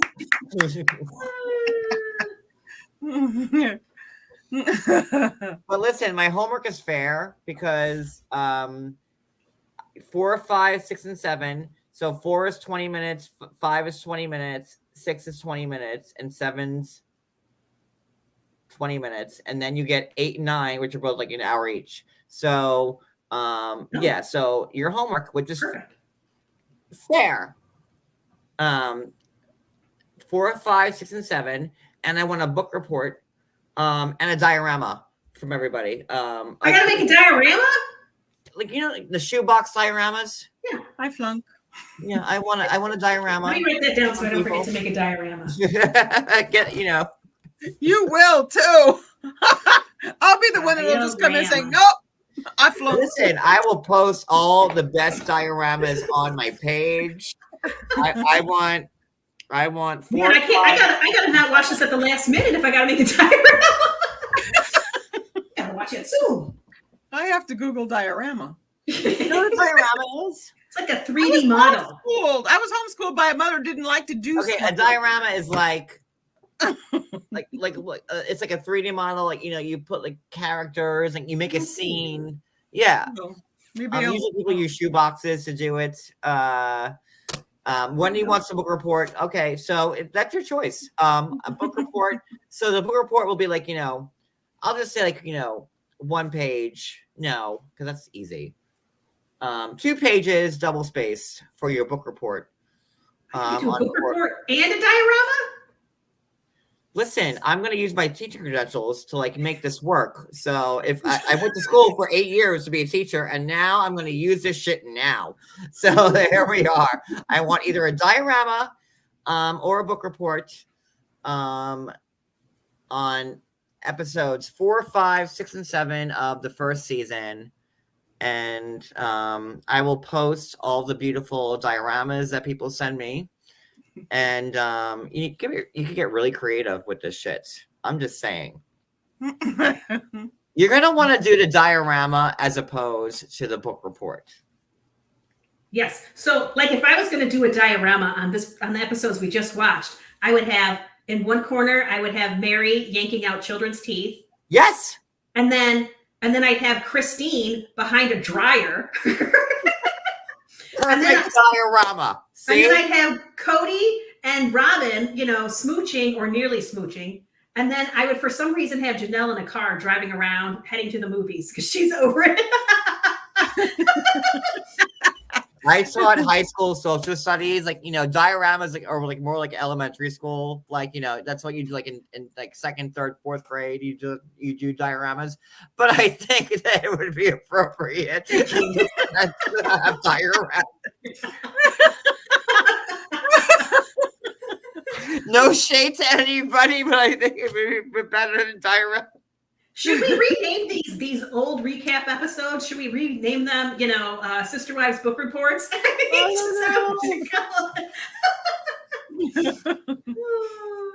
Speaker 1: But listen, my homework is fair because 4, 5, 6, and 7. So 4 is 20 minutes, 5 is 20 minutes, 6 is 20 minutes, and 7's 20 minutes. And then you get 8 and 9, which are both like an hour each. So yeah, so your homework would just fair. 4, 5, 6, and 7. And I want a book report and a diorama from everybody.
Speaker 2: I gotta make a diorama?
Speaker 1: Like, you know, like the shoebox dioramas?
Speaker 2: Yeah.
Speaker 3: I flunk.
Speaker 1: Yeah, I want a diorama.
Speaker 2: Let me write that down so I don't forget to make a diorama.
Speaker 1: Get, you know.
Speaker 3: You will too. I'll be the one that'll just come in and say, nope, I flunk.
Speaker 1: Listen, I will post all the best dioramas on my page. I want 4.
Speaker 2: Man, I gotta not watch this at the last minute if I gotta make a diorama. Gotta watch it soon.
Speaker 3: I have to Google diorama.
Speaker 1: You know what a diorama is?
Speaker 2: It's like a 3D model.
Speaker 3: I was homeschooled by a mother who didn't like to do
Speaker 1: Okay,
Speaker 3: stuff.
Speaker 1: a diorama is like it's like a 3D model. Like, you know, you put like characters and you make a scene. Yeah. Usually people use shoeboxes to do it. Wendy wants a book report. Okay, so that's your choice. A book report. So the book report will be like, you know, I'll just say like, you know, 1 page. No, because that's easy. 2 pages, double spaced for your book report.
Speaker 2: You do a book report and a diorama?
Speaker 1: Listen, I'm going to use my teaching credentials to like make this work. So if I went to school for 8 years to be a teacher, and now I'm going to use this shit now. So there we are. I want either a diorama or a book report on episodes 4, 5, 6, and 7 of the first season. And I will post all the beautiful dioramas that people send me. And you can get really creative with this shit. I'm just saying. You're going to want to do the diorama as opposed to the book report.
Speaker 2: Yes. So like if I was going to do a diorama on the episodes we just watched, I would have in one corner, I would have Meri yanking out children's teeth.
Speaker 1: Yes.
Speaker 2: And then I'd have Christine behind a dryer.
Speaker 1: And then diorama. See?
Speaker 2: And then I'd have Kody and Robyn, you know, smooching or nearly smooching. And then I would, for some reason, have Janelle in a car driving around, heading to the movies because she's over it.
Speaker 1: I saw in high school social studies, like, dioramas, like, or like more like elementary school, like, that's what you do, like in like second, third, fourth grade, you do dioramas. But I think that it would be appropriate to have dioramas. No shade to anybody, but I think it would be better than diorama.
Speaker 2: Should we rename these old recap episodes? Should we rename them, Sister Wives Book Reports? Oh,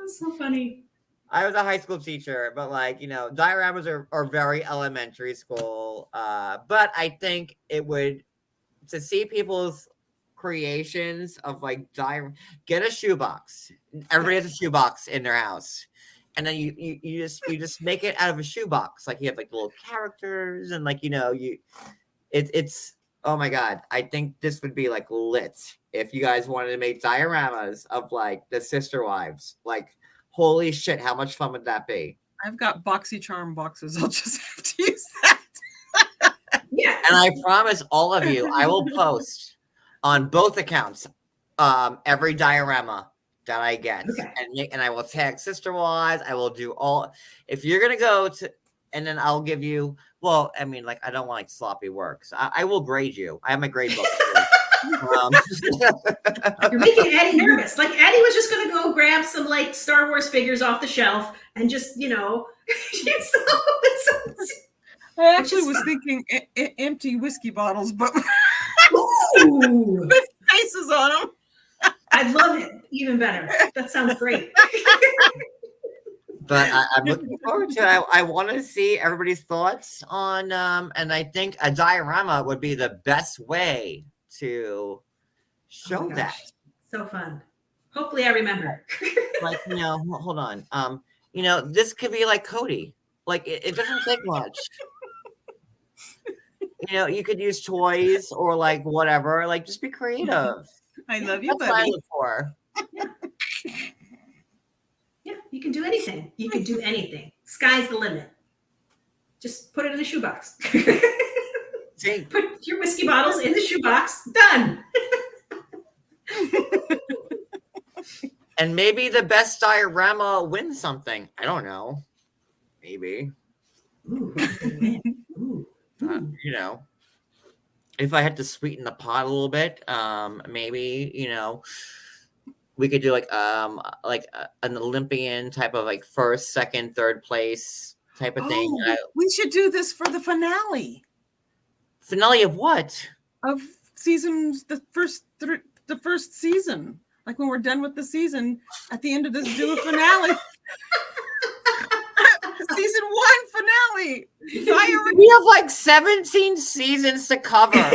Speaker 2: so funny.
Speaker 1: I was a high school teacher, but like, dioramas are very elementary school. But I think it would, to see people's creations of like get a shoebox. Everybody has a shoebox in their house. And then you just make it out of a shoebox. Like you have like little characters and like, it's oh my God. I think this would be like lit if you guys wanted to make dioramas of like the Sister Wives. Like, holy shit, how much fun would that be?
Speaker 3: I've got BoxyCharm boxes. I'll just have to use that.
Speaker 2: Yeah.
Speaker 1: And I promise all of you, I will post on both accounts every diorama that I get. Okay. And I will tag Sister Wives. I will do all. If you're going to go to, and then I'll give you, well, I mean, like, I don't want like sloppy work. So I will grade you. I have my grade book.
Speaker 2: You're making Addie nervous. Like Addie was just going to go grab some like Star Wars figures off the shelf and just,
Speaker 3: I actually was thinking empty whiskey bottles, but
Speaker 2: Ooh.
Speaker 3: with faces on them.
Speaker 2: I love it. Even better. That sounds great.
Speaker 1: But I'm looking forward to it. I want to see everybody's thoughts on, and I think a diorama would be the best way to show that.
Speaker 2: So fun. Hopefully I remember.
Speaker 1: Like, hold on. This could be like Kody. Like, it doesn't take much. You could use toys or like whatever. Like, just be creative.
Speaker 3: I love you,
Speaker 1: That's
Speaker 3: buddy.
Speaker 1: what I look for.
Speaker 2: Yeah, you can do anything. You can do anything. Sky's the limit. Just put it in a shoebox. Put your whiskey bottles in the shoebox. Done.
Speaker 1: And maybe the best diorama wins something. I don't know. Maybe.
Speaker 2: Ooh. Ooh.
Speaker 1: If I had to sweeten the pot a little bit, maybe, we could do like an Olympian type of like first, second, third place type of thing.
Speaker 3: We should do this for the finale.
Speaker 1: Finale of what?
Speaker 3: Of seasons, the first season. Like when we're done with the season, at the end of this, do a finale. Season 1 finale.
Speaker 1: We have like 17 seasons to cover.
Speaker 2: He's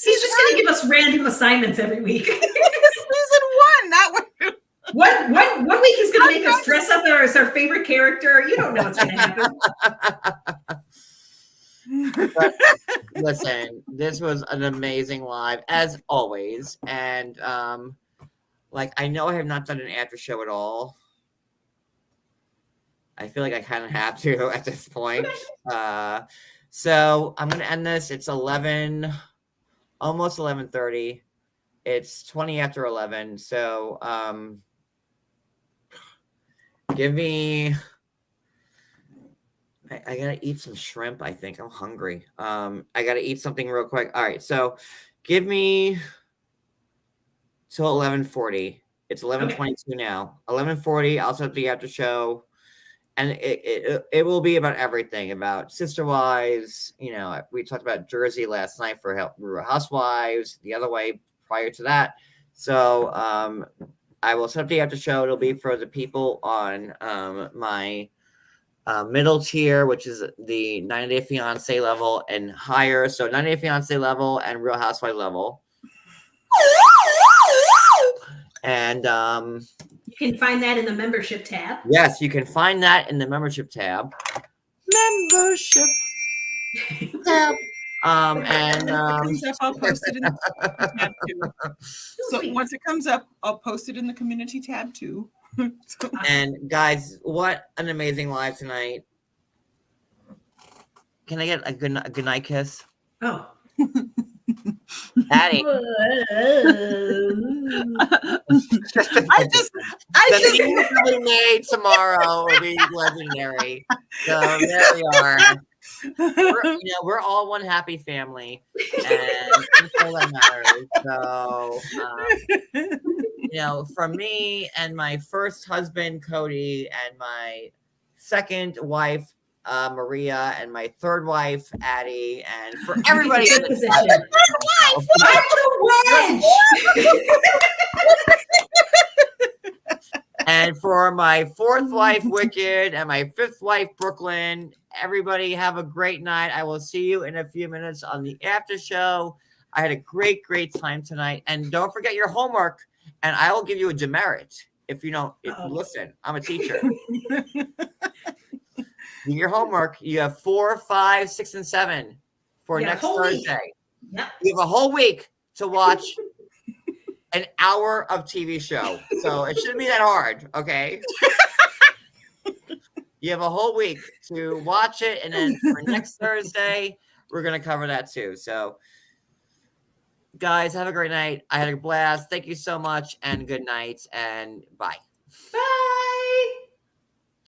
Speaker 2: just going to give us random assignments every week.
Speaker 3: Season 1. That would.
Speaker 2: One week he's going to make us dress up as our favorite character. You don't know what's going to happen.
Speaker 1: But listen, this was an amazing live as always, and I know I have not done an after show at all. I feel like I kind of have to at this point. So I'm gonna end this. It's 11, almost 11:30. It's 20 after 11. So give me. I gotta eat some shrimp. I think I'm hungry. I gotta eat something real quick. All right, so give me till 11:40. It's 11:22 now. 11:40. I'll set the after show, and it will be about everything about Sister Wives. We talked about Jersey last night for Real Housewives. The other way prior to that. So I will set up the after show. It'll be for the people on my middle tier, which is the 90 Day Fiance level and higher. So 90 Day Fiance level and Real Housewives level. And
Speaker 2: you can find that in the membership tab.
Speaker 1: Yes, you can find that in the membership tab. Membership tab. And
Speaker 3: I'll post it in the tab too. So once it comes up, I'll post it in the community tab too.
Speaker 1: And guys, what an amazing live tonight. Can I get a good night kiss?
Speaker 2: Oh.
Speaker 1: Addie.
Speaker 3: I just
Speaker 1: Easily made tomorrow will be legendary. So there we are. We're all one happy family, and that's all that matters. So, from me and my first husband Kody, and my second wife Maria, and my third wife Addie, and for everybody in
Speaker 2: Good
Speaker 1: the
Speaker 2: position.
Speaker 1: and for my fourth wife Wicked, and my fifth wife Brooklyn, everybody have a great night. I will see you in a few minutes on the after show. I had a great time tonight, and don't forget your homework, and I will give you a demerit if you don't listen. I'm a teacher. Do your homework. You have 4, 5, 6, and 7 for next Thursday.
Speaker 2: Yep.
Speaker 1: You have a whole week to watch an hour of TV show. So it shouldn't be that hard, okay? You have a whole week to watch it, and then for next Thursday, we're going to cover that too. So, guys, have a great night. I had a blast. Thank you so much, and good night, and bye.
Speaker 2: Bye.